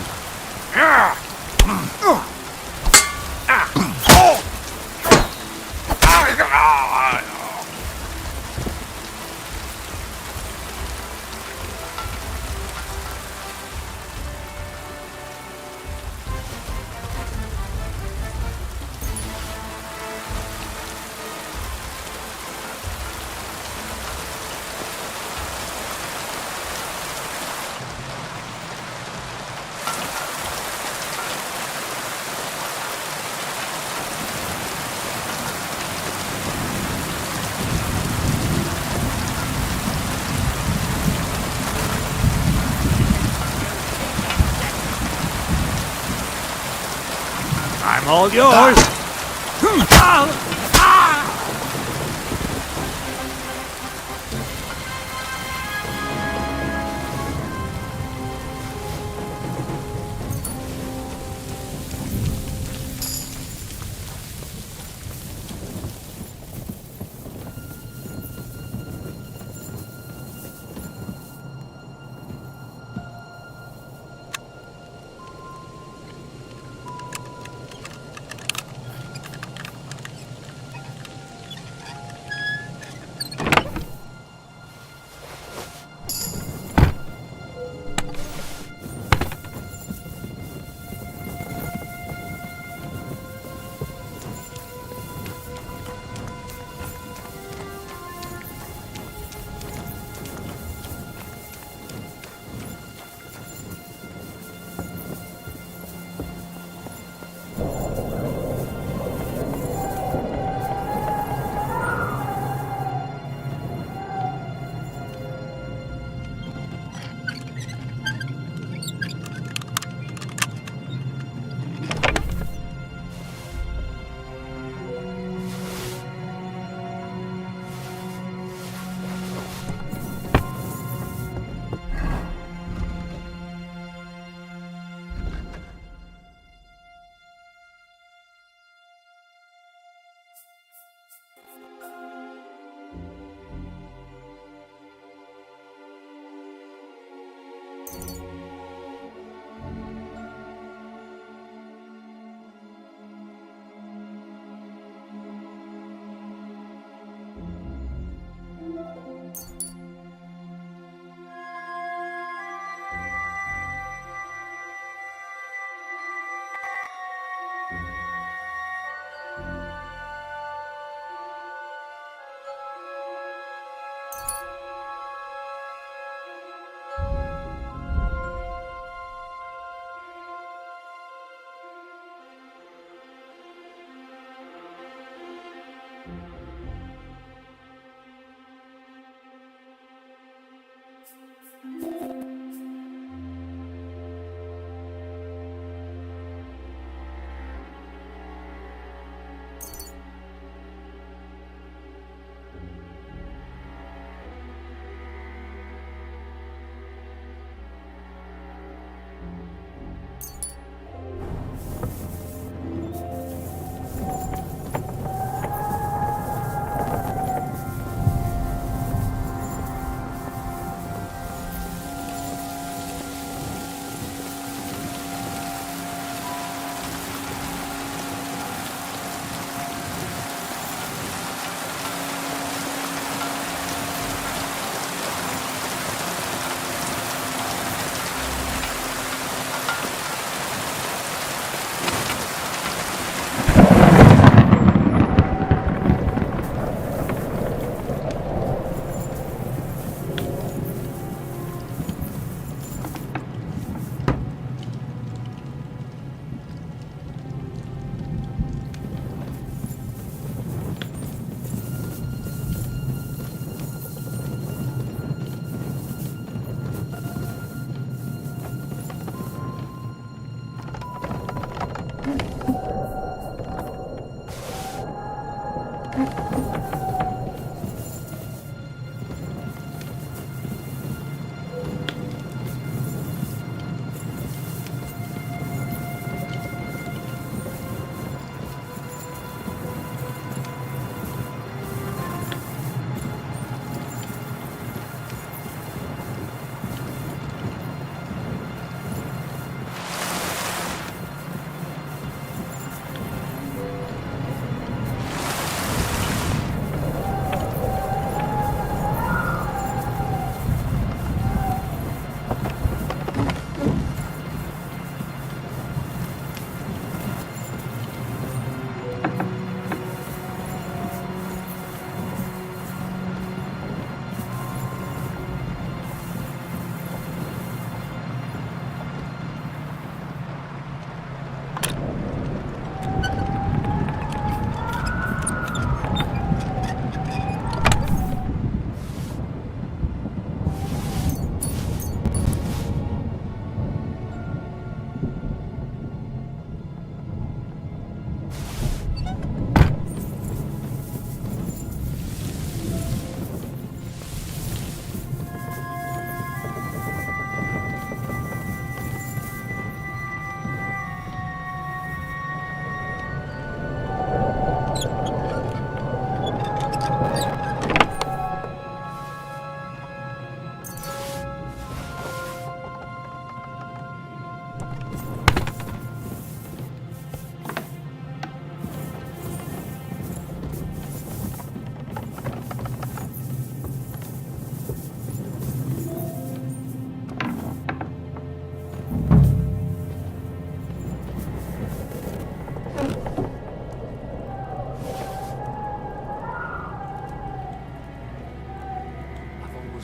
I'm all yours.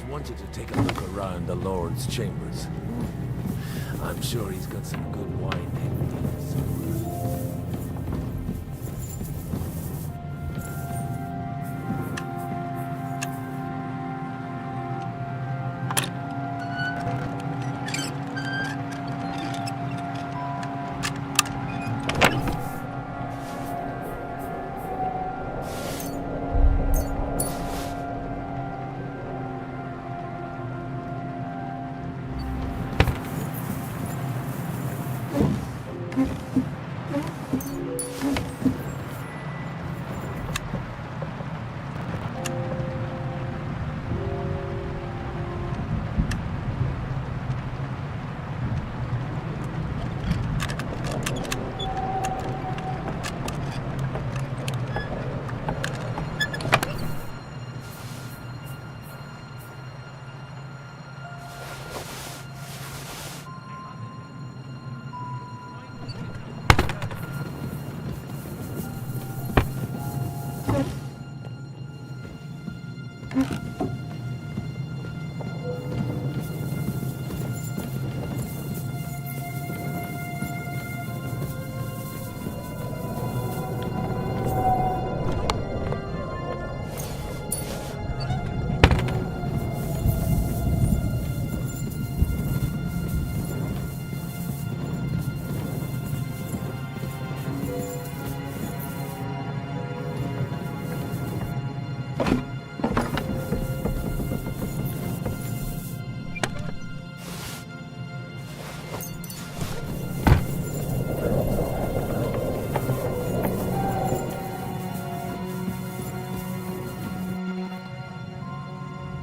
Wanted to take a look around the Lord's chambers. I'm sure he's got some good wine hidden somewhere.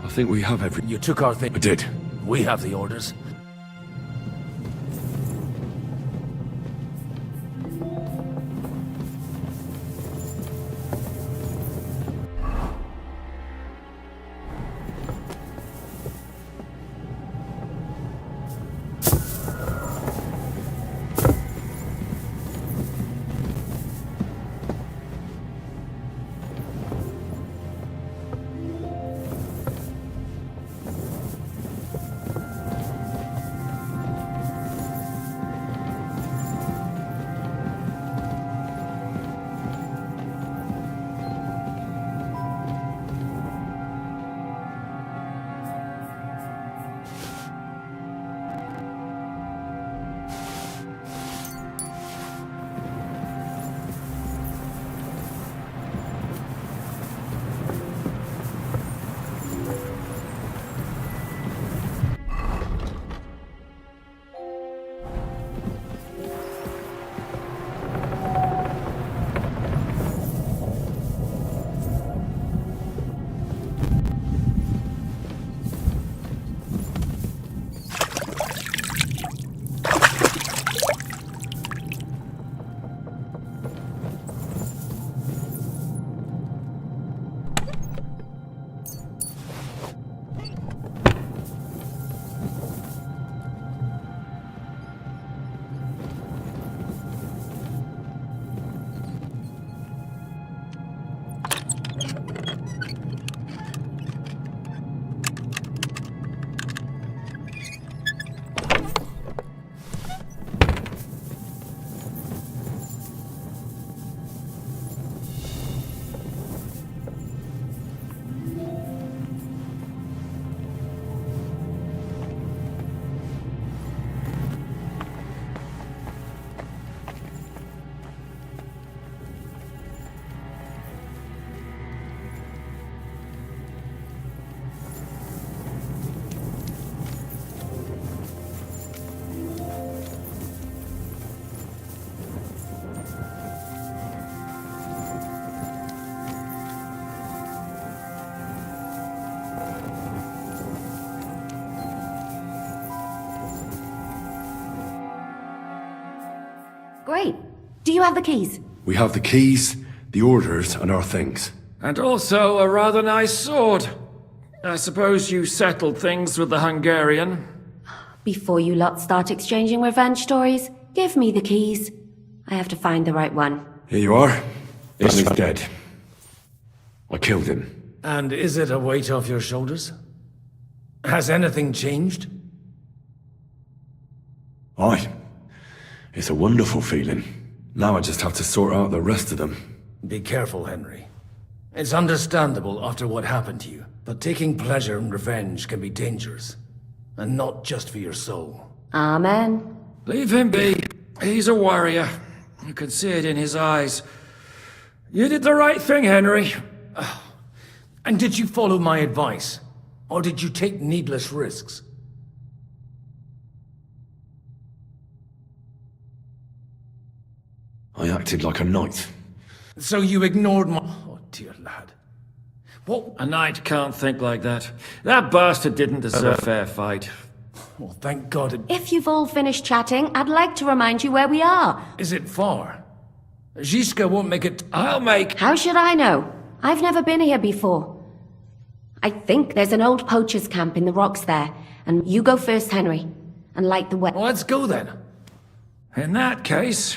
I think we have every... You took our thing. I did. We have the orders. Great. Do you have the keys? We have the keys, the orders, and our things. And also a rather nice sword. I suppose you settled things with the Hungarian? Before you lot start exchanging revenge stories, give me the keys. I have to find the right one. Here you are. He's dead. I killed him. And is it a weight off your shoulders? Has anything changed? Aye. It's a wonderful feeling. Now I just have to sort out the rest of them. Be careful, Henry. It's understandable after what happened to you, but taking pleasure in revenge can be dangerous. And not just for your soul. Amen. Leave him be. He's a warrior. You can see it in his eyes. You did the right thing, Henry. And did you follow my advice? Or did you take needless risks? I acted like a knight. So you ignored my... Oh, dear lad. What? A knight can't think like that. That bastard didn't deserve a fair fight. Well, thank God it... If you've all finished chatting, I'd like to remind you where we are. Is it far? Zizka won't make it... I'll make... How should I know? I've never been here before. I think there's an old poacher's camp in the rocks there. And you go first, Henry. And light the way. Well, let's go then. In that case...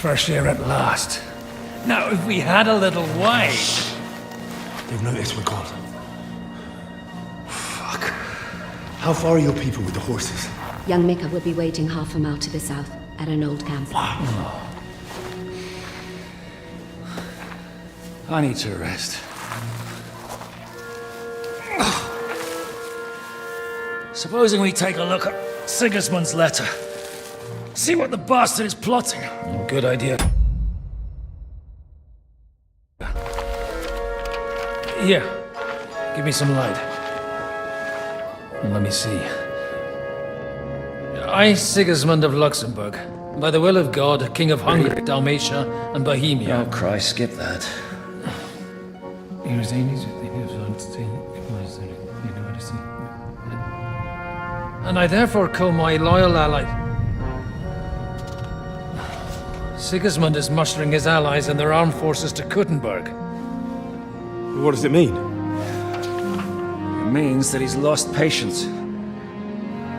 Fresh air at last. Now, if we had a little wine... They've noticed we're gone. Fuck. How far are your people with the horses? Young Mika will be waiting half a mile to the south, at an old camp. I need to rest. Supposing we take a look at Sigismund's letter. See what the bastard is plotting. Oh, good idea. Here, give me some light. And let me see. I, Sigismund of Luxembourg, by the will of God, King of Hungary, Dalmatia, and Bohemia. Oh, Christ, skip that. And I therefore call my loyal ally... Sigismund is mustering his allies and their armed forces to Kuttenberg. What does it mean? It means that he's lost patience.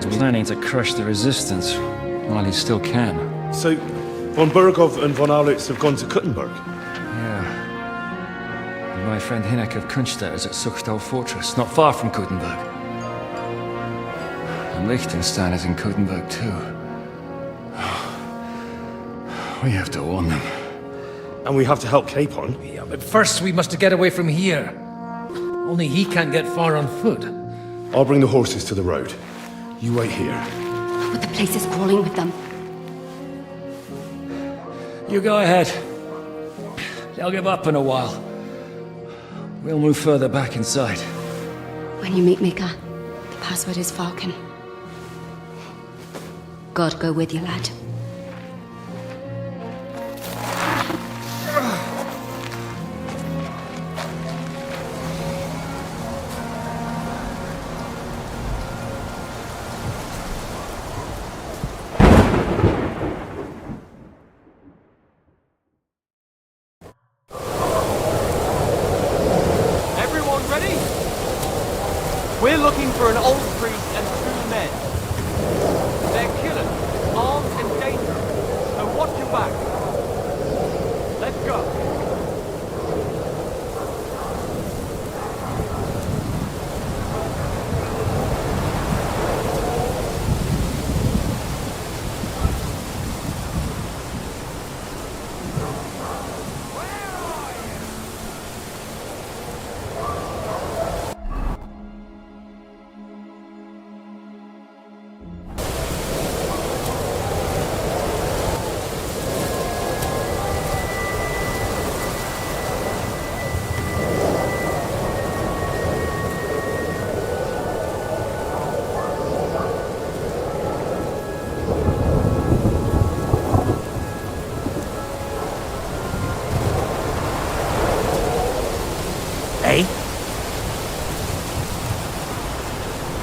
He's planning to crush the resistance while he still can. So, von Burgov and von Aulitz have gone to Kuttenberg? Yeah. And my friend Hinek of Kunstadt is at Suchtal Fortress, not far from Kuttenberg. And Liechtenstein is in Kuttenberg too. We have to warn them. And we have to help Capon? Yeah, but first we must get away from here. Only he can't get far on foot. I'll bring the horses to the road. You wait here. But the place is crawling with them. You go ahead. They'll give up in a while. We'll move further back inside. When you meet Mika, the password is Falcon. God go with you, lad. We're looking for an old priest and 2 men. They're killers, armed and dangerous, so watch your back. Let's go.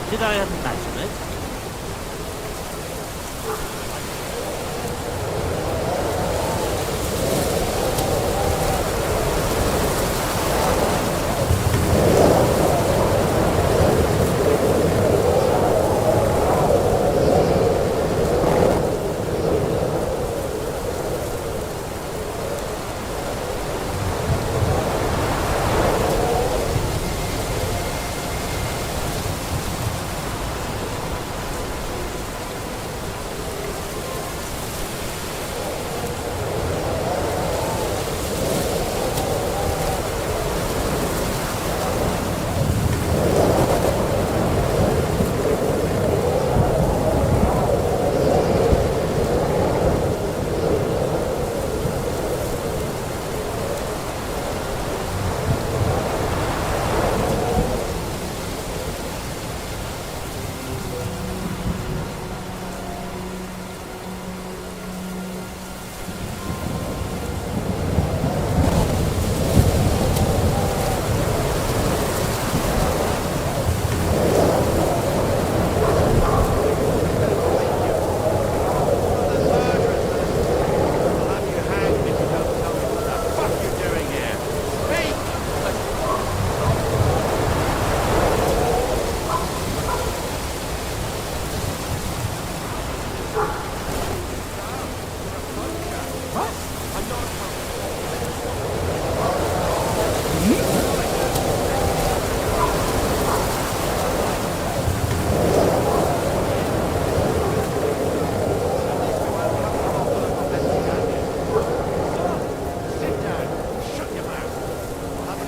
Did I imagine it?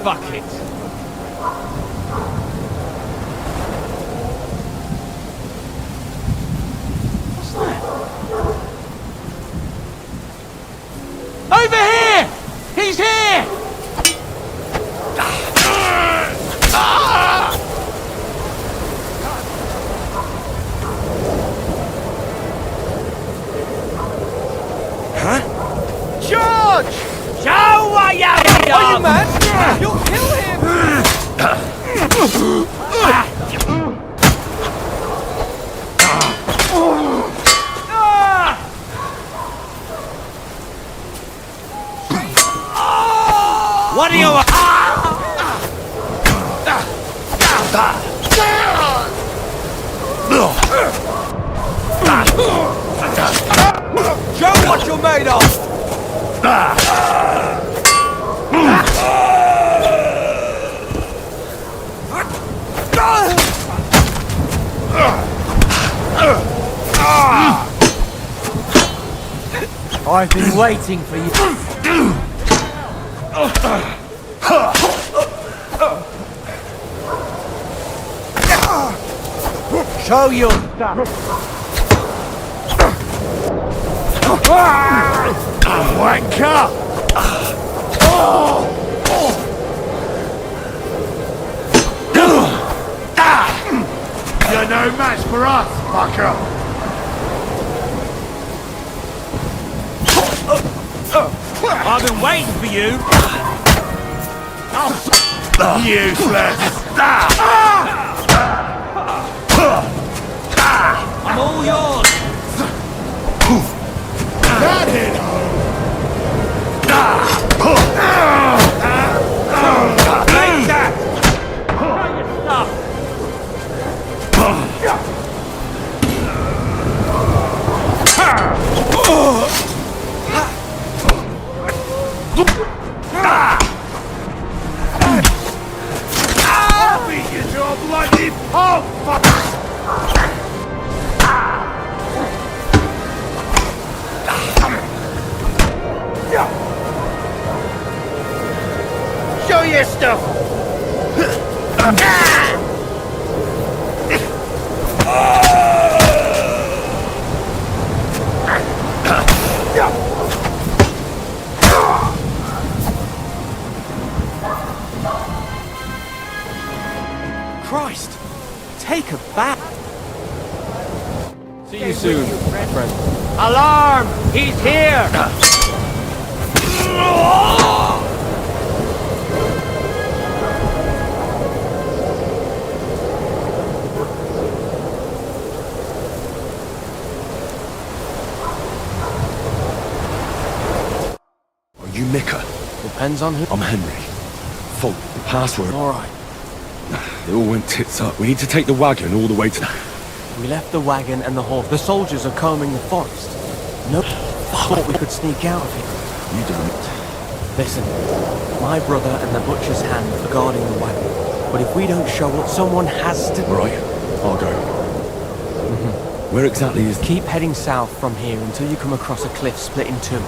Fuck it. What's that? Over here! He's here! Huh? George! Show what you Are you mad? You'll kill him! What do you want? Show what you're made of! I've been waiting for you. Show your Wanker! You're no match for us, fucker! I've been waiting for you. Useless! I'm all yours. That hit Take that. Show your stuff. I'll beat you to a bloody pulp, fucker! Show your stuff. Christ! Take a bath. See you soon, friend. Alarm! He's here! Are you Mika? Depends on who. I'm Henry. Fault the password. Alright. It all went tits up. We need to take the wagon all the way to... We left the wagon and the horse. The soldiers are combing the forest. No thought we could sneak out of here. You don't. Listen, my brother and the butcher's hand are guarding the wagon. But if we don't show up, someone has to... Right, I'll go. Where exactly is... Keep heading south from here until you come across a cliff split in two.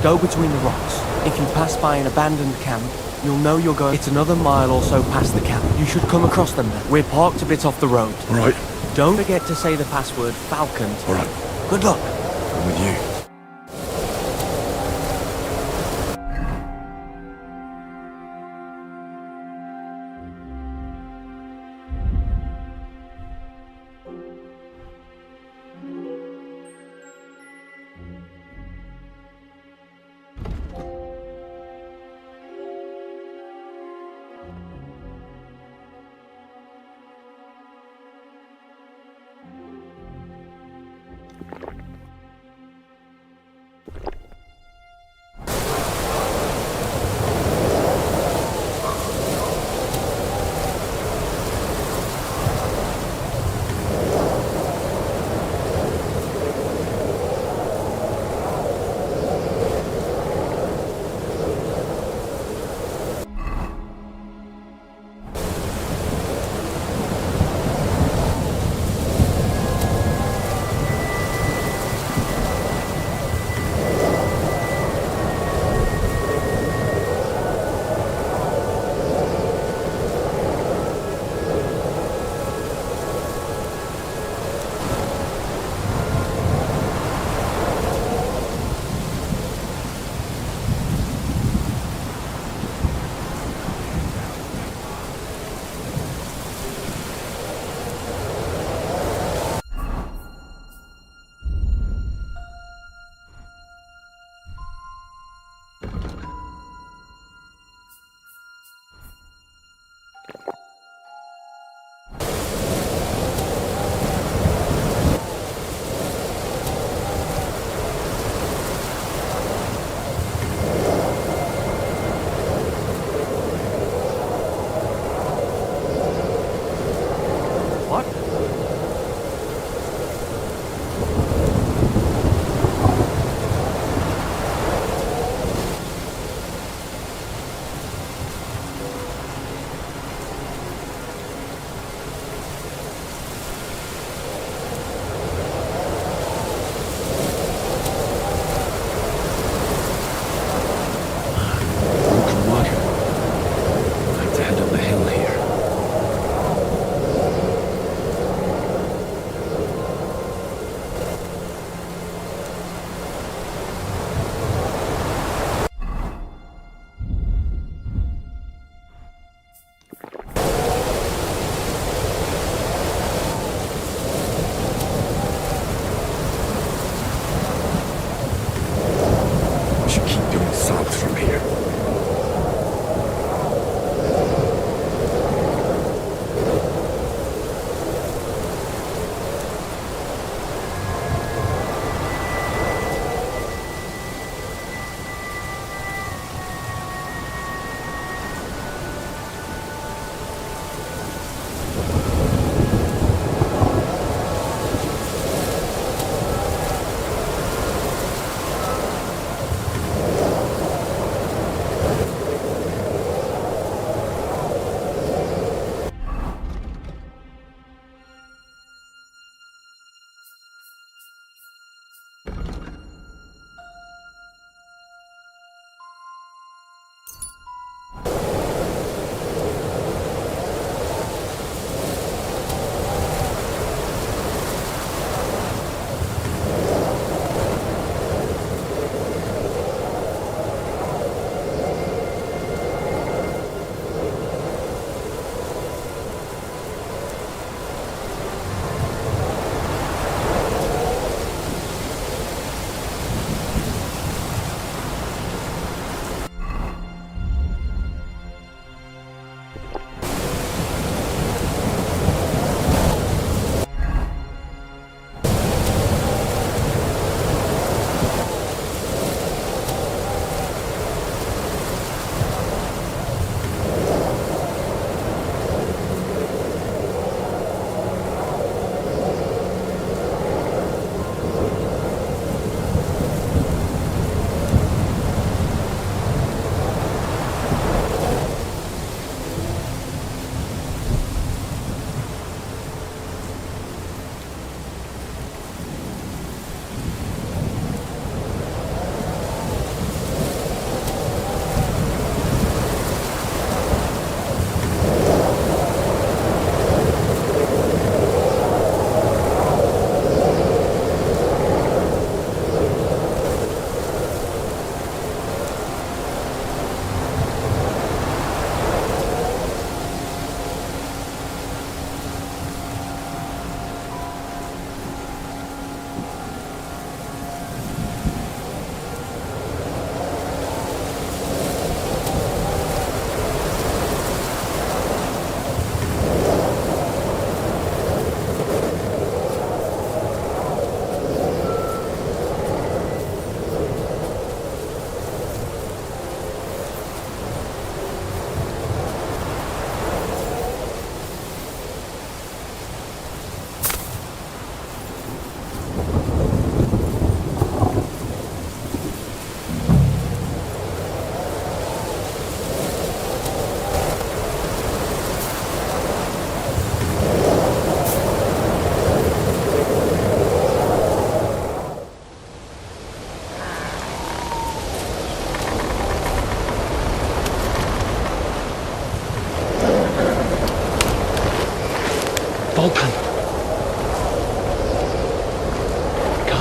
Go between the rocks. If you pass by an abandoned camp, you'll know you're going... It's another mile or so past the camp. You should come across them then. We're parked a bit off the road. Right. Don't forget to say the password Falcon. Alright. Good luck. I'm with you.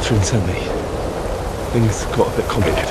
Catherine sent me. Things got a bit complicated.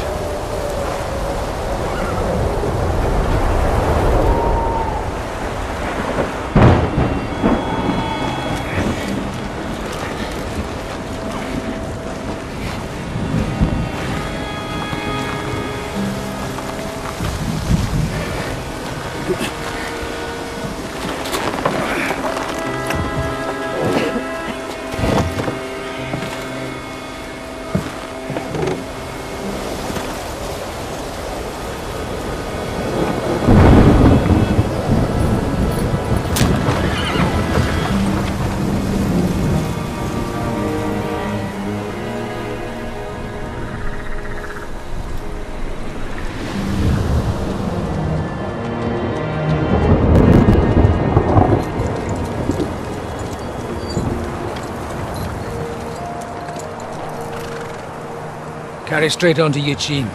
Carry straight on to Yuchin.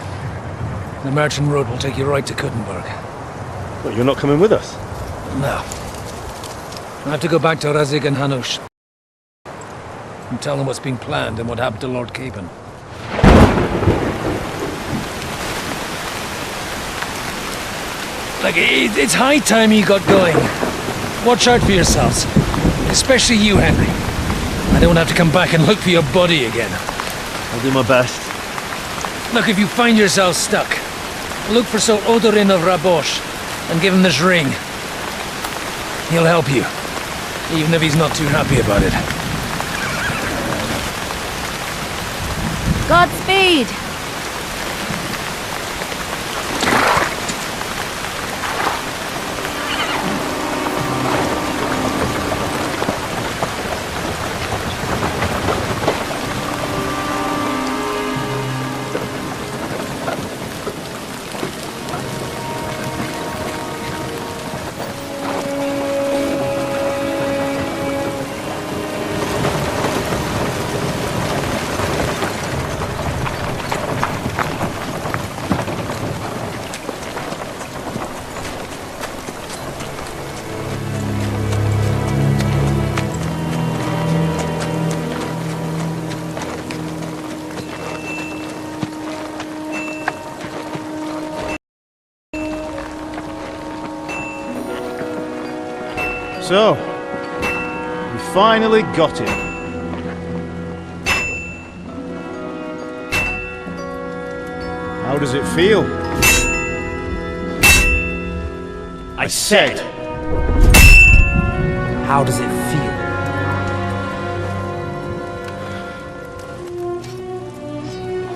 The merchant road will take you right to Kuttenberg. What, you're not coming with us? No. I have to go back to Razig and Hanush and tell them what's been planned and what happened to Lord Capon. Like, it's high time you got going. Watch out for yourselves. Especially you, Henry. I don't have to come back and look for your body again. I'll do my best. Look, if you find yourself stuck, look for Sir Odorin of Rabosh and give him this ring. He'll help you, even if he's not too happy about it. Godspeed! So, we finally got him. How does it feel? I said, how does it feel?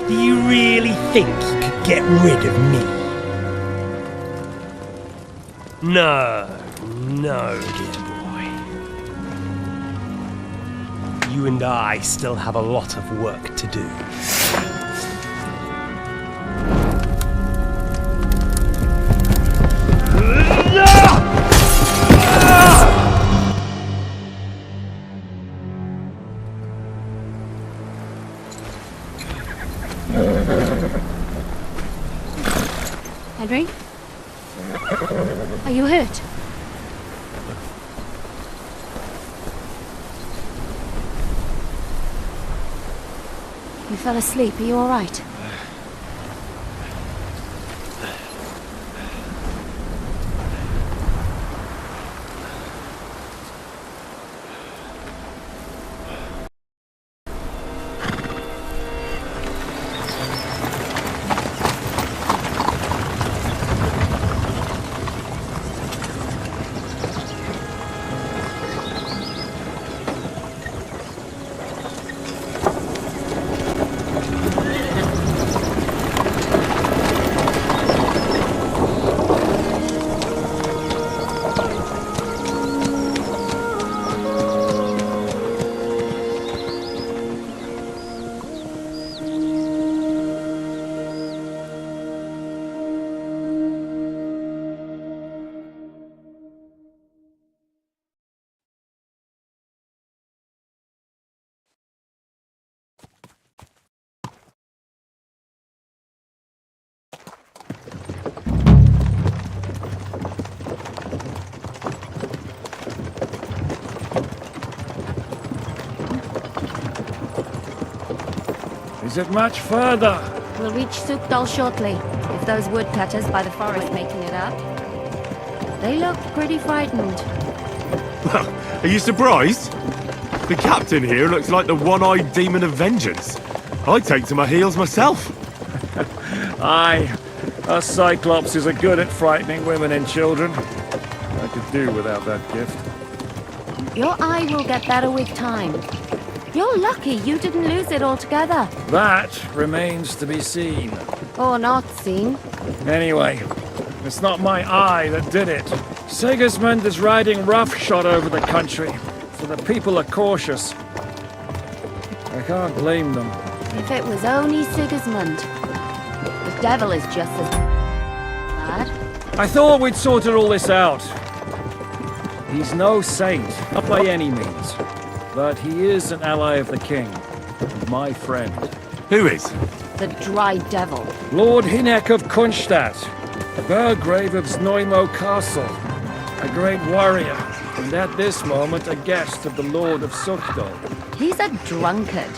Do you really think you could get rid of me? No, dear boy. You and I still have a lot of work to do. Henry? Are you hurt? You fell asleep. Are you all right? Is it much further? We'll reach Sukdal shortly, if those woodcutters by the forest making it up. They look pretty frightened. Well, are you surprised? The captain here looks like the one-eyed demon of vengeance. I'd take to my heels myself. Aye, us Cyclopses are good at frightening women and children. I could do without that gift. Your eye will get better with time. You're lucky you didn't lose it altogether. That remains to be seen. Or not seen. Anyway, it's not my eye that did it. Sigismund is riding roughshod over the country, so the people are cautious. I can't blame them. If it was only Sigismund. The devil is just as bad. I thought we'd sorted all this out. He's no saint, not by any means. But he is an ally of the king. And my friend. Who is? The dry devil. Lord Hinek of Kunstadt, Burgrave of Znojmo Castle, a great warrior, and at this moment a guest of the Lord of Sukdal. He's a drunkard,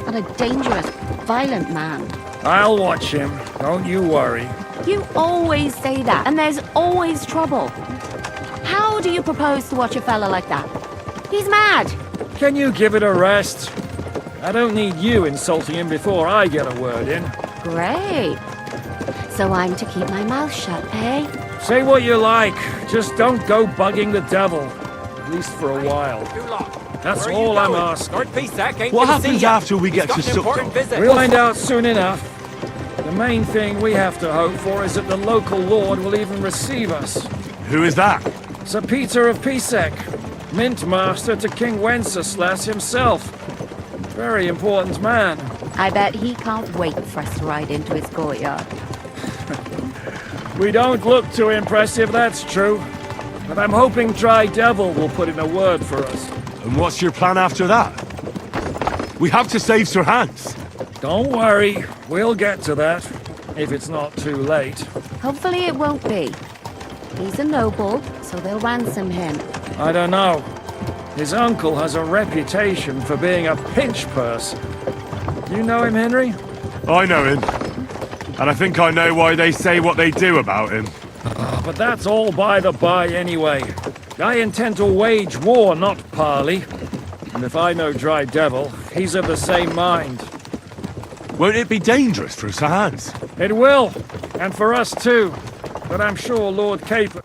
and a dangerous, violent man. I'll watch him, don't you worry. You always say that, and there's always trouble. How do you propose to watch a fella like that? He's mad. Can you give it a rest? I don't need you insulting him before I get a word in. Great. So I'm to keep my mouth shut, eh? Say what you like, just don't go bugging the devil. At least for a while. That's all I'm asking. What happens after we get to Sukdal? We'll find out soon enough. The main thing we have to hope for is that the local lord will even receive us. Who is that? Sir Peter of Pisek, Mint Master to King Wenceslas himself. Very important man. I bet he can't wait for us to ride into his courtyard. We don't look too impressive, that's true. But I'm hoping Dry Devil will put in a word for us. And what's your plan after that? We have to save Sir Hans. Don't worry, we'll get to that, if it's not too late. Hopefully it won't be. He's a noble, so they'll ransom him. I don't know. His uncle has a reputation for being a pinch purse. You know him, Henry? I know him. And I think I know why they say what they do about him. But that's all by the by anyway. I intend to wage war, not parley. And if I know Dry Devil, he's of the same mind. Won't it be dangerous for Sir Hans? It will, and for us too. But I'm sure Lord Caper...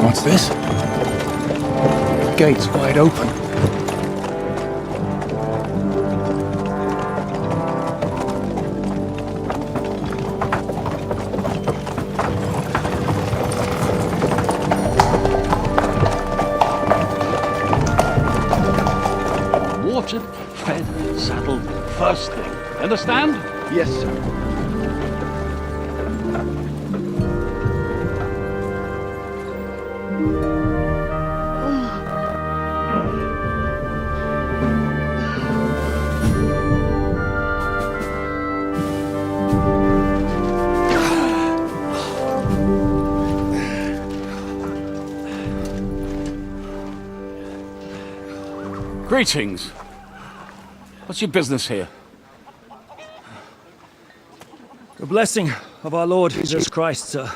What's this? Gate's wide open. Watered, fed, saddled, first thing. Understand? Yes, sir. Greetings. What's your business here? The blessing of our Lord Jesus Christ, sir.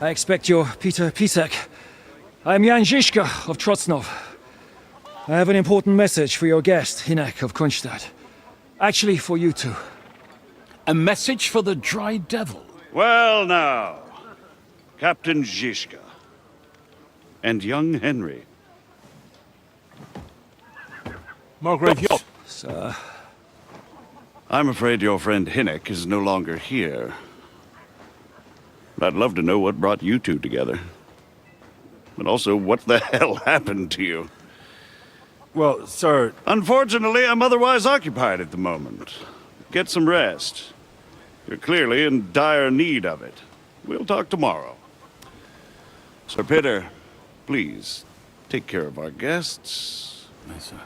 I expect you're Peter Pitek. I am Jan Žižka of Trocnov. I have an important message for your guest, Hinek of Kunstadt. Actually, for you two. A message for the Dry Devil? Well now, Captain Žižka. And young Henry. Margrave Yacht. Sir. I'm afraid your friend Hinek is no longer here. But I'd love to know what brought you two together. But also, what the hell happened to you? Well, sir... Unfortunately, I'm otherwise occupied at the moment. Get some rest. You're clearly in dire need of it. We'll talk tomorrow. Sir Peter, please, take care of our guests. Yes, sir.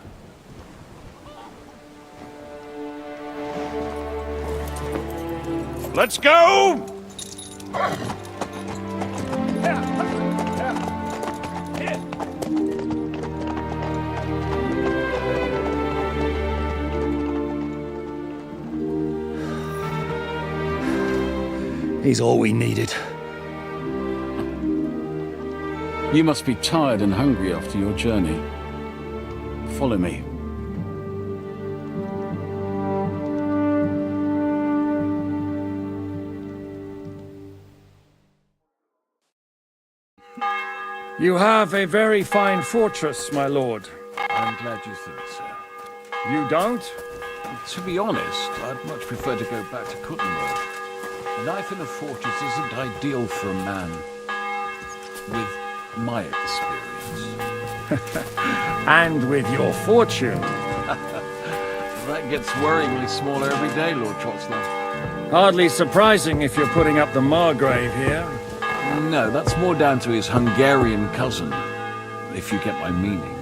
Let's go! He's all we needed. You must be tired and hungry after your journey. Follow me. You have a very fine fortress, my lord. I'm glad you think so. You don't? To be honest, I'd much prefer to go back to Kuttenberg. Life in a fortress isn't ideal for a man with my experience. And with your fortune. That gets worryingly smaller every day, Lord Trotslav. Hardly surprising if you're putting up the Margrave here. No, that's more down to his Hungarian cousin, if you get my meaning.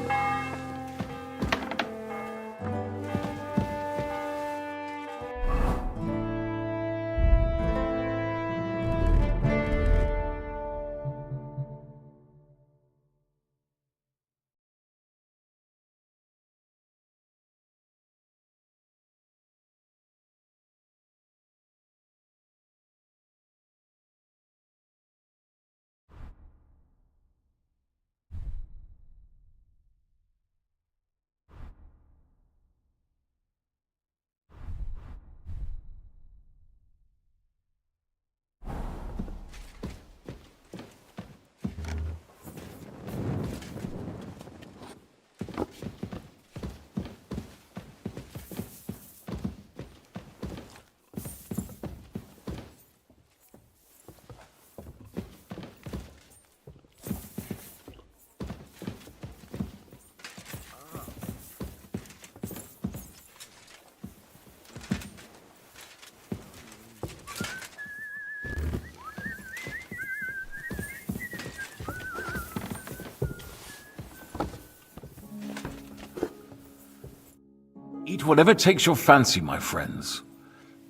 Eat whatever takes your fancy, my friends.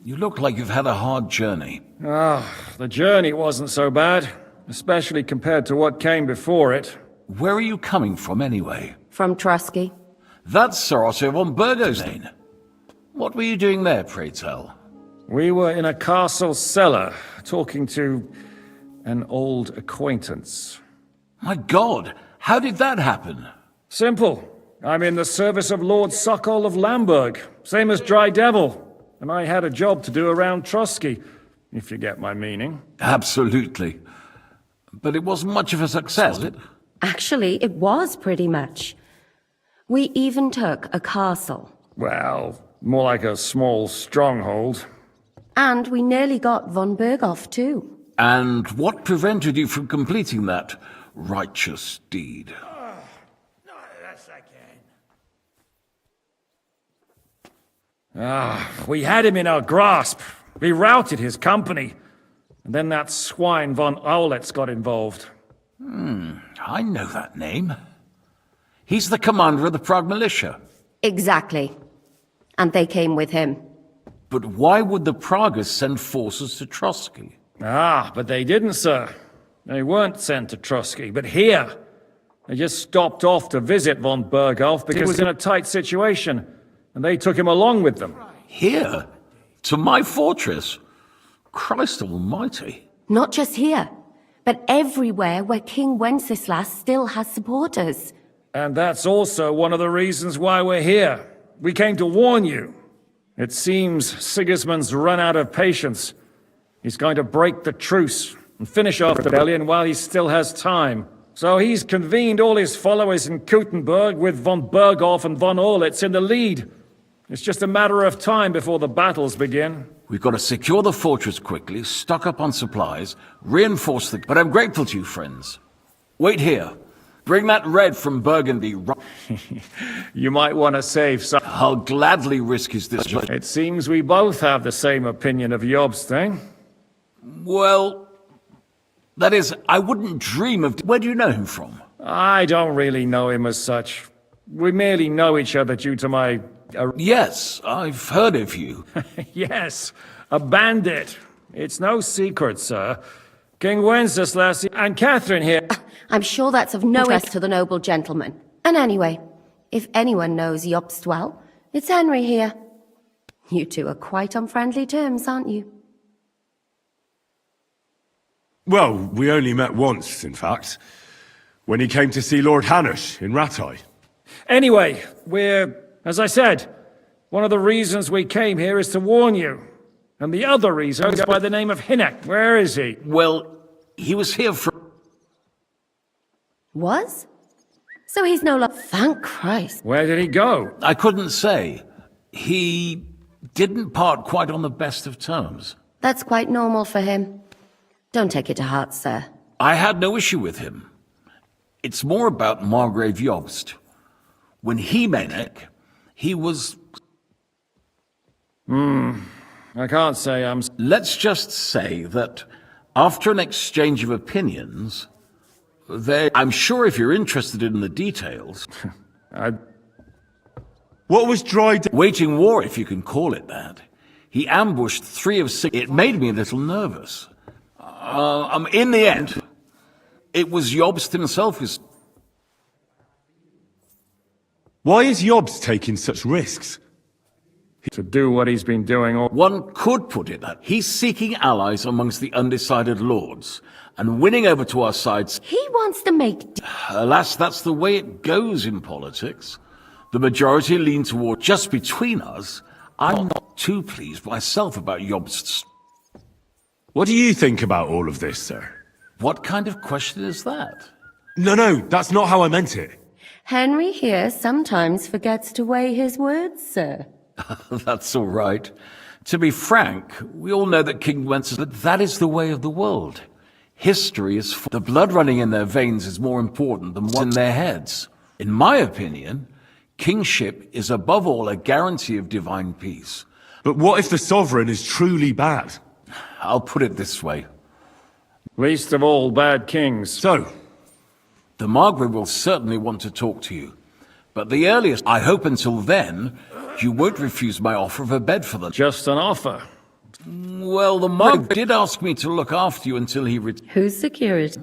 You look like you've had a hard journey. The journey wasn't so bad, especially compared to what came before it. Where are you coming from, anyway? From Trusky. That's Sir Otto von Burgosdane. What were you doing there, pray tell? We were in a castle cellar, talking to an old acquaintance. My God, how did that happen? Simple. I'm in the service of Lord Suckle of Lamberg, same as Dry Devil. And I had a job to do around Trusky, if you get my meaning. Absolutely. But it wasn't much of a success, was it? Actually, it was pretty much. We even took a castle. Well, more like a small stronghold. And we nearly got von Berghoff, too. And what prevented you from completing that righteous deed? We had him in our grasp. We routed his company. And then that swine von Aulitz got involved. I know that name. He's the commander of the Prague militia. Exactly. And they came with him. But why would the Praguers send forces to Trusky? But they didn't, sir. They weren't sent to Trusky, but here. They just stopped off to visit von Berghoff because he was in a tight situation. And they took him along with them. Here? To my fortress? Christ almighty. Not just here, but everywhere where King Wenceslas still has supporters. And that's also one of the reasons why we're here. We came to warn you. It seems Sigismund's run out of patience. He's going to break the truce and finish off the rebellion while he still has time. So he's convened all his followers in Kuttenberg with von Berghoff and von Aulitz in the lead. It's just a matter of time before the battles begin. We've got to secure the fortress quickly, stock up on supplies, reinforce the... But I'm grateful to you, friends. Wait here. Bring that red from Burgundy. You might want to save some... I'll gladly risk his displeasure. It seems we both have the same opinion of Jobst, eh? Well, that is, I wouldn't dream of... Where do you know him from? I don't really know him as such. We merely know each other due to my... Yes, I've heard of you. Yes, a bandit. It's no secret, sir. King Wenceslas and Catherine here... I'm sure that's of no interest to the noble gentleman. And anyway, if anyone knows Jobst well, it's Henry here. You two are quite on friendly terms, aren't you? Well, we only met once, in fact. When he came to see Lord Hanush in Rattay. Anyway, as I said, one of the reasons we came here is to warn you. And the other reason is by the name of Hinek. Where is he? Well, he was here for... Was? So he's no longer... Thank Christ. Where did he go? I couldn't say. He didn't part quite on the best of terms. That's quite normal for him. Don't take it to heart, sir. I had no issue with him. It's more about Margrave Jobst. When he met Hinek, he was... I can't say I'm... Let's just say that after an exchange of opinions... I'm sure if you're interested in the details... What was Dry Devil? Waging war, if you can call it that. He ambushed 3 of 6... It made me a little nervous. In the end, it was Jobst himself who's... Why is Jobst taking such risks? To do what he's been doing all... One could put it that he's seeking allies amongst the undecided lords, and winning over to our sides... He wants to make... Alas, that's the way it goes in politics. The majority lean toward... Just between us, I'm not too pleased myself about Jobst's... What do you think about all of this, sir? What kind of question is that? No, that's not how I meant it. Henry here sometimes forgets to weigh his words, sir. That's all right. To be frank, we all know that King Wenceslas... But that is the way of the world. History is... The blood running in their veins is more important than what's in their heads. In my opinion, kingship is above all a guarantee of divine peace. But what if the sovereign is truly bad? I'll put it this way. Least of all bad kings. So? The Margrave will certainly want to talk to you. But the earliest, I hope until then, You won't refuse my offer of a bed for them. Just an offer. Well, the monk did ask me to look after you until he Who's security?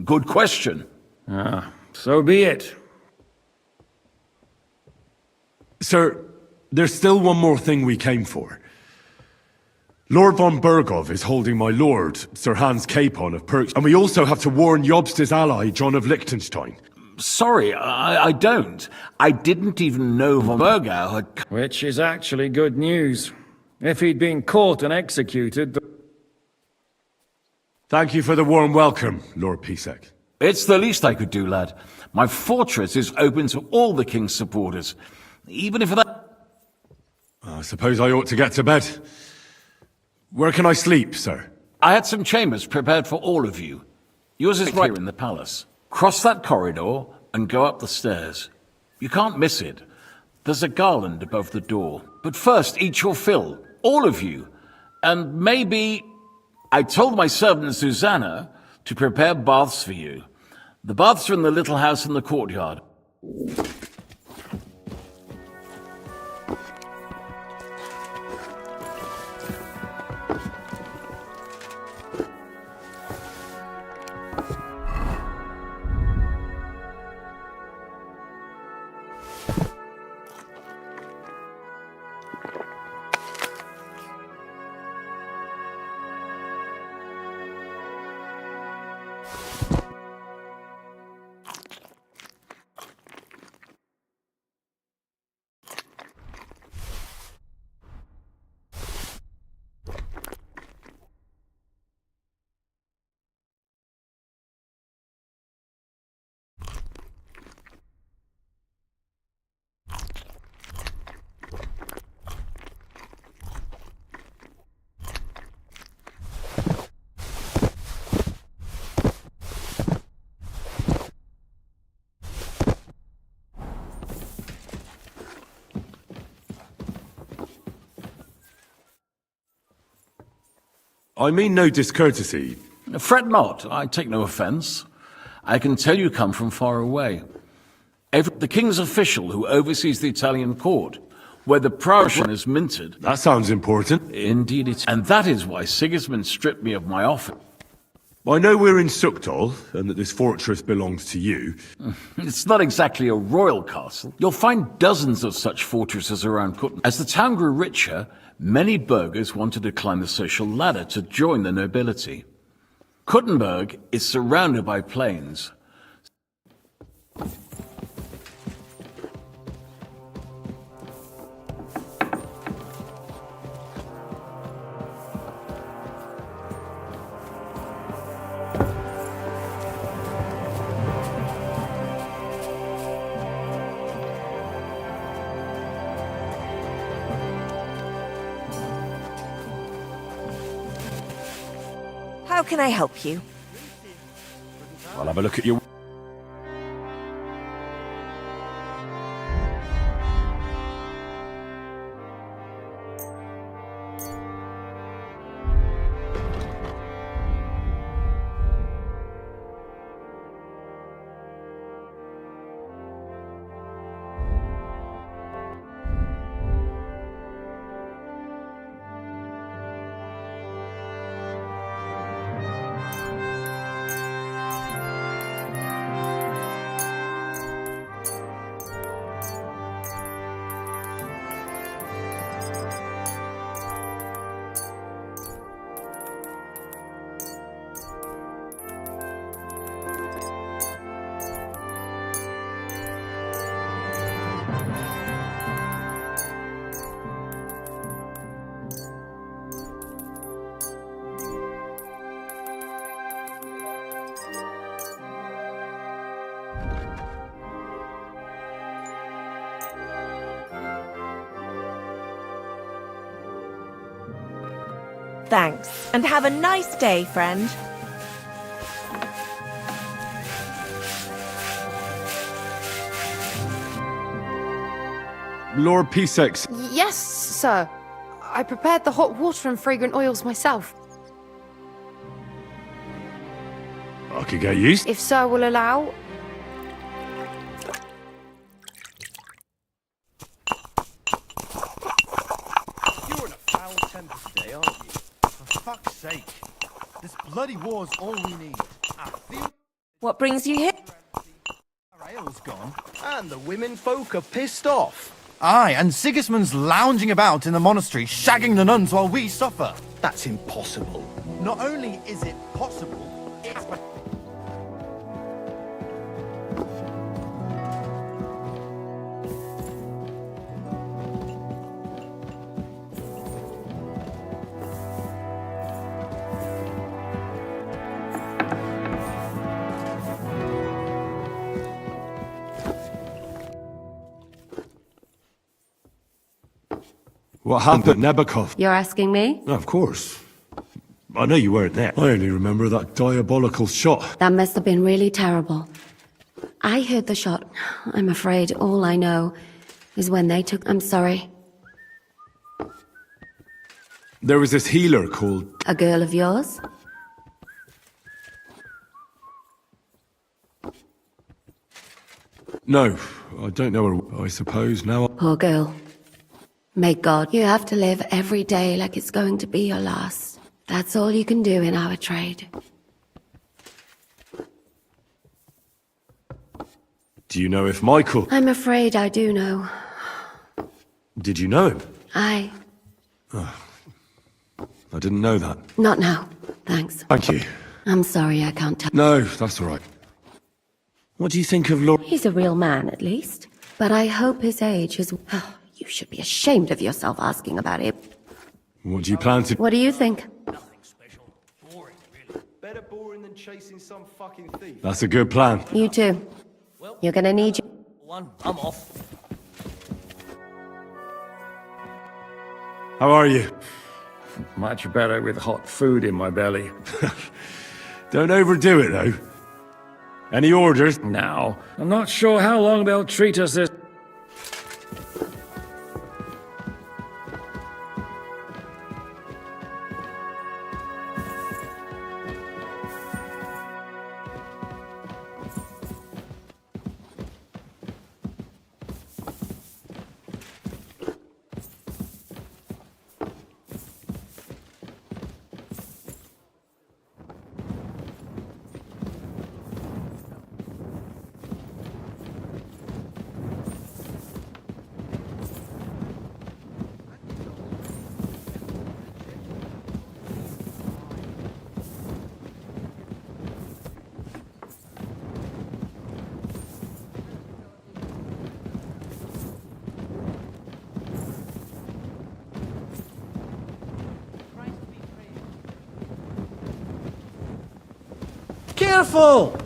Good question. So be it. Sir, there's still one more thing we came for. Lord von Bergov is holding my lord, Sir Hans Capon of Perks, and we also have to warn Jobst's ally, John of Liechtenstein. Sorry, I don't. I didn't even know von Bergau had... Which is actually good news. If he'd been caught and executed... Thank you for the warm welcome, Lord Pisek. It's the least I could do, lad. My fortress is open to all the king's supporters. Even if that... I suppose I ought to get to bed. Where can I sleep, sir? I had some chambers prepared for all of you. Yours is right here in the palace. Cross that corridor and go up the stairs. You can't miss it. There's a garland above the door. But first, eat your fill. All of you. And maybe... I told my servant Susanna to prepare baths for you. The baths are in the little house in the courtyard. I mean no discourtesy. Fret not, I take no offense. I can tell you come from far away. The king's official who oversees the Italian court, where the Prussian is minted. That sounds important. Indeed it is. And that is why Sigismund stripped me of my office. I know we're in Sukdal, and that this fortress belongs to you. It's not exactly a royal castle. You'll find dozens of such fortresses around Kutn. As the town grew richer, many burghers wanted to climb the social ladder to join the nobility. Kuttenberg is surrounded by plains. How can I help you? I'll have a look at your... Thanks, and have a nice day, friend. Lord Pisek. Yes, sir. I prepared the hot water and fragrant oils myself. I could get used. If sir will allow. aren't you? For fuck's sake. This bloody war's all we need. I feel What brings you here? our ale's gone, and the women folk are pissed off. Aye, and Sigismund's lounging about in the monastery, shagging the nuns while we suffer. That's impossible. Not only is it possible, it's... What happened at Nebakov? You're asking me? Of course. I know you weren't there. I only remember that diabolical shot. That must have been really terrible. I heard the shot. I'm afraid all I know is when they took... I'm sorry. There was this healer called... A girl of yours? No, I don't know her, I suppose. Now Poor girl. May God, you have to live every day like it's going to be your last. That's all you can do in our trade. Do you know if Michael... I'm afraid I do know. Did you know him? I... I didn't know that. Not now. Thanks. Thank you. I'm sorry I can't tell. No, that's all right. What do you think of Laura? He's a real man, at least. But I hope his age is... You should be ashamed of yourself asking about it. What do you plan to... What do you think? Better boring than chasing some fucking thief. That's a good plan. You too. You're gonna need... I'm off. How are you? Much better with hot food in my belly. Don't overdo it, though. Any orders? Now, I'm not sure how long they'll treat us this... Careful!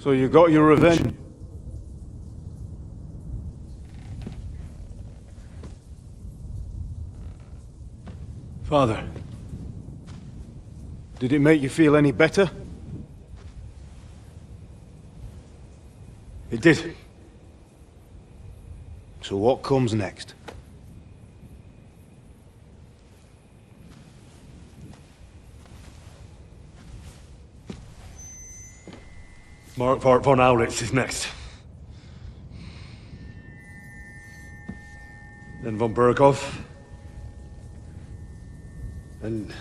So you got your revenge? Father, did it make you feel any better? It did. So what comes next? Markvart von Aulitz is next. Then von Berghoff. And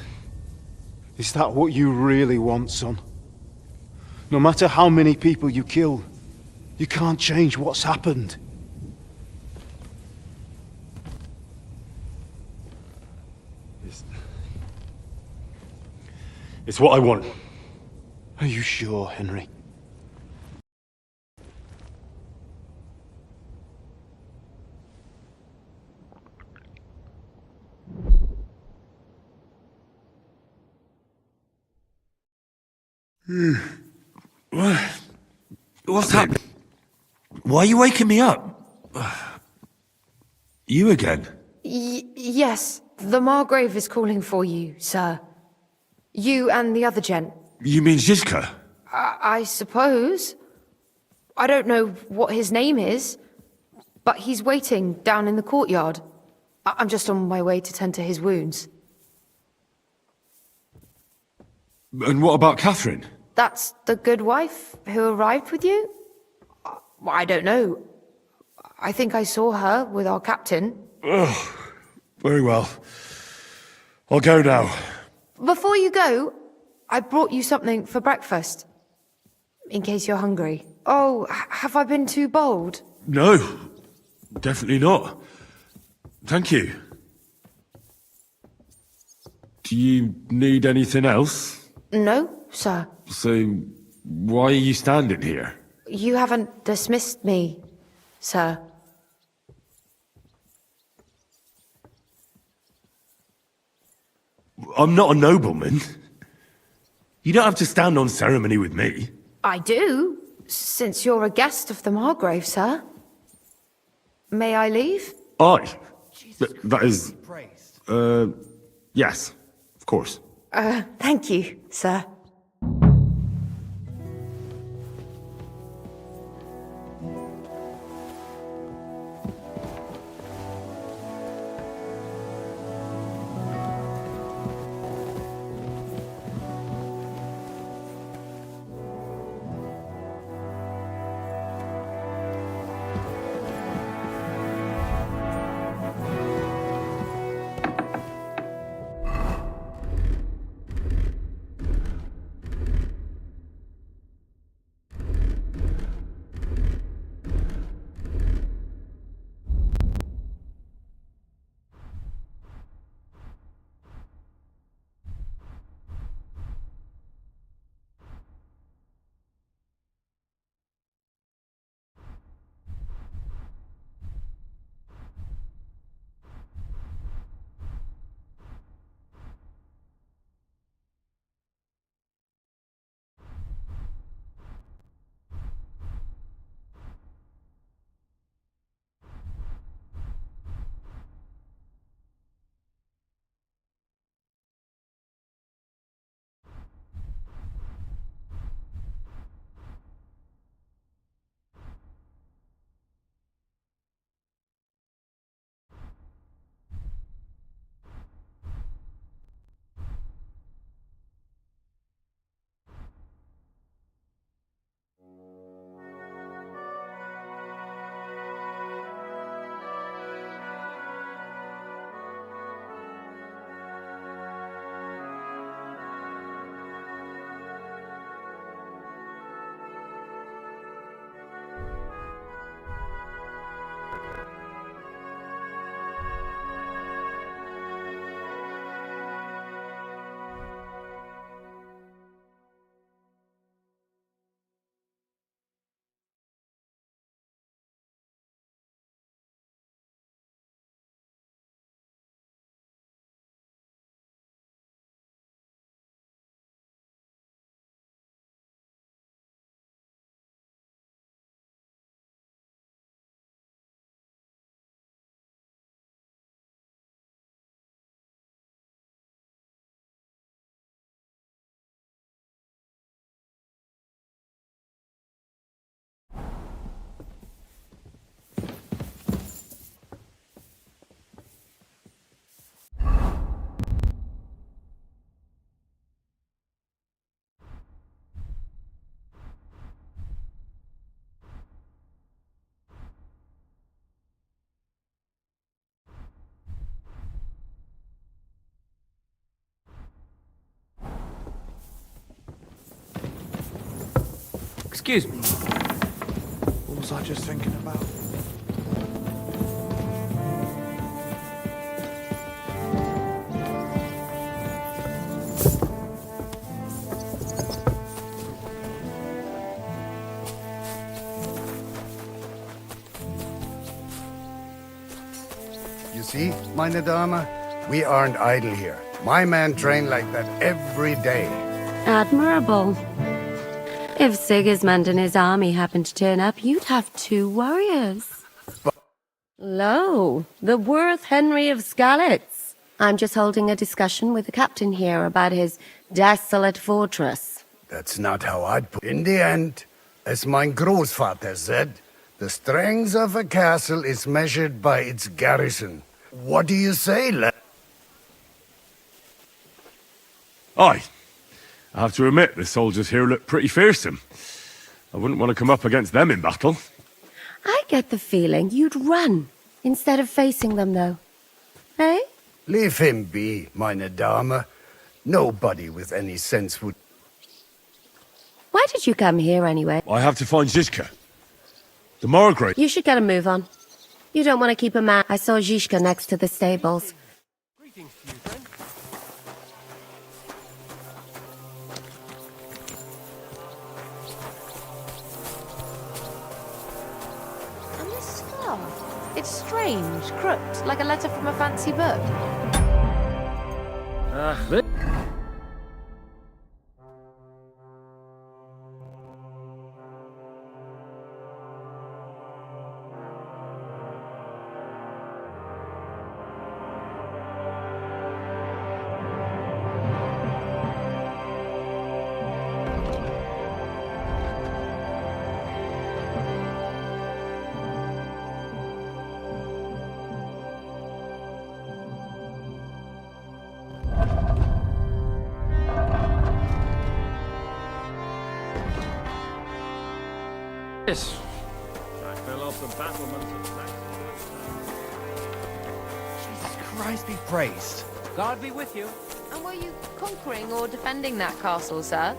is that what you really want, son? No matter how many people you kill, you can't change what's happened. It's what I want. Are you sure, Henry? What's happening? Why are you waking me up? You again? Yes, the Margrave is calling for you, sir. You and the other gent. You mean Zizka? I suppose. I don't know what his name is, but he's waiting down in the courtyard. I'm just on my way to tend to his wounds. And what about Catherine? That's the good wife who arrived with you? I don't know. I think I saw her with our captain. Oh, very well. I'll go now. Before you go, I brought you something for breakfast. In case you're hungry. Oh, have I been too bold? No, definitely not. Thank you. Do you need anything else? No, sir. So, why are you standing here? You haven't dismissed me, sir. I'm not a nobleman. You don't have to stand on ceremony with me. I do, since you're a guest of the Margrave, sir. May I leave? That is... yes, of course. Thank you, sir. Excuse me. What was I just thinking about? You see, meine Dame, we aren't idle here. My men train like that every day. Admirable. If Sigismund and his army happened to turn up, you'd have 2 warriors. Lo, the worth Henry of Skalitz. I'm just holding a discussion with the captain here about his desolate fortress. That's not how I'd put it. In the end, as mein Großvater said, the strength of a castle is measured by its garrison. What do you say, lad? Aye. I have to admit, the soldiers here look pretty fearsome. I wouldn't want to come up against them in battle. I get the feeling you'd run instead of facing them, though. Eh? Leave him be, meine Dame. Nobody with any sense would... Why did you come here anyway? I have to find Zizka. The Margrave. You should get a move on. You don't want to keep a man. I saw Zizka next to the stables. Greetings to you, friend. And this scarf? It's strange, crooked, like a letter from a fancy book. Yes. I fell off the battlements of Jesus Christ be praised. God be with you. And were you conquering or defending that castle, sir?